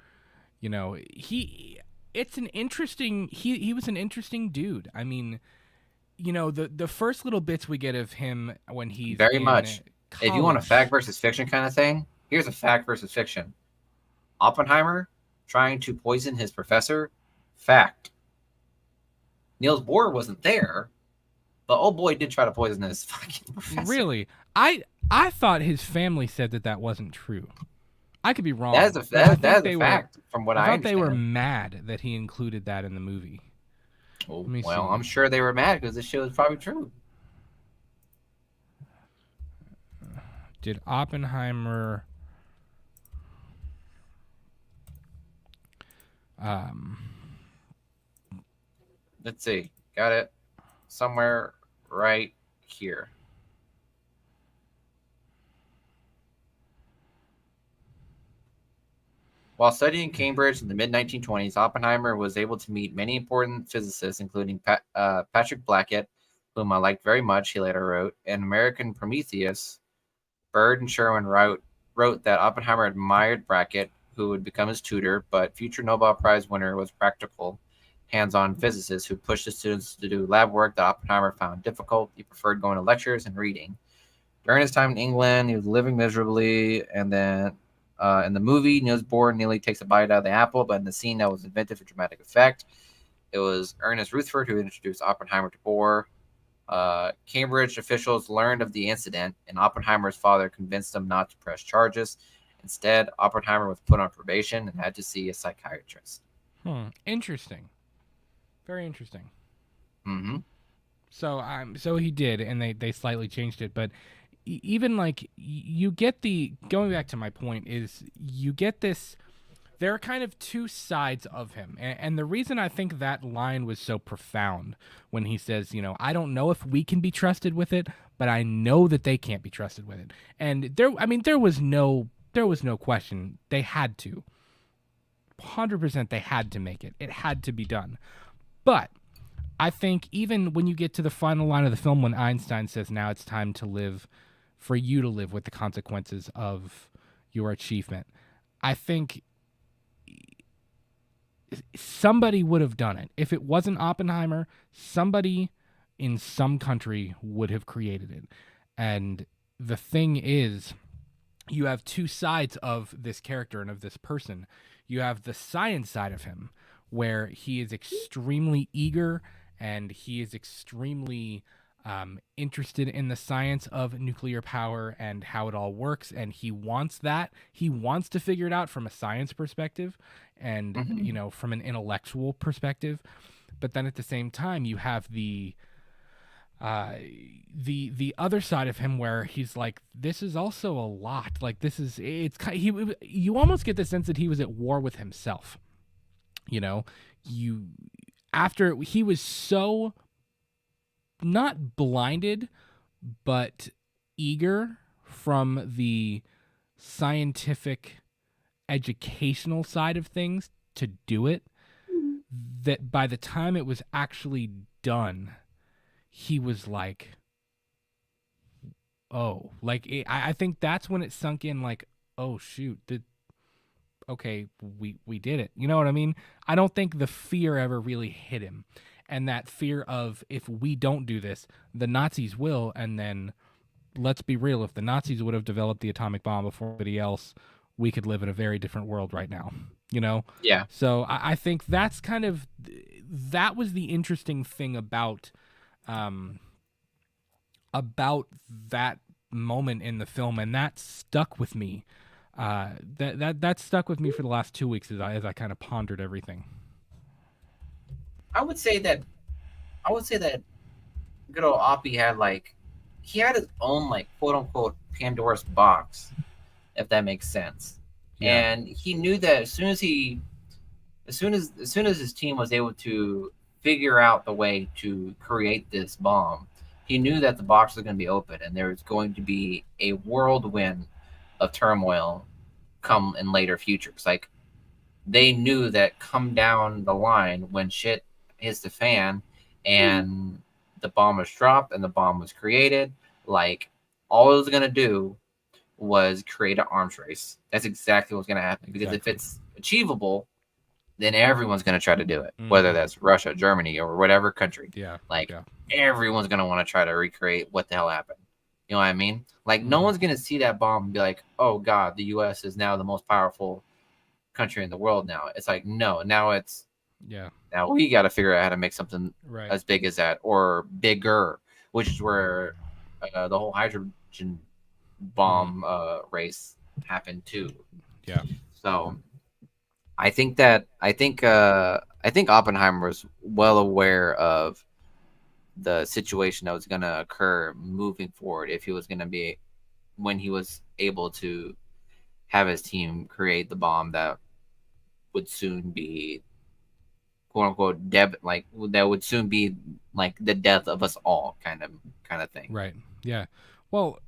Speaker 2: it's an interesting, he was an interesting dude. I mean, the first little bits we get of him when he's
Speaker 4: very much
Speaker 2: college.
Speaker 4: If you want a fact versus fiction kind of thing, here's a fact versus fiction. Oppenheimer trying to poison his professor, fact. Niels Bohr wasn't there, but old boy did try to poison his fucking professor.
Speaker 2: Really? I thought his family said that wasn't true. I could be wrong.
Speaker 4: That is a fact from what I understand.
Speaker 2: I thought they were mad that he included that in the movie.
Speaker 4: Oh, well, I'm sure they were mad because this shit was probably true.
Speaker 2: Did Oppenheimer
Speaker 4: let's see. Got it somewhere right here. While studying in Cambridge in the mid-1920s, Oppenheimer was able to meet many important physicists, including Patrick Blackett, whom I liked very much, he later wrote, and American Prometheus, Bird and Sherwin wrote that Oppenheimer admired Brackett, who would become his tutor, but future Nobel Prize winner was practical, hands-on physicist who pushed the students to do lab work that Oppenheimer found difficult. He preferred going to lectures and reading. During his time in England, he was living miserably, and then in the movie, Niels Bohr nearly takes a bite out of the apple, but in the scene that was invented for dramatic effect, it was Ernest Rutherford who introduced Oppenheimer to Bohr. Cambridge officials learned of the incident, and Oppenheimer's father convinced them not to press charges. Instead, Oppenheimer was put on probation and had to see a psychiatrist.
Speaker 2: Interesting. Very interesting.
Speaker 4: Mm-hmm.
Speaker 2: So he did, and they slightly changed it, but even like you get going back to my point is you get this. There are kind of two sides of him, and the reason I think that line was so profound when he says, I don't know if we can be trusted with it, but I know that they can't be trusted with it. And there was no question they had to. 100% they had to make it. It had to be done. But I think even when you get to the final line of the film when Einstein says, now it's time to live, for you to live with the consequences of your achievement, I think somebody would have done it. If it wasn't Oppenheimer, somebody in some country would have created it. And the thing is, you have two sides of this character and of this person. You have the science side of him, where he is extremely eager and he is extremely interested in the science of nuclear power and how it all works, and he wants that. He wants to figure it out from a science perspective and from an intellectual perspective. But then at the same time, you have the other side of him where he's like, this is also a lot. Like you almost get the sense that he was at war with himself. After he was so not blinded, but eager from the scientific educational side of things to do it, that by the time it was actually done, he was like, oh, like I think that's when it sunk in, like, oh shoot, okay, we did it. You know what I mean? I don't think the fear ever really hit him. And that fear of, if we don't do this, the Nazis will. And then, let's be real, if the Nazis would have developed the atomic bomb before anybody else, we could live in a very different world right now.
Speaker 4: Yeah.
Speaker 2: So I think that's that was the interesting thing about that moment in the film, and that stuck with me. That stuck with me for the last 2 weeks as I kind of pondered everything.
Speaker 4: I would say that good old Oppie had he had his own quote unquote Pandora's box, if that makes sense. Yeah. And he knew that as soon as his team was able to figure out the way to create this bomb, he knew that the box was going to be open and there was going to be a whirlwind of turmoil come in later futures. They knew that come down the line when shit hits the fan and the bomb was dropped and the bomb was created, all it was going to do was create an arms race. That's exactly what's going to happen, because if it's achievable, then everyone's going to try to do it, whether that's Russia, Germany, or whatever country. Everyone's going to want to try to recreate what the hell happened. You know what I mean? No one's going to see that bomb and be like, oh God, the U.S. is now the most powerful country in the world now. It's no, now it's, now we got to figure out how to make something as big as that, or bigger, which is where the whole hydrogen bomb race happened too.
Speaker 2: Yeah.
Speaker 4: So I think Oppenheimer was well aware of the situation that was going to occur moving forward if he was going to be, when he was able to have his team create the bomb that would soon be, quote unquote, that would soon be the death of us all kind of thing.
Speaker 2: Right. Yeah. Well,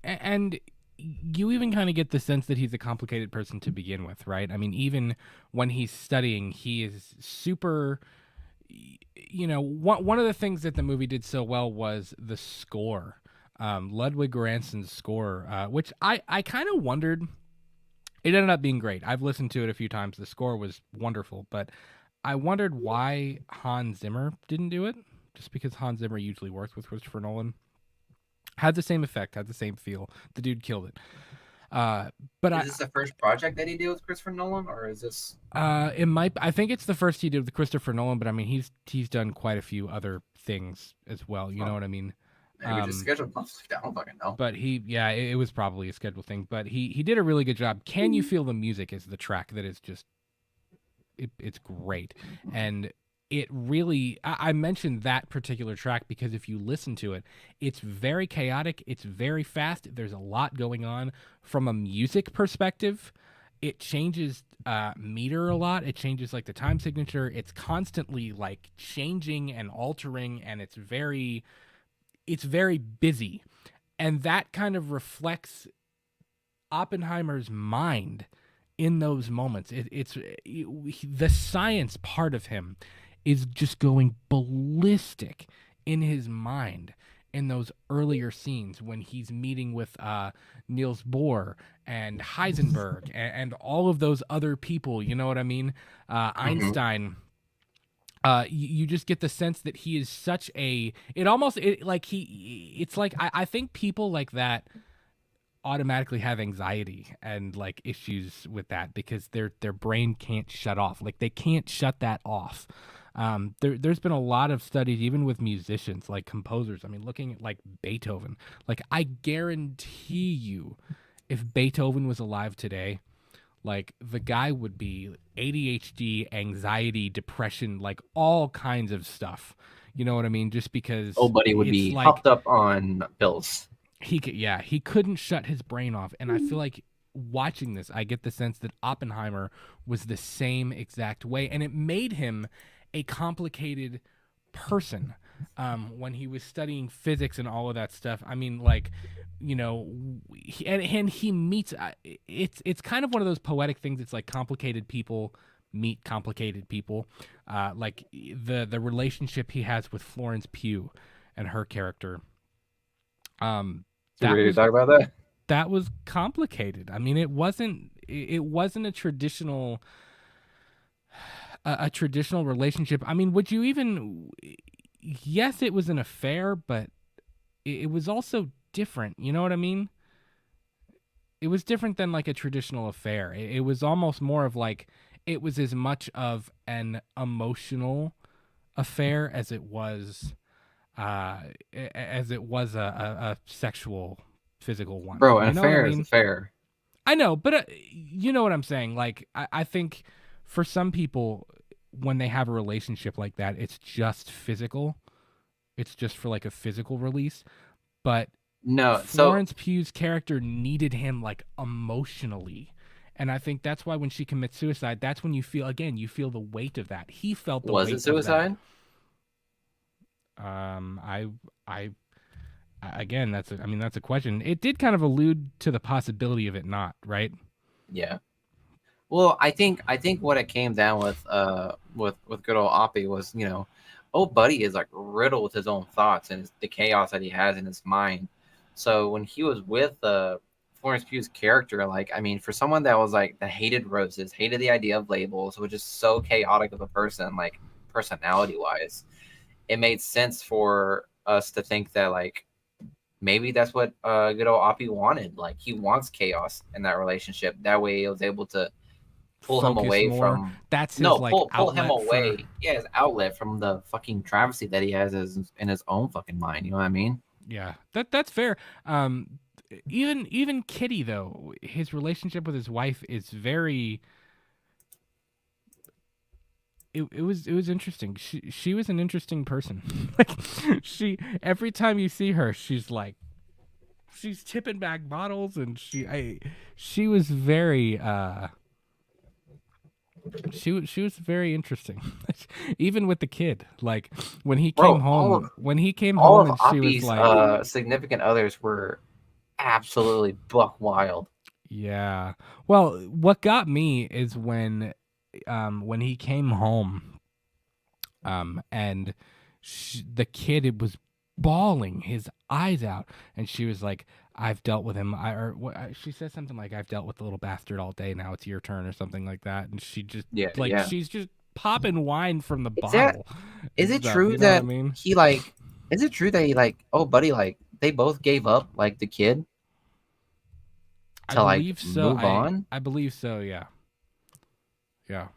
Speaker 2: and you even kind of get the sense that he's a complicated person to begin with, right? I mean, even when he's studying, he is super, one of the things that the movie did so well was the score. Ludwig Göransson's score, which I kind of wondered. It ended up being great. I've listened to it a few times. The score was wonderful, but I wondered why Hans Zimmer didn't do it. Just because Hans Zimmer usually works with Christopher Nolan. Had the same effect, had the same feel. The dude killed it. But
Speaker 4: Is this the first project that he did with Christopher Nolan, or is this?
Speaker 2: It might. I think it's the first he did with Christopher Nolan, but I mean, he's done quite a few other things as well. You know what I mean?
Speaker 4: Maybe just scheduled conflict. I don't fucking know.
Speaker 2: But it was probably a schedule thing. But he did a really good job. Can You Feel the Music is the track that is just, it's great. And it really, I mentioned that particular track because if you listen to it, it's very chaotic. It's very fast. There's a lot going on. From a music perspective, it changes meter a lot. It changes like the time signature. It's constantly like changing and altering, and it's very busy. And that kind of reflects Oppenheimer's mind in those moments. The science part of him is just going ballistic in his mind in those earlier scenes when he's meeting with Niels Bohr and Heisenberg and all of those other people, you know what I mean? Einstein. You just get the sense that he is such a. It's like I think people like that automatically have anxiety and like issues with that because their brain can't shut off. Like they can't shut that off. There's been a lot of studies, even with musicians, like composers. I mean, looking at like Beethoven. Like I guarantee you, if Beethoven was alive today, like the guy would be ADHD, anxiety, depression, like all kinds of stuff. You know what I mean? Just because
Speaker 4: Buddy would be
Speaker 2: like,
Speaker 4: hopped up on pills.
Speaker 2: He couldn't shut his brain off. And I feel like watching this, I get the sense that Oppenheimer was the same exact way. And it made him a complicated person when he was studying physics and all of that stuff. I mean, like, you know, and he meets, it's kind of one of those poetic things. It's like complicated people meet complicated people. Like the relationship he has with Florence Pugh and her character.
Speaker 4: Talk about that?
Speaker 2: That was complicated. I mean, it wasn't a traditional relationship. I mean, would you even? Yes, it was an affair, but it was also different. You know what I mean? It was different than like a traditional affair. It was almost more of like it was as much of an emotional affair as it was a sexual, physical one.
Speaker 4: Bro, an
Speaker 2: You know
Speaker 4: affair
Speaker 2: what I
Speaker 4: is
Speaker 2: mean?
Speaker 4: a fair.
Speaker 2: I know, but you know what I'm saying. Like, I think for some people, when they have a relationship like that, it's just physical. It's just for like a physical release. But
Speaker 4: No,
Speaker 2: Florence Pugh's character needed him like emotionally. And I think that's why when she commits suicide, that's when you feel the weight of that. He felt the weight of that.
Speaker 4: Was it suicide?
Speaker 2: Again, that's a question. It did kind of allude to the possibility of it not, right?
Speaker 4: Yeah. Well, I think what it came down with good old Oppie was, you know, Buddy is like riddled with his own thoughts and the chaos that he has in his mind. So when he was with Florence Pugh's character, like, I mean, for someone that was like that hated roses, hated the idea of labels, was just so chaotic of a person, like personality wise, it made sense for us to think that like maybe that's what good old Oppie wanted. Like he wants chaos in that relationship. That way it was able to pull him away from pull him away. Yeah, his outlet from the fucking travesty that he has in his own fucking mind. You know what I mean?
Speaker 2: Yeah, that's fair. Even Kitty though, his relationship with his wife is very. It was interesting. She was an interesting person. Like every time you see her, she's tipping back bottles, and she was very she was very interesting. Even with the kid, like when he came home, and she was like,
Speaker 4: significant others were absolutely buck wild.
Speaker 2: Yeah. Well, what got me is when he came home, and the kid, it was bawling his eyes out, and she was like, "I've dealt with him." She said something like, "I've dealt with the little bastard all day. Now it's your turn," or something like that. And she just
Speaker 4: Yeah.
Speaker 2: she's just popping wine from the
Speaker 4: Is that
Speaker 2: bottle.
Speaker 4: is
Speaker 2: and
Speaker 4: it
Speaker 2: stuff,
Speaker 4: true
Speaker 2: you know what I
Speaker 4: that
Speaker 2: mean?
Speaker 4: he like? Is it true that he like? Oh, buddy, like they both gave up like the kid
Speaker 2: I
Speaker 4: to like
Speaker 2: believe so.
Speaker 4: move on
Speaker 2: I believe so. Yeah. Yeah.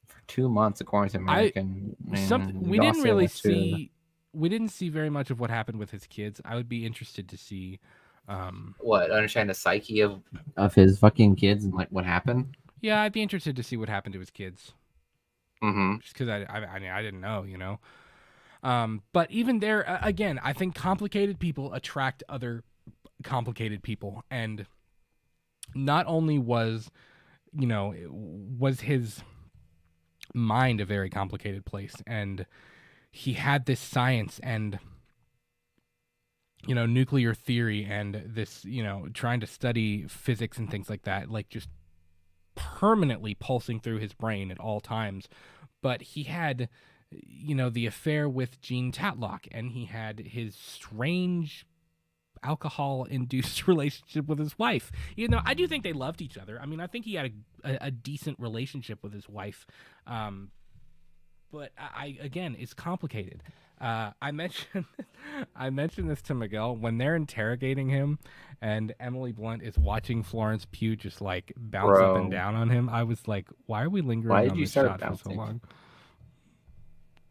Speaker 4: for 2 months, according to American.
Speaker 2: We didn't really see. We didn't see very much of what happened with his kids. I would be interested to see.
Speaker 4: What understand the psyche of his fucking kids and like what happened.
Speaker 2: Yeah, I'd be interested to see what happened to his kids.
Speaker 4: Mm-hmm.
Speaker 2: Just because I mean, I didn't know, you know. But even there, again, I think complicated people attract other complicated people, and not only was, you know, was his mind a very complicated place, and he had this science and, you know, nuclear theory and this, you know, trying to study physics and things like that, like just permanently pulsing through his brain at all times. But he had, you know, the affair with Jean Tatlock, and he had his strange alcohol-induced relationship with his wife. You know, I do think they loved each other. I mean, I think he had a decent relationship with his wife. But I again, it's complicated. I mentioned I mentioned this to Miguel when they're interrogating him, and Emily Blunt is watching Florence Pugh just like bounce up and
Speaker 4: Bro.
Speaker 2: down on him. I was like, why are we lingering
Speaker 4: Why did
Speaker 2: on
Speaker 4: you
Speaker 2: this
Speaker 4: start
Speaker 2: shot for so
Speaker 4: bouncing?
Speaker 2: long?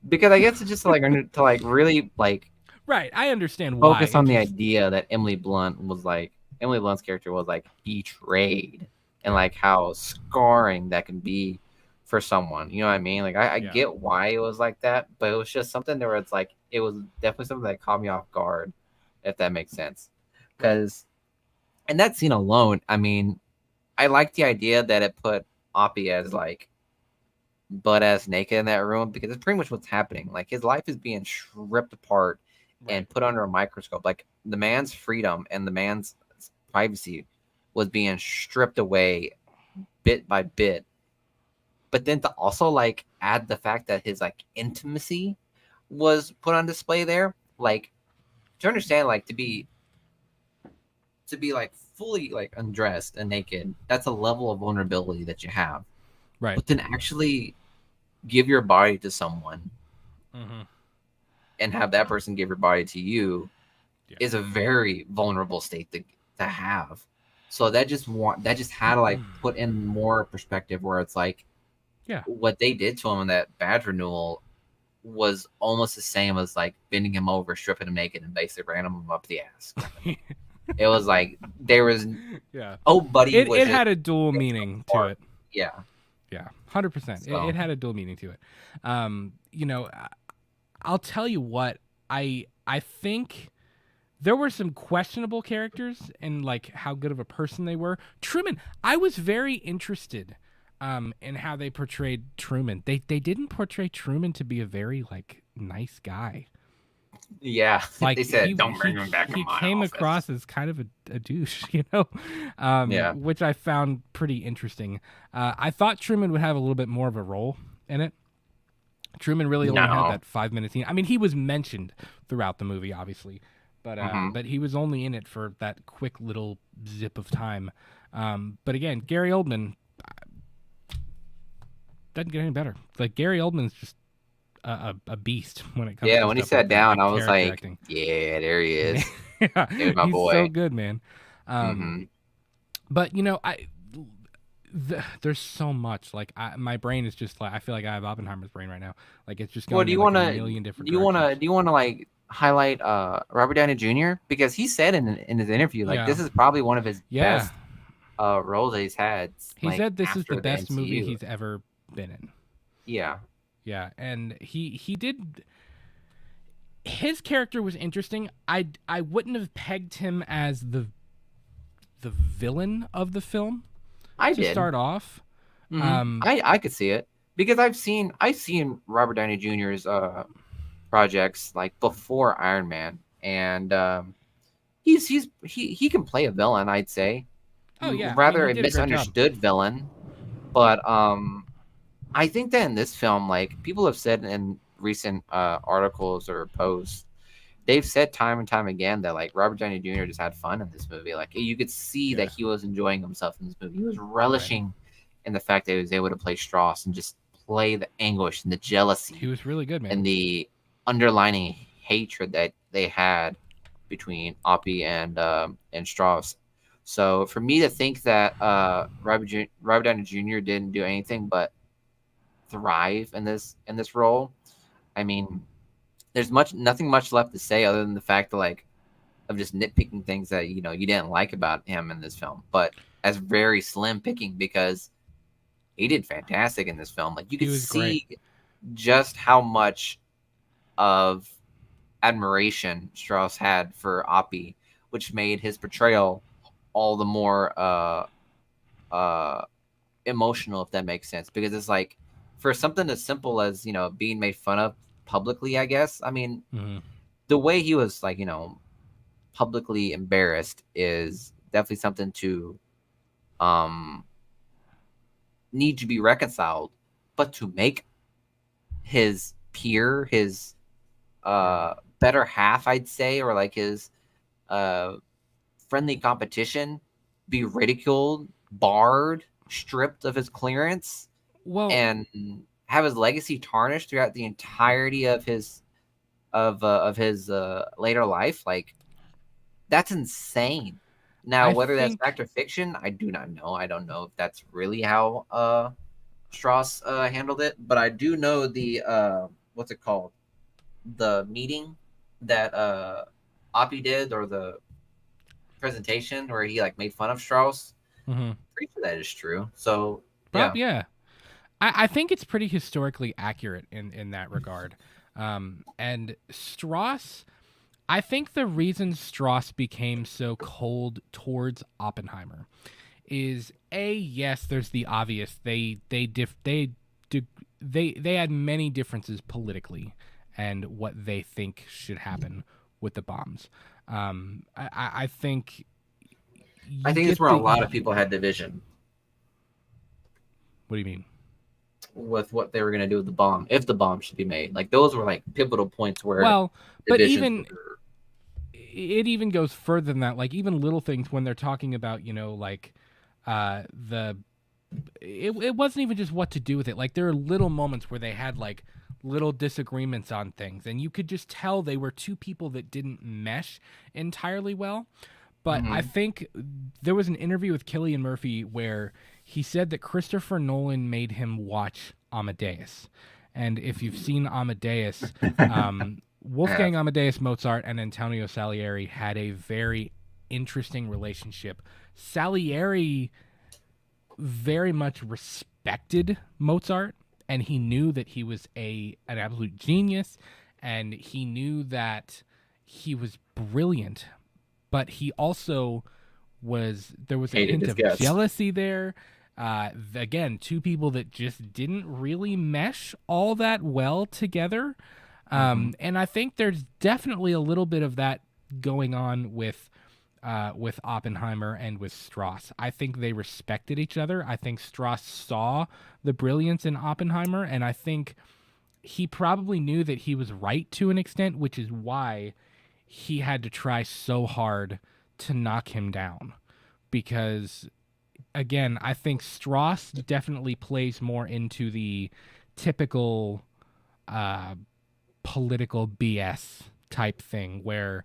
Speaker 4: Because I guess it's just like to like really like
Speaker 2: Right, I understand why.
Speaker 4: focus on
Speaker 2: It
Speaker 4: the
Speaker 2: just-
Speaker 4: idea that Emily Blunt's character was like betrayed and like how scarring that can be for someone. You know what I mean? Like I
Speaker 2: Yeah.
Speaker 4: get why it was like that, but it was just something where it's like it was definitely something that caught me off guard, if that makes sense. Because and that scene alone, I mean, I like the idea that it put Oppie as like butt ass naked in that room because it's pretty much what's happening. Like his life is being stripped apart and put under a microscope. Like the man's freedom and the man's privacy was being stripped away bit by bit. But then to also like add the fact that his like intimacy was put on display there, like to understand like to be like fully like undressed and naked, that's a level of vulnerability that you have.
Speaker 2: right.
Speaker 4: But then actually give your body to someone
Speaker 2: Mm-hmm.
Speaker 4: and have that person give your body to you
Speaker 2: Yeah.
Speaker 4: is a very vulnerable state to have. So that just had to like put in more perspective where it's like,
Speaker 2: Yeah.
Speaker 4: what they did to him in that badge renewal was almost the same as like bending him over, stripping him naked, and basically ran him up the ass. It was like there was
Speaker 2: Yeah.
Speaker 4: oh buddy,
Speaker 2: It
Speaker 4: was
Speaker 2: it
Speaker 4: just-
Speaker 2: had a dual meaning to it.
Speaker 4: yeah.
Speaker 2: Yeah, 100%.
Speaker 4: So-
Speaker 2: It had a dual meaning to it. You know, I'll tell you what. I think there were some questionable characters and like how good of a person they were. Truman, I was very interested in how they portrayed Truman. They didn't portray Truman to be a very like nice guy.
Speaker 4: Yeah,
Speaker 2: Like
Speaker 4: they said, "Don't bring him back
Speaker 2: He
Speaker 4: in my
Speaker 2: came
Speaker 4: office."
Speaker 2: across as kind of a douche, you know,
Speaker 4: Yeah.
Speaker 2: which I found pretty interesting. I thought Truman would have a little bit more of a role in it. Truman really only
Speaker 4: No.
Speaker 2: had that 5-minute scene. I mean, he was mentioned throughout the movie, obviously, but but he was only in it for that quick little zip of time. But again, Gary Oldman doesn't get any better. Like Gary Oldman's just a beast when it comes.
Speaker 4: Yeah,
Speaker 2: to
Speaker 4: when he
Speaker 2: stuff
Speaker 4: sat
Speaker 2: like that,
Speaker 4: down,
Speaker 2: like
Speaker 4: I was
Speaker 2: character
Speaker 4: like,
Speaker 2: acting.
Speaker 4: "Yeah, there he is."
Speaker 2: Yeah,
Speaker 4: He's my
Speaker 2: he's
Speaker 4: boy.
Speaker 2: so good, man.
Speaker 4: Mhm.
Speaker 2: But you know, there's so much. Like my brain is just like I feel like I have Oppenheimer's brain right now. Like it's just going
Speaker 4: Well, do you
Speaker 2: in, like,
Speaker 4: want
Speaker 2: a
Speaker 4: to?
Speaker 2: million different.
Speaker 4: Do you want to?
Speaker 2: directions.
Speaker 4: Do you want to like highlight Robert Downey Jr. because he said in his interview like
Speaker 2: Yeah.
Speaker 4: this is probably one of his
Speaker 2: Yeah,
Speaker 4: best roles that he's had.
Speaker 2: he
Speaker 4: like,
Speaker 2: said this is
Speaker 4: after
Speaker 2: the best movie
Speaker 4: MCU.
Speaker 2: he's ever been in.
Speaker 4: Yeah.
Speaker 2: Yeah, and he did. His character was interesting. I wouldn't have pegged him as the villain of the film
Speaker 4: I
Speaker 2: to
Speaker 4: did.
Speaker 2: start off.
Speaker 4: Mhm. I could see it because I've seen Robert Downey Jr.'s projects like before Iron Man, and he can play a villain. I'd say.
Speaker 2: Oh yeah,
Speaker 4: rather
Speaker 2: I mean,
Speaker 4: a
Speaker 2: he did great job.
Speaker 4: misunderstood villain, but I think that in this film, like people have said in recent articles or posts, they've said time and time again that like Robert Downey Jr. just had fun in this movie. Like you could see that he was enjoying himself in this movie. He was relishing in the fact that he was able to play Strauss and just play the anguish and the jealousy.
Speaker 2: He was really good, man.
Speaker 4: And the underlining hatred that they had between Oppie and Strauss. So for me to think that Robert Downey Jr. didn't do anything but thrive in this role, I mean, there's nothing much left to say other than the fact that like of just nitpicking things that you didn't like about him in this film, but as very slim picking because he did fantastic in this film. Like you could see just how much of admiration Strauss had for Oppie, which made his portrayal all the more emotional, if that makes sense. Because it's like for something as simple as being made fun of publicly, I guess. I mean, the way he was like publicly embarrassed is definitely something to need to be reconciled, but to make his peer, his better half, I'd say, or like his friendly competition be ridiculed, barred, stripped of his clearance, and have his legacy tarnished throughout the entirety of his later life, like that's insane. Now, whether that's fact or fiction, I do not know. I don't know if that's really how Strauss handled it, but I do know the what's it called? The meeting that Oppie did, or the presentation where he like made fun of Strauss. Pretty sure that is true. So
Speaker 2: yeah. I think it's pretty historically accurate in that regard. And Strauss, I think the reason Strauss became so cold towards Oppenheimer is yes, there's the obvious. They had many differences politically and what they think should happen with the bombs. I think
Speaker 4: it's where a lot of people had division.
Speaker 2: What do you mean?
Speaker 4: With what they were going to do with the bomb, if the bomb should be made. Like those were like pivotal points where
Speaker 2: but even it even goes further than that. Like even little things when they're talking about, like it wasn't even just what to do with it. Like there are little moments where they had like little disagreements on things, and you could just tell they were two people that didn't mesh entirely well. But I think there was an interview with Cillian Murphy where he said that Christopher Nolan made him watch Amadeus. And if you've seen Amadeus, Wolfgang Amadeus Mozart and Antonio Salieri had a very interesting relationship. Salieri very much respected Mozart, and he knew that he was an absolute genius, and he knew that he was brilliant. But he also there was a hint of jealousy there. Again, two people that just didn't really mesh all that well together. And I think there's definitely a little bit of that going on with Oppenheimer and with Strauss. I think they respected each other. I think Strauss saw the brilliance in Oppenheimer, and I think he probably knew that he was right to an extent, which is why he had to try so hard to knock him down. Because, again, I think Strauss definitely plays more into the typical political BS type thing where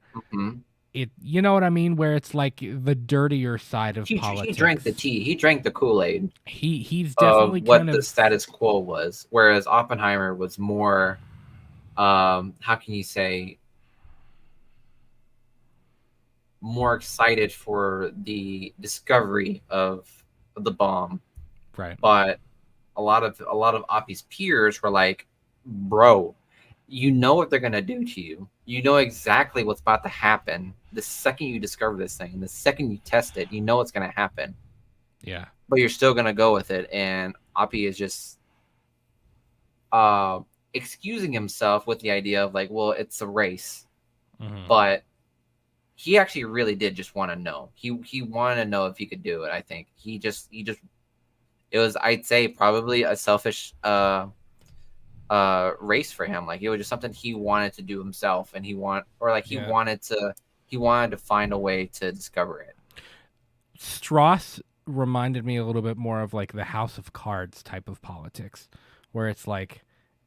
Speaker 2: you know what I mean? Where it's like the dirtier side of politics.
Speaker 4: He drank the tea. He drank the Kool-Aid.
Speaker 2: He's definitely
Speaker 4: what the status quo was. Whereas Oppenheimer was more, how can you say, more excited for the discovery of the bomb.
Speaker 2: Right.
Speaker 4: But a lot of Oppie's peers were like, bro, you know what they're gonna do to you. You know exactly what's about to happen. The second you discover this thing, the second you test it, you know what's gonna happen.
Speaker 2: Yeah.
Speaker 4: But you're still gonna go with it. And Oppie is just excusing himself with the idea of like, well, it's a race. But he actually really did just want to know. He wanted to know if he could do it. I think he just it was, I'd say, probably a selfish race for him. Like it was just something he wanted to do himself, and he
Speaker 2: Yeah.
Speaker 4: wanted to find a way to discover it.
Speaker 2: Strauss reminded me a little bit more of like the House of Cards type of politics, where it's like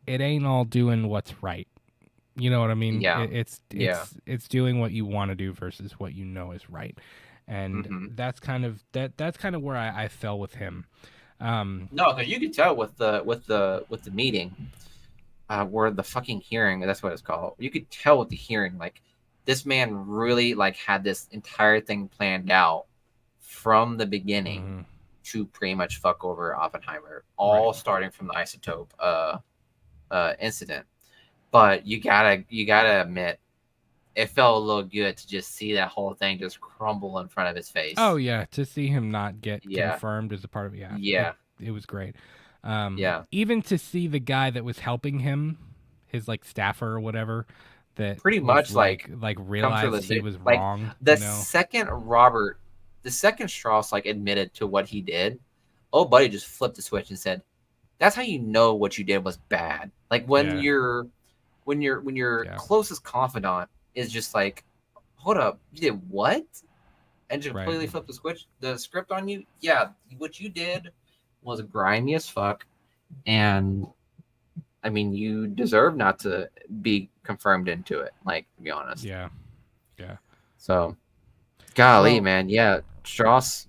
Speaker 2: it ain't all doing what's right. You know what I mean?
Speaker 4: Yeah.
Speaker 2: It's doing what you want to do versus what you know is right, and
Speaker 4: Mhm.
Speaker 2: that's kind of where I fell with him.
Speaker 4: No, because you could tell with the meeting, where the fucking hearing, that's what it's called. You could tell with the hearing, like this man really like had this entire thing planned out from the beginning
Speaker 2: Mhm.
Speaker 4: to pretty much fuck over Oppenheimer, all
Speaker 2: Right.
Speaker 4: starting from the isotope incident. But you gotta admit, it felt a little good to just see that whole thing just crumble in front of his face.
Speaker 2: Oh yeah, to see him not get
Speaker 4: Yeah.
Speaker 2: confirmed as a part of
Speaker 4: Yeah.
Speaker 2: it was great.
Speaker 4: Yeah.
Speaker 2: Even to see the guy that was helping him, his like staffer or whatever, that
Speaker 4: Pretty
Speaker 2: was
Speaker 4: much like come to
Speaker 2: realized he was
Speaker 4: like
Speaker 2: wrong.
Speaker 4: the
Speaker 2: You know?
Speaker 4: second Strauss like admitted to what he did, old buddy just flipped the switch and said, "That's how you know what you did was bad." Like when
Speaker 2: Yeah.
Speaker 4: your
Speaker 2: Yeah.
Speaker 4: closest confidant is just like, "Hold up, you did what?" And just
Speaker 2: Right.
Speaker 4: completely flip the script on you. Yeah, what you did was grimy as fuck, and I mean, you deserve not to be confirmed into it. Like, to be honest.
Speaker 2: Yeah. Yeah.
Speaker 4: So, golly,
Speaker 2: Well,
Speaker 4: man, yeah, Strauss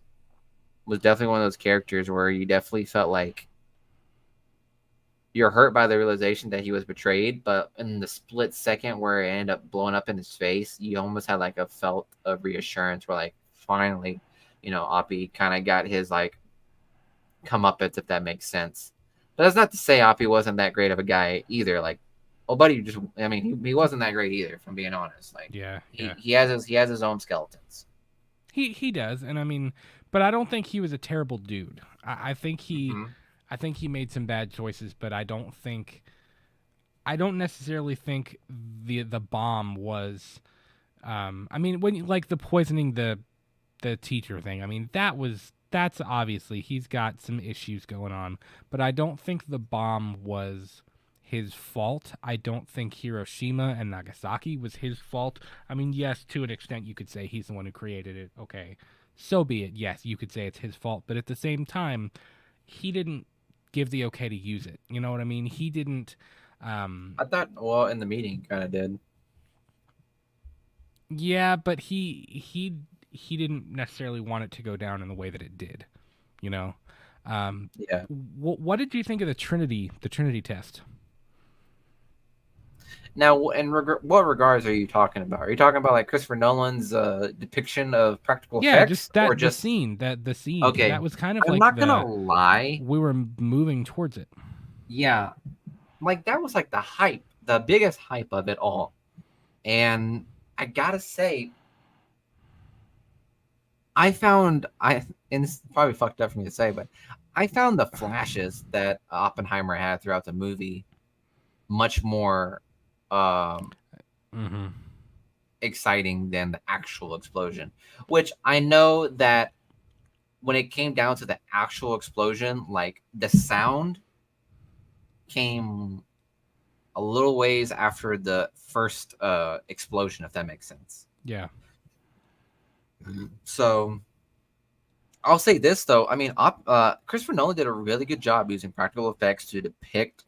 Speaker 4: was definitely one of those characters where you definitely felt like you're hurt by the realization that he was betrayed, but in the split second where it ended up blowing up in his face, you almost had like a felt of reassurance where like finally, Oppie kind of got his like comeuppance, if that makes sense. But that's not to say Oppie wasn't that great of a guy either. Like, oh, buddy, I mean, he wasn't that great either, if I'm being honest. Like,
Speaker 2: yeah.
Speaker 4: he has his own skeletons.
Speaker 2: He does, and I mean, but I don't think he was a terrible dude. I think
Speaker 4: Mhm.
Speaker 2: he made some bad choices, but I don't necessarily think the bomb was. I mean, when like the poisoning the teacher thing. I mean, that's obviously he's got some issues going on, but I don't think the bomb was his fault. I don't think Hiroshima and Nagasaki was his fault. I mean, yes, to an extent you could say he's the one who created it. Okay. So be it. Yes, you could say it's his fault, but at the same time, he didn't give the okay to use it. You know what I mean? He didn't
Speaker 4: I thought, well, in the meeting, kind of did.
Speaker 2: yeah, but he didn't necessarily want it to go down in the way that it did, you know.
Speaker 4: Yeah.
Speaker 2: What did you think of the Trinity test?
Speaker 4: Now, in what regards are you talking about? Are you talking about like Christopher Nolan's depiction of practical
Speaker 2: Yeah,
Speaker 4: effects,
Speaker 2: just that
Speaker 4: or just
Speaker 2: the scene.
Speaker 4: okay?
Speaker 2: That was kind of
Speaker 4: I'm
Speaker 2: like
Speaker 4: not gonna lie.
Speaker 2: we were moving towards it.
Speaker 4: Yeah, like that was like the hype, the biggest hype of it all. And I gotta say, and this is probably fucked up for me to say, but I found the flashes that Oppenheimer had throughout the movie much more
Speaker 2: Mm-hmm.
Speaker 4: exciting than the actual explosion. Which I know that when it came down to the actual explosion, like the sound came a little ways after the first explosion, if that makes sense.
Speaker 2: Yeah.
Speaker 4: So I'll say this though. I mean, Christopher Nolan did a really good job using practical effects to depict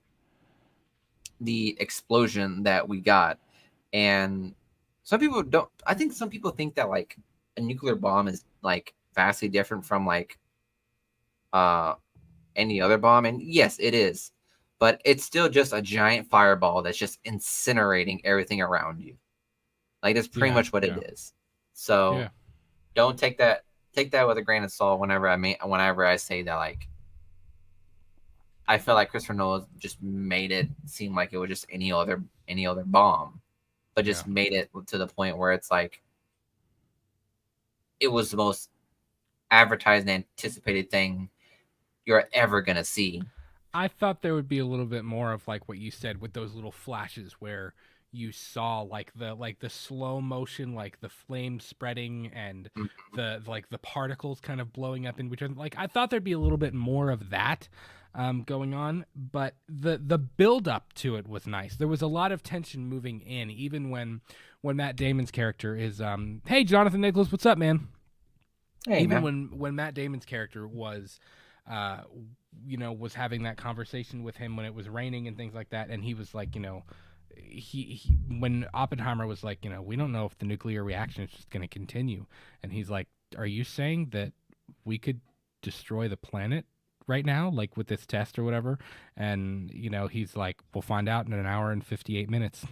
Speaker 4: the explosion that we got. And some people don't. I think some people think that like a nuclear bomb is like vastly different from like any other bomb, and yes, it is. But it's still just a giant fireball that's just incinerating everything around you. Like that's pretty
Speaker 2: Yeah,
Speaker 4: much what
Speaker 2: yeah.
Speaker 4: it is. So
Speaker 2: Yeah.
Speaker 4: don't take that with a grain of salt whenever I say that. Like I feel like Christopher Nolan just made it seem like it was just any other bomb, but just made it to the point where it's like it was the most advertised and anticipated thing you're ever gonna see.
Speaker 2: I thought there would be a little bit more of like what you said with those little flashes where you saw like the slow motion, like the flame spreading and the particles kind of blowing up in between. Like I thought there'd be a little bit more of that. going on, but the build up to it was nice. There was a lot of tension moving in, even when Matt Damon's character is hey Jonathan Nicholas, what's up, man?
Speaker 4: Hey,
Speaker 2: Even
Speaker 4: man.
Speaker 2: when Matt Damon's character was was having that conversation with him when it was raining and things like that, and he was like, he when Oppenheimer was like, we don't know if the nuclear reaction is just going to continue, and he's like, are you saying that we could destroy the planet right now, like with this test or whatever? And he's like, we'll find out in an hour and 58 minutes.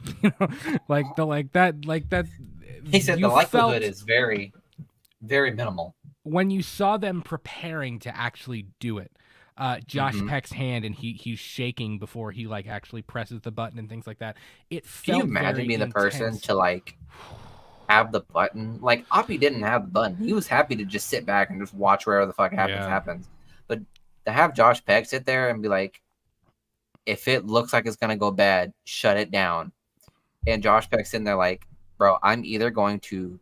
Speaker 2: That's
Speaker 4: He said
Speaker 2: you
Speaker 4: the likelihood
Speaker 2: felt
Speaker 4: is very, very minimal.
Speaker 2: when you saw them preparing to actually do it. Josh
Speaker 4: Mhm.
Speaker 2: Peck's hand, and he's shaking before he like actually presses the button and things like that. It
Speaker 4: Can you
Speaker 2: felt
Speaker 4: imagine
Speaker 2: very
Speaker 4: being the person
Speaker 2: intense.
Speaker 4: to like have the button? Like Oppie didn't have the button. He was happy to just sit back and just watch wherever the fuck
Speaker 2: Yeah.
Speaker 4: happens. But to have Josh Peck sit there and be like, if it looks like it's gonna go bad, shut it down. And Josh Peck's sitting there like, bro, I'm either going to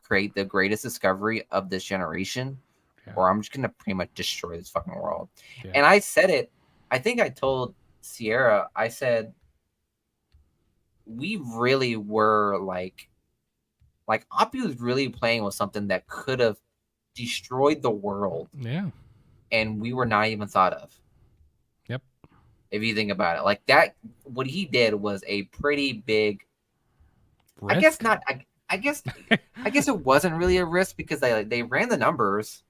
Speaker 4: create the greatest discovery of this generation,
Speaker 2: Yeah.
Speaker 4: or I'm just gonna pretty much destroy this fucking world.
Speaker 2: Yeah.
Speaker 4: And I said it. I think I told Sierra. I said we really were like Oppie was really playing with something that could have destroyed the world,
Speaker 2: Yeah.
Speaker 4: and we were not even thought of.
Speaker 2: Yep.
Speaker 4: If you think about it, like that, what he did was a pretty big.
Speaker 2: Risk?
Speaker 4: I guess not. I guess it wasn't really a risk because they ran the numbers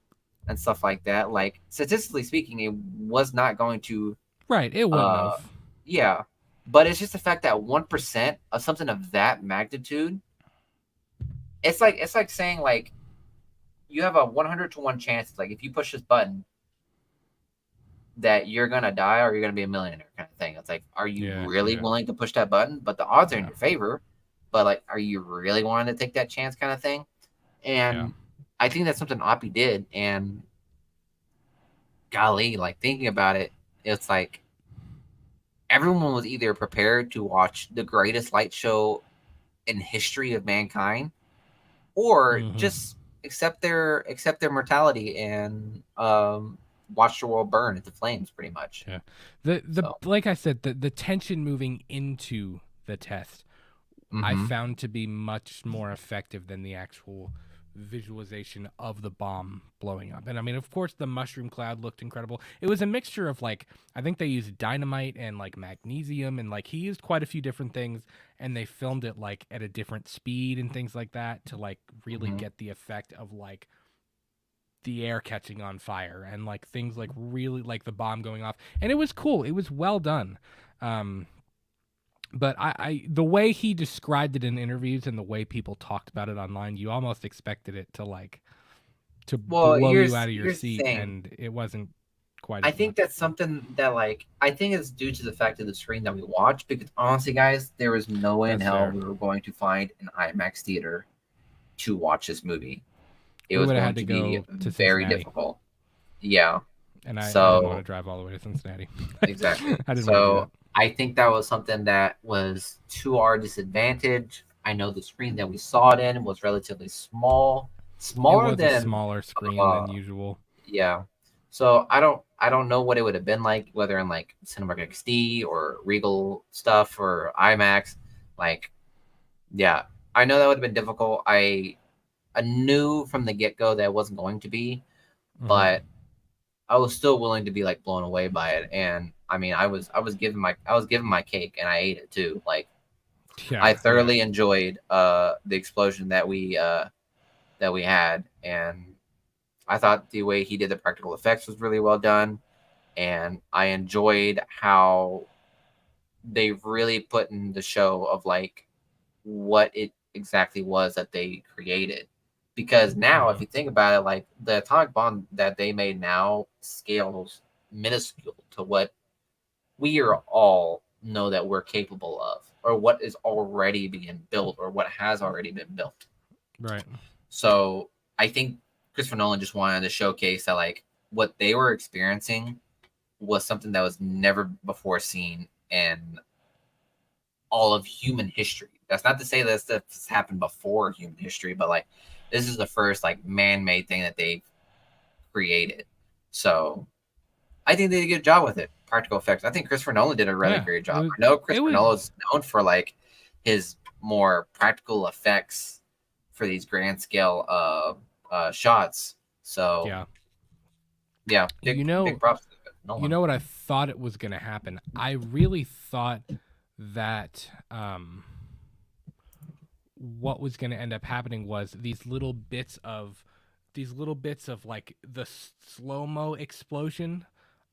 Speaker 4: and stuff like that. Like statistically speaking, it was not going to.
Speaker 2: Right. It wouldn't have.
Speaker 4: Yeah, but it's just the fact that 1% of something of that magnitude. It's like saying like you have a 100-to-1 chance. Like if you push this button, that you're gonna die or you're gonna be a millionaire kind of thing. It's like, are you really willing to push that button? But the odds are in your favor. But like, are you really wanting to take that chance kind of thing? And I think that's something Oppie did. And golly, like thinking about it, it's like everyone was either prepared to watch the greatest light show in history of mankind, or just accept their mortality and watch the world burn into flames, pretty much.
Speaker 2: Yeah. Like I said, the tension moving into the test, I found to be much more effective than the actual visualization of the bomb blowing up. And I mean, of course, the mushroom cloud looked incredible. It was a mixture of like, I think they used dynamite and like magnesium, and like he used quite a few different things, and they filmed it like at a different speed and things like that to like really get the effect of like the air catching on fire and like things like really like the bomb going off. And it was cool. It was well done. But I the way he described it in interviews and the way people talked about it online, you almost expected it to like to blow you out of your seat, and it wasn't quite.
Speaker 4: I think that's something that like I think is due to the fact of the screen that we watched. Because honestly, guys, there was no way in hell we were going to find an IMAX theater to watch this movie. It was going to be very difficult. Yeah,
Speaker 2: and I didn't want to drive all the way to Cincinnati.
Speaker 4: Exactly.
Speaker 2: I didn't want to do that.
Speaker 4: I think that was something that was to our disadvantage. I know the screen that we saw it in was relatively smaller than
Speaker 2: a smaller screen than usual.
Speaker 4: Yeah. So I don't know what it would have been like, whether in like Cinemark XD or Regal stuff or IMAX. Like, yeah, I know that would have been difficult. I knew from the get-go that it wasn't going to be, but I was still willing to be like blown away by it. And I mean, I was given my cake, and I ate it too. Like, I thoroughly enjoyed the explosion that we had, and I thought the way he did the practical effects was really well done, and I enjoyed how they really put in the show of like what it exactly was that they created. Because now, if you think about it, like the atomic bomb that they made now scales minuscule to what we are all know that we're capable of, or what is already being built, or what has already been built.
Speaker 2: Right.
Speaker 4: So I think Christopher Nolan just wanted to showcase that like what they were experiencing was something that was never before seen in all of human history. That's not to say that this happened before human history, but like this is the first like man-made thing that they've created. So I think they did a good job with it. Practical effects. I think Christopher Nolan did a really
Speaker 2: Yeah,
Speaker 4: great
Speaker 2: it
Speaker 4: job.
Speaker 2: was-
Speaker 4: I know
Speaker 2: it
Speaker 4: Christopher
Speaker 2: was-
Speaker 4: Nolan is known for like his more practical effects for these grand scale shots. So
Speaker 2: Yeah.
Speaker 4: yeah, big,
Speaker 2: You know-
Speaker 4: big props to Nolan.
Speaker 2: You know what I thought it was going to happen? I really thought that what was going to end up happening was these little bits of like the slow-mo explosion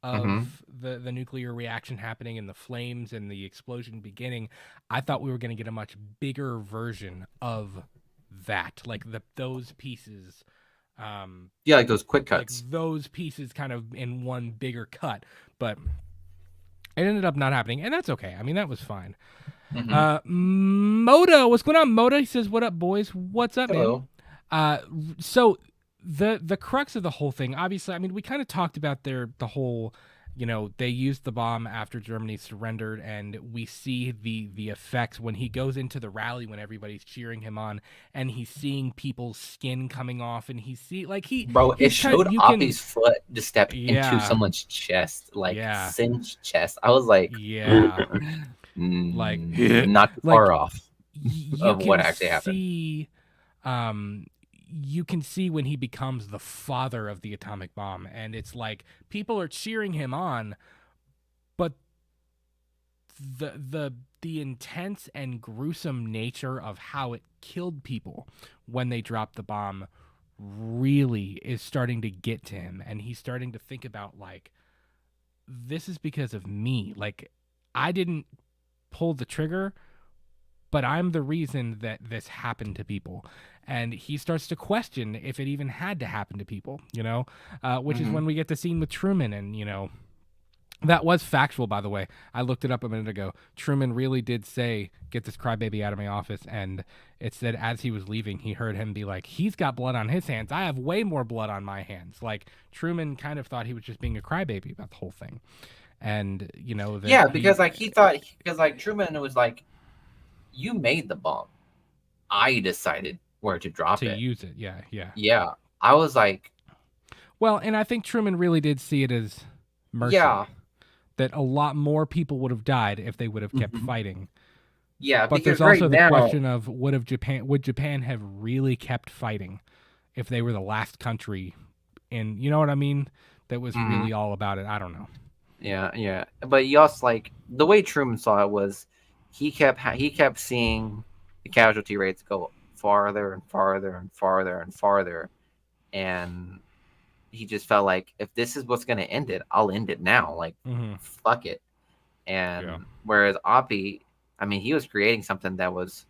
Speaker 2: of the nuclear reaction happening and the flames and the explosion beginning. I thought we were going to get a much bigger version of that, like those pieces.
Speaker 4: Yeah, like those quick
Speaker 2: Like
Speaker 4: cuts.
Speaker 2: those pieces kind of in one bigger cut, but it ended up not happening, and that's okay. I mean, that was fine. Moda, what's going on, Moda? He says, "What up, boys? What's up,
Speaker 4: Hello.
Speaker 2: man?" So the crux of the whole thing, obviously, I mean, we kind of talked about the whole, they used the bomb after Germany surrendered, and we see the effects when he goes into the rally when everybody's cheering him on, and he's seeing people's skin coming off, and
Speaker 4: Bro, it showed Oppie's foot to step
Speaker 2: Yeah.
Speaker 4: into someone's chest, like
Speaker 2: Yeah.
Speaker 4: cinched chest. I was like,
Speaker 2: Yeah. Like-
Speaker 4: not too
Speaker 2: like,
Speaker 4: far off.
Speaker 2: you
Speaker 4: Of what
Speaker 2: can
Speaker 4: actually happened.
Speaker 2: see, you can see when he becomes the father of the atomic bomb, and it's like people are cheering him on, but the intense and gruesome nature of how it killed people when they dropped the bomb really is starting to get to him, and he's starting to think about, like, this is because of me. Like, I didn't pull the trigger, but I'm the reason that this happened to people. And he starts to question if it even had to happen to people, which is when we get the scene with Truman. And, that was factual, by the way. I looked it up a minute ago. Truman really did say, "Get this crybaby out of my office." And it said as he was leaving, he heard him be like, "He's got blood on his hands. I have way more blood on my hands." Like, Truman kind of thought he was just being a crybaby about the whole thing. And,
Speaker 4: Because Truman was like, you made the bomb. I decided where to drop
Speaker 2: to
Speaker 4: it.
Speaker 2: use it. Yeah, yeah.
Speaker 4: Yeah. I was like,
Speaker 2: Well, and I think Truman really did see it as mercy.
Speaker 4: yeah.
Speaker 2: That a lot more people would have died if they would have kept
Speaker 4: Mhm.
Speaker 2: fighting.
Speaker 4: Yeah,
Speaker 2: But
Speaker 4: because
Speaker 2: there's also
Speaker 4: right
Speaker 2: the
Speaker 4: now,
Speaker 2: question of would Japan have really kept fighting if they were the last country in, you know what I mean? That was
Speaker 4: Mhm.
Speaker 2: really all about it. I don't know.
Speaker 4: Yeah. But you also, like, the way Truman saw it was he kept seeing the casualty rates go farther and farther and farther and farther, and he just felt like, if this is what's going to end it, I'll end it now. Like, fuck it. And
Speaker 2: Yeah.
Speaker 4: whereas Oppie, I mean, he was creating something that was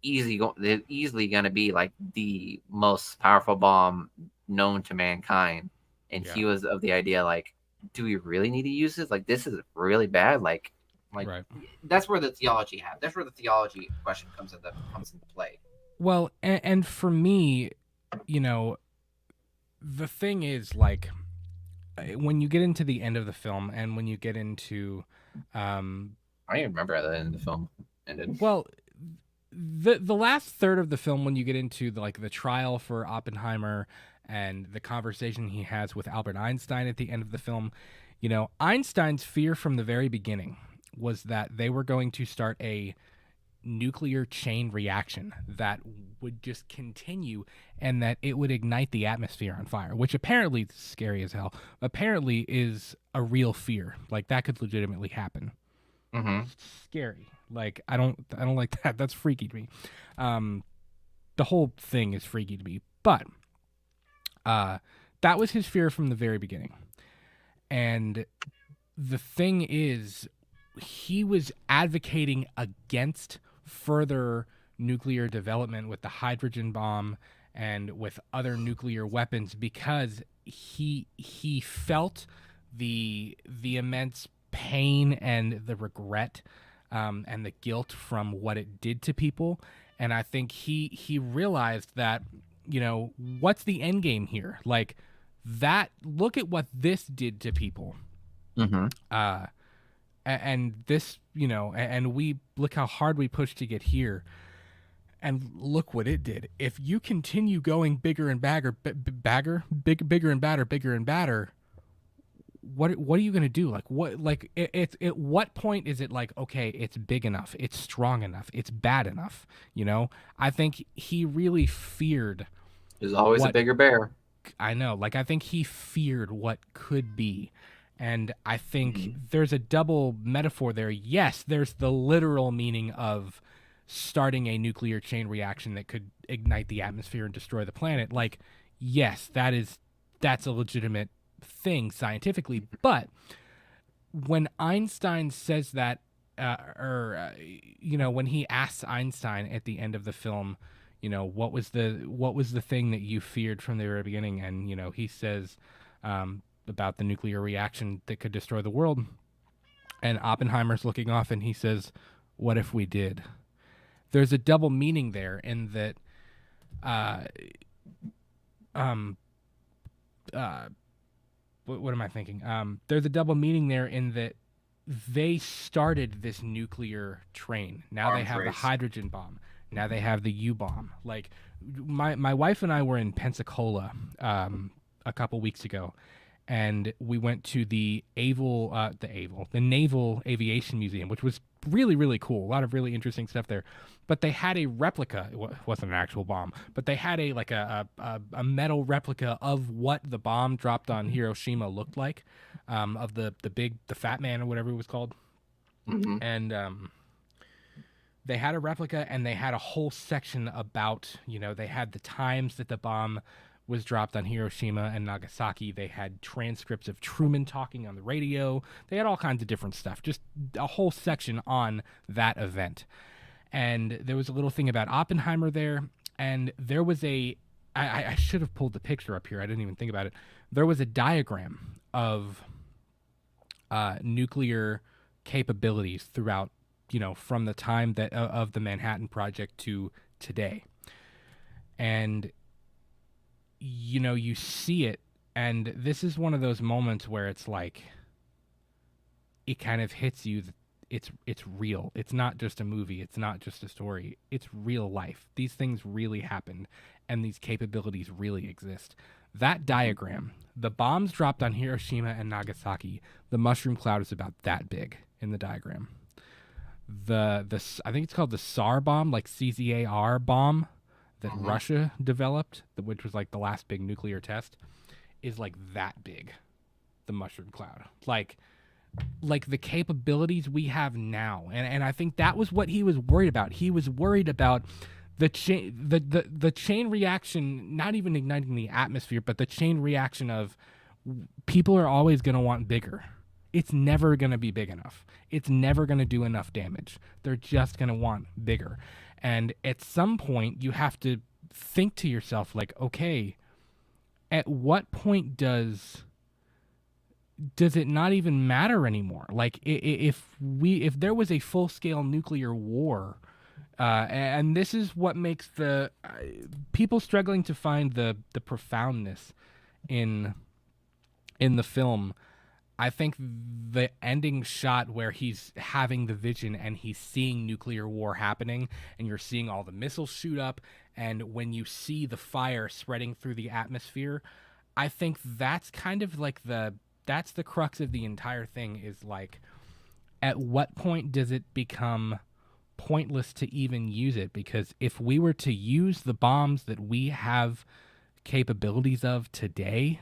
Speaker 4: easily going to be like the most powerful bomb known to mankind, and he was of the idea, like, do we really need to use this? Like, this is really bad. Like
Speaker 2: Right.
Speaker 4: that's where the theology question comes into play.
Speaker 2: Well, and for me, the thing is, like, when you get into the end of the film and when you get into
Speaker 4: I don't even remember how the end of the film ended.
Speaker 2: well, the last third of the film, when you get into the trial for Oppenheimer and the conversation he has with Albert Einstein at the end of the film, Einstein's fear from the very beginning was that they were going to start a nuclear chain reaction that would just continue and that it would ignite the atmosphere on fire, which apparently, scary as hell, apparently is a real fear. Like, that could legitimately happen. Scary. Like, I don't like that. That's freaky to me. The whole thing is freaky to me. But that was his fear from the very beginning. And the thing is, he was advocating against further nuclear development with the hydrogen bomb and with other nuclear weapons because he felt the immense pain and the regret and the guilt from what it did to people. And I think he realized that, what's the end game here? Like, that, look at what this did to people. And this, and we look how hard we pushed to get here, and look what it did. If you continue going bigger and bigger and badder, what are you gonna do? Like what? Like it's at what point is it like, okay, it's big enough, it's strong enough, it's bad enough? You know, I think he really feared.
Speaker 4: There's always a
Speaker 2: What
Speaker 4: bigger bear.
Speaker 2: I know, like I think he feared what could be, and I think
Speaker 4: Mhm.
Speaker 2: there's a double metaphor there. Yes, there's the literal meaning of starting a nuclear chain reaction that could ignite the atmosphere and destroy the planet. Like, yes, that's a legitimate thing scientifically, but when Einstein says that, you know, when he asks Einstein at the end of the film, you know, what was the thing that you feared from the very beginning, and you know, he says about the nuclear reaction that could destroy the world, and Oppenheimer's looking off, and he says, "What if we did?" There's a double meaning there in that, uh, um, what am I thinking? There's a double meaning there in that they started this nuclear train. Now they
Speaker 3: Arms
Speaker 2: have the
Speaker 3: race.
Speaker 2: hydrogen bomb. Now they have the U bomb. Like my wife and I were in Pensacola a couple weeks ago, and we went to the Naval Aviation Museum, which was really, really cool. A lot of really interesting stuff there. But they had a replica. It wasn't an actual bomb, but they had a metal replica of what the bomb dropped on Hiroshima looked like, of the Fat Man or whatever it was called.
Speaker 4: Mhm.
Speaker 2: And they had a replica, and they had a whole section about, you know, they had the times that the bomb was dropped on Hiroshima and Nagasaki. They had transcripts of Truman talking on the radio. They had all kinds of different stuff, just a whole section on that event. And there was a little thing about Oppenheimer there, and there was I should have pulled the picture up here. I didn't even think about it. There was a diagram of nuclear capabilities throughout, you know, from the time that of the Manhattan Project to today. And you know, you see it, and this is one of those moments where it's like it kind of hits you that it's real. It's not just a movie, it's not just a story. It's real life. These things really happened, and these capabilities really exist. That diagram, the bombs dropped on Hiroshima and Nagasaki, the mushroom cloud is about that big in the diagram. The I think it's called the SAR bomb, like CZAR bomb, that Russia developed, which was like the last big nuclear test, is like that big, the mushroom cloud. Like the capabilities we have now. And I think that was what he was worried about. He was worried about the chain reaction, not even igniting the atmosphere, but the chain reaction of people are always going to want bigger. It's never going to be big enough. It's never going to do enough damage. They're just going to want bigger. And at some point, you have to think to yourself, like, okay, at what point does it not even matter anymore? Like, if there was a full-scale nuclear war, and this is what makes the people struggling to find the profoundness in the film. I think the ending shot where he's having the vision and he's seeing nuclear war happening, and you're seeing all the missiles shoot up, and when you see the fire spreading through the atmosphere, I think that's kind of like that's the crux of the entire thing, is like, at what point does it become pointless to even use it? Because if we were to use the bombs that we have capabilities of today,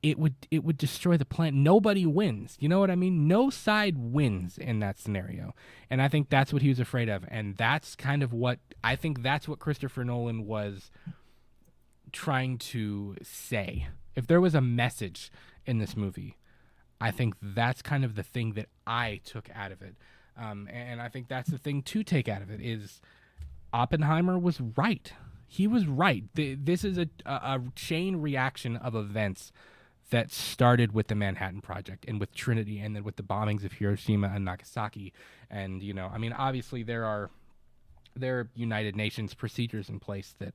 Speaker 2: it would destroy the planet. Nobody wins. You know what I mean? No side wins in that scenario. And I think that's what he was afraid of. And that's kind of what I think that's what Christopher Nolan was trying to say. If there was a message in this movie, I think that's kind of the thing that I took out of it. And I think that's the thing to take out of it, is Oppenheimer was right. He was right. This is a chain reaction of events that started with the Manhattan Project and with Trinity, and then with the bombings of Hiroshima and Nagasaki. And, you know, I mean, obviously there are United Nations procedures in place that,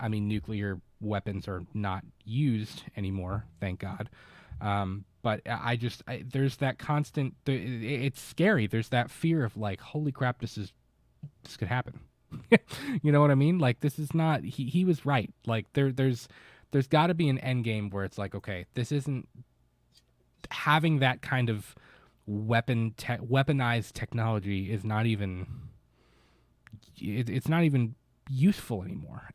Speaker 2: I mean, nuclear weapons are not used anymore, thank God. But there's that constant, it's scary. There's that fear of like, holy crap, this could happen. You know what I mean? Like, this is not, he was right. Like there's got to be an end game where it's like, okay, this isn't having that kind of weaponized technology is not even it's not even useful anymore.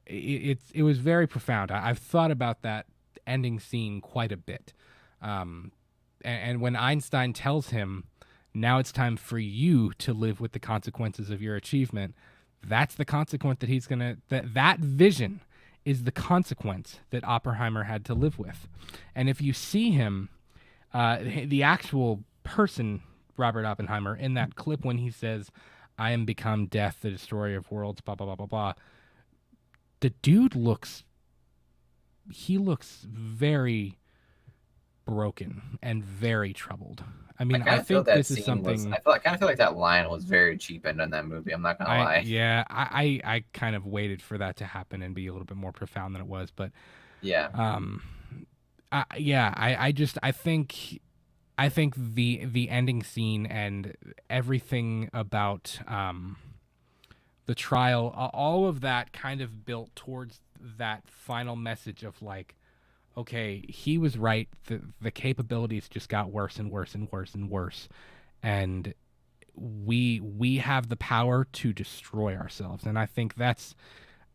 Speaker 2: It was very profound. I've thought about that ending scene quite a bit. And when Einstein tells him, now it's time for you to live with the consequences of your achievement, that's the consequence that he's gonna, that vision is the consequence that Oppenheimer had to live with. And if you see him, the actual person, Robert Oppenheimer, in that clip when he says, I am become death, the destroyer of worlds, blah, blah, blah, blah, blah, the dude looks very broken and very troubled. I mean, I think this is something.
Speaker 3: I kind of feel like that line was very cheap in that movie. I'm not gonna lie.
Speaker 2: Yeah, I kind of waited for that to happen and be a little bit more profound than it was, but
Speaker 3: yeah.
Speaker 2: I think the ending scene and everything about the trial, all of that kind of built towards that final message of like, okay, he was right. The capabilities just got worse and worse and worse and worse, and we have the power to destroy ourselves. And I think that's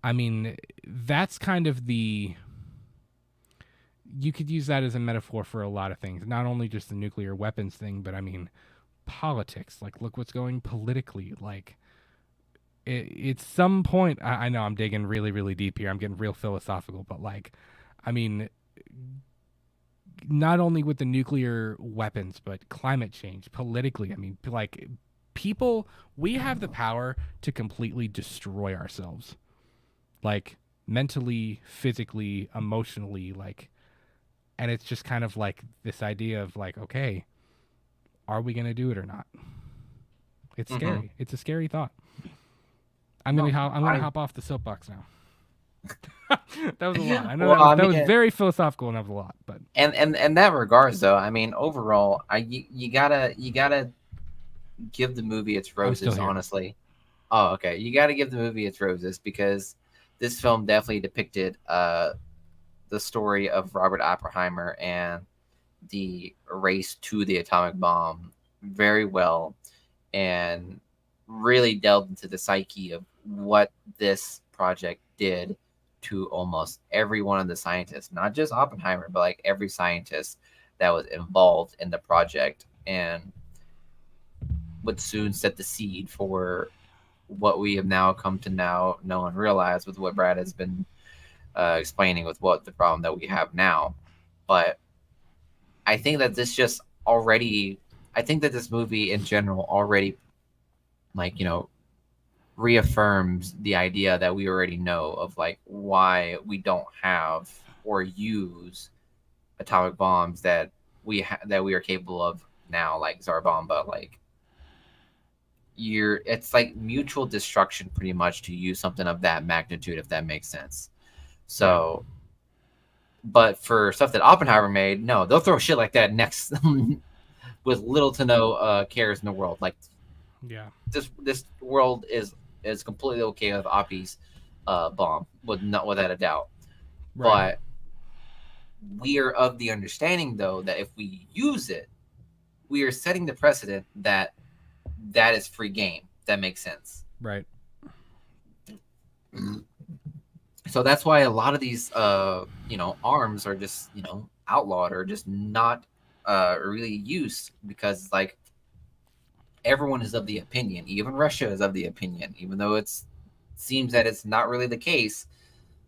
Speaker 2: kind of the. You could use that as a metaphor for a lot of things, not only just the nuclear weapons thing, but I mean, politics. Like, look what's going politically. Like, it's some point. I know I'm digging really, really deep here. I'm getting real philosophical, but like, I mean, not only with the nuclear weapons, but climate change, politically. I mean, like, people, we have the power to completely destroy ourselves, like mentally, physically, emotionally, like. And it's just kind of like this idea of like, okay, are we going to do it or not? It's scary. It's a scary thought. I'm going to hop off the soapbox now. That was a lot. I know that was very philosophical and that was a lot, but
Speaker 4: and that regards though, I mean, overall, you gotta give the movie its roses, honestly. Oh, okay. You gotta give the movie its roses because this film definitely depicted the story of Robert Oppenheimer and the race to the atomic bomb very well, and really delved into the psyche of what this project did to almost every one of the scientists, not just Oppenheimer, but like every scientist that was involved in the project, and would soon set the seed for what we have now come to know and realize with what Brad has been explaining with what the problem that we have now. But I think that this movie in general already, like, you know, reaffirms the idea that we already know of like why we don't have or use atomic bombs that we are capable of now, like Tsar Bomba. Like, it's like mutual destruction pretty much to use something of that magnitude, if that makes sense. So, but for stuff that Oppenheimer made, no, they'll throw shit like that next with little to no cares in the world. Like,
Speaker 2: yeah,
Speaker 4: this world is completely okay with Oppie's bomb, without a doubt. Right. But we are of the understanding, though, that if we use it, we are setting the precedent that is free game. That makes sense.
Speaker 2: Right.
Speaker 4: So that's why a lot of these, arms are just, outlawed or just not really used, because like everyone is of the opinion, even Russia is of the opinion, even though it seems that it's not really the case,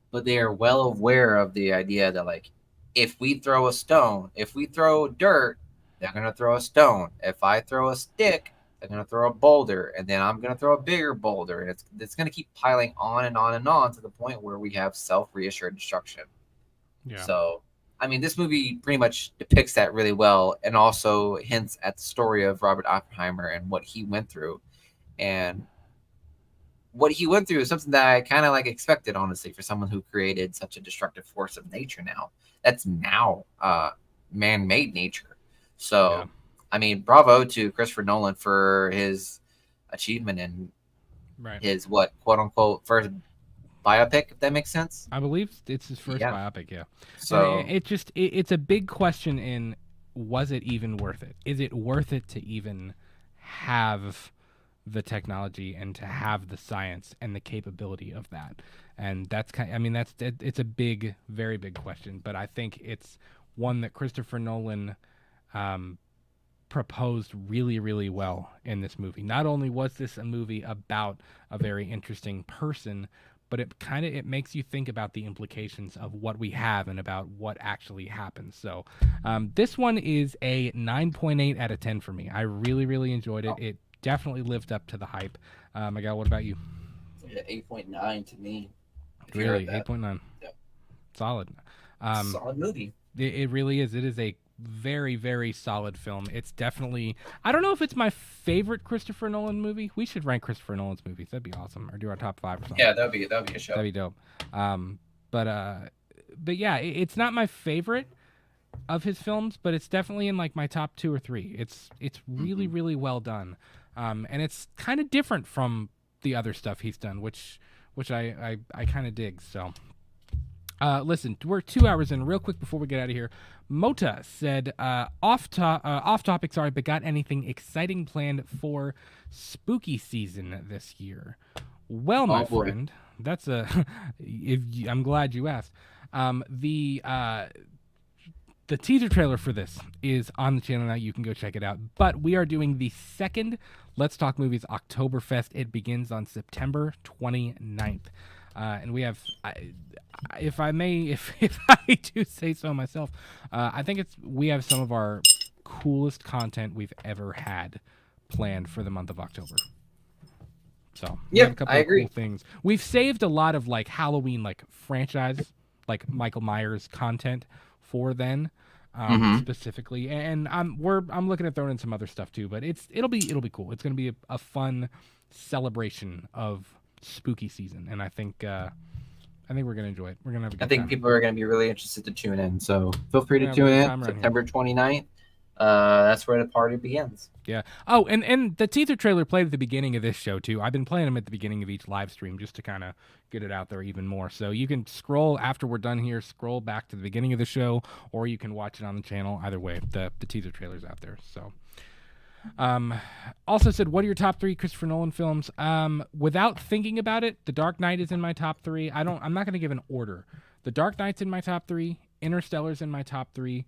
Speaker 4: but they are well aware of the idea that like, if we throw a stone, if we throw dirt, they're going to throw a stone. If I throw a stick, they're going to throw a boulder, and then I'm going to throw a bigger boulder. And it's going to keep piling on and on and on to the point where we have self-reassured destruction. Yeah. So, I mean, this movie pretty much depicts that really well, and also hints at the story of Robert Oppenheimer and what he went through. And what he went through is something that I kind of like expected, honestly, for someone who created such a destructive force of nature now. That's now man-made nature. So... Yeah. I mean, bravo to Christopher Nolan for his achievement and his quote unquote first biopic, if that makes sense.
Speaker 2: I believe it's his first
Speaker 4: Yeah.
Speaker 2: biopic. Yeah.
Speaker 4: So
Speaker 2: And it's a big question in, was it even worth it? Is it worth it to even have the technology and to have the science and the capability of that? And that's it's a big, very big question, but I think it's one that Christopher Nolan proposed really, really well in this movie. Not only was this a movie about a very interesting person, but it makes you think about the implications of what we have and about what actually happens. So this one is a 9.8 out of 10 for me. I really, really enjoyed it. It definitely lived up to the hype. Miguel, what about you?
Speaker 4: yeah, 8.9 to me.
Speaker 2: Really, 8.9.
Speaker 4: Yep.
Speaker 2: Solid.
Speaker 4: Solid movie.
Speaker 2: It really is. It is a very, very solid film. It's definitely, I don't know if it's my favorite Christopher Nolan movie. We should rank Christopher Nolan's movies. That'd be awesome. Or do our top 5 or something.
Speaker 3: Yeah, that'd be a show.
Speaker 2: That'd be dope. But yeah, it's not my favorite of his films, but it's definitely in like my top 2 or 3. It's really, really well done. And it's kind of different from the other stuff he's done, which I kind of dig. So listen, we're 2 hours in. Real quick before we get out of here, Mota said, off topic, sorry, but got anything exciting planned for spooky season this year? Well, my friend, that's I'm glad you asked. The teaser trailer for this is on the channel now. You can go check it out. But we are doing the second Let's Talk Movies Oktoberfest. It begins on September 29th. And we have, if I do say so myself, I think we have some of our coolest content we've ever had planned for the month of October. So we have a couple of cool things. We've saved a lot of like Halloween like franchise, like Michael Myers content for then. Specifically, and I'm looking at throwing in some other stuff too, but it'll be cool. It's gonna be a fun celebration of spooky season, and I think we're gonna enjoy it. We're gonna have a good time.
Speaker 4: People are gonna be really interested to tune in, so feel free to tune in September 29th. That's where the party begins.
Speaker 2: Yeah. Oh, and the teaser trailer played at the beginning of this show too. I've been playing them at the beginning of each live stream just to kind of get it out there even more. So you can scroll after we're done here, scroll back to the beginning of the show, or you can watch it on the channel. Either way, the teaser trailer's out there. So also said, what are your top 3 Christopher Nolan films? Without thinking about it, The Dark Knight is in my top 3. I'm not going to give an order. The Dark Knight's in my top 3, Interstellar's in my top 3,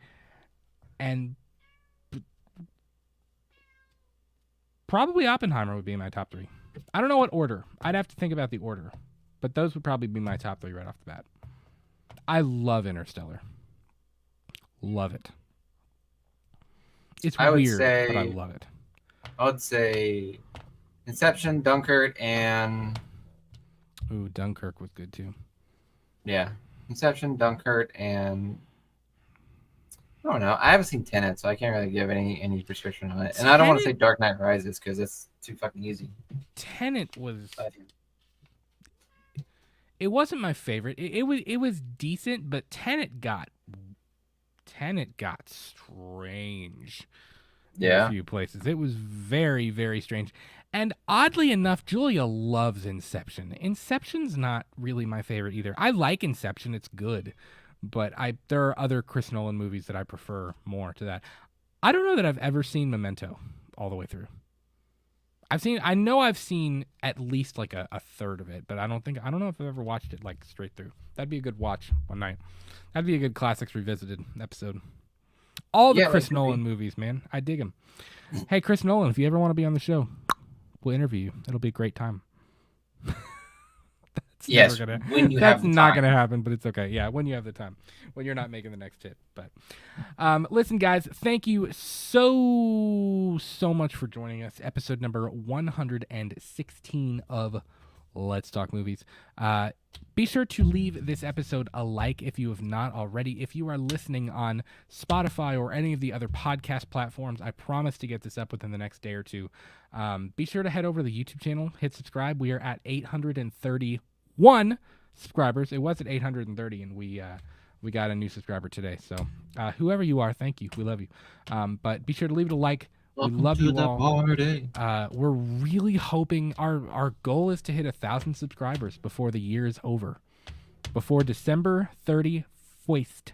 Speaker 2: and probably Oppenheimer would be in my top 3. I don't know what order. I'd have to think about the order. But those would probably be my top 3 right off the bat. I love Interstellar. Love it. It's weird, but I love it.
Speaker 4: I would say Inception, Dunkirk, and...
Speaker 2: Ooh, Dunkirk was good too.
Speaker 4: Yeah. Inception, Dunkirk, and... I don't know. I haven't seen Tenet, so I can't really give any prescription on it. And I don't want to say Dark Knight Rises because it's too fucking easy.
Speaker 2: Tenet was... It wasn't my favorite. It was decent, but Tenet got strange.
Speaker 4: Yeah.
Speaker 2: In a few places. It was very, very strange. And oddly enough, Julia loves Inception. Inception's not really my favorite either. I like Inception. It's good. But there are other Chris Nolan movies that I prefer more to that. I don't know that I've ever seen Memento all the way through. I know I've seen at least like a third of it, but I don't know if I've ever watched it like straight through. That'd be a good watch one night. That'd be a good Classics Revisited episode. All the Chris Nolan movies, man. I dig them. Hey, Chris Nolan, if you ever want to be on the show, we'll interview you. It'll be a great time. That's not going to happen, but it's okay. Yeah, when you have the time, when you're not making the next hit. But listen, guys, thank you so much for joining us. Episode number 116 of Let's Talk Movies. Be sure to leave this episode a like if you have not already. If you are listening on Spotify or any of the other podcast platforms, I promise to get this up within the next day or two. Be sure to head over to the YouTube channel, hit subscribe. We are at 831 subscribers. It was at 830, and we got a new subscriber today. So whoever you are, thank you. We love you. But be sure to leave it a like
Speaker 4: Welcome
Speaker 2: love
Speaker 4: to
Speaker 2: you
Speaker 4: the
Speaker 2: all.
Speaker 4: party.
Speaker 2: We're really hoping our goal is to hit 1,000 subscribers before the year is over, before December 31st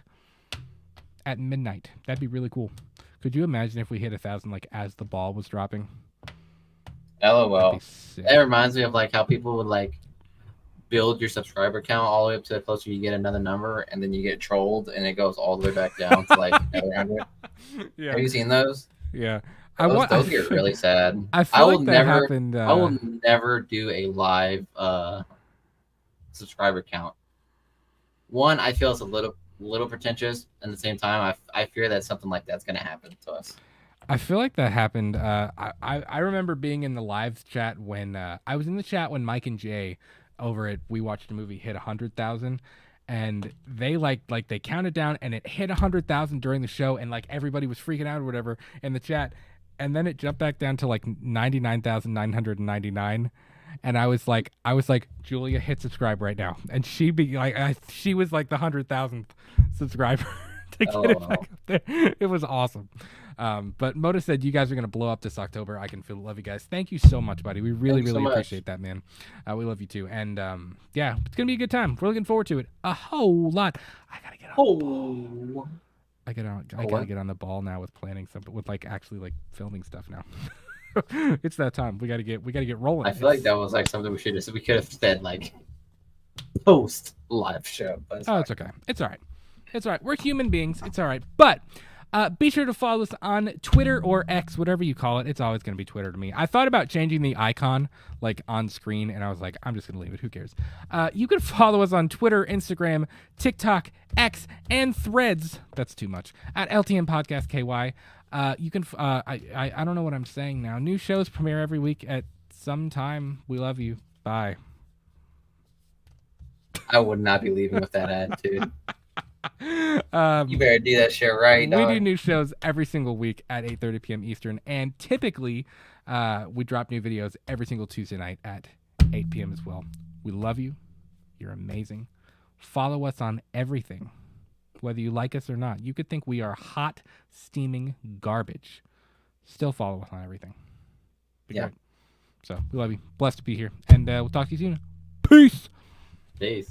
Speaker 2: at midnight. That'd be really cool. Could you imagine if we hit 1,000 like as the ball was dropping? That'd
Speaker 4: LOL.
Speaker 2: be sick.
Speaker 4: That reminds me of like how people would like build your subscriber count all the way up to the closer you get another number, and then you get trolled, and it goes all the way back down to like another 100.
Speaker 2: Yeah,
Speaker 4: Have you seen those?
Speaker 2: yeah.
Speaker 4: Those get really sad.
Speaker 2: I feel
Speaker 4: will
Speaker 2: like that
Speaker 4: never,
Speaker 2: happened.
Speaker 4: I will never do a live subscriber count. One, I feel it's a little pretentious. At the same time, I fear that something like that's going to happen to us.
Speaker 2: I feel like that happened. I remember being in the live chat when I was in the chat when Mike and Jay over at We Watched a Movie hit 100,000, and they like they counted down and it hit 100,000 during the show, and like everybody was freaking out or whatever in the chat, and then it jumped back down to like 99,999. And I was like, Julia, hit subscribe right now, and she was like the 100,000th subscriber to get it back up there. It was awesome. But Moda said you guys are gonna blow up this October. I can feel the love, you guys. Thank you so much, buddy. We really appreciate that, man. We love you too. And yeah, it's gonna be a good time. We're looking forward to it a whole lot. I gotta get on. I gotta get on the ball now with planning something, with like actually like filming stuff now. It's that time. We gotta get rolling.
Speaker 4: I feel like that was like something we could have said like post live show. But
Speaker 2: it's okay. It's all right. It's all right. We're human beings. It's all right. But be sure to follow us on Twitter or X, whatever you call it. It's always going to be Twitter to me. I thought about changing the icon like on screen, and I was like, I'm just going to leave it. Who cares? You can follow us on Twitter, Instagram, TikTok, X, and Threads. That's too much. At LTM Podcast KY. You can. I don't know what I'm saying now. New shows premiere every week at some time. We love you. Bye.
Speaker 4: I would not be leaving with that attitude.
Speaker 2: You
Speaker 4: better do that shit right.
Speaker 2: We do new shows every single week at 8:30 p.m. Eastern, and typically we drop new videos every single Tuesday night at 8 p.m. as well. We love you. You're amazing. Follow us on everything, whether you like us or not. You could think we are hot, steaming garbage. Still follow us on everything. Yeah. Great. So we love you. Blessed to be here, and we'll talk to you soon. Peace.
Speaker 4: Peace.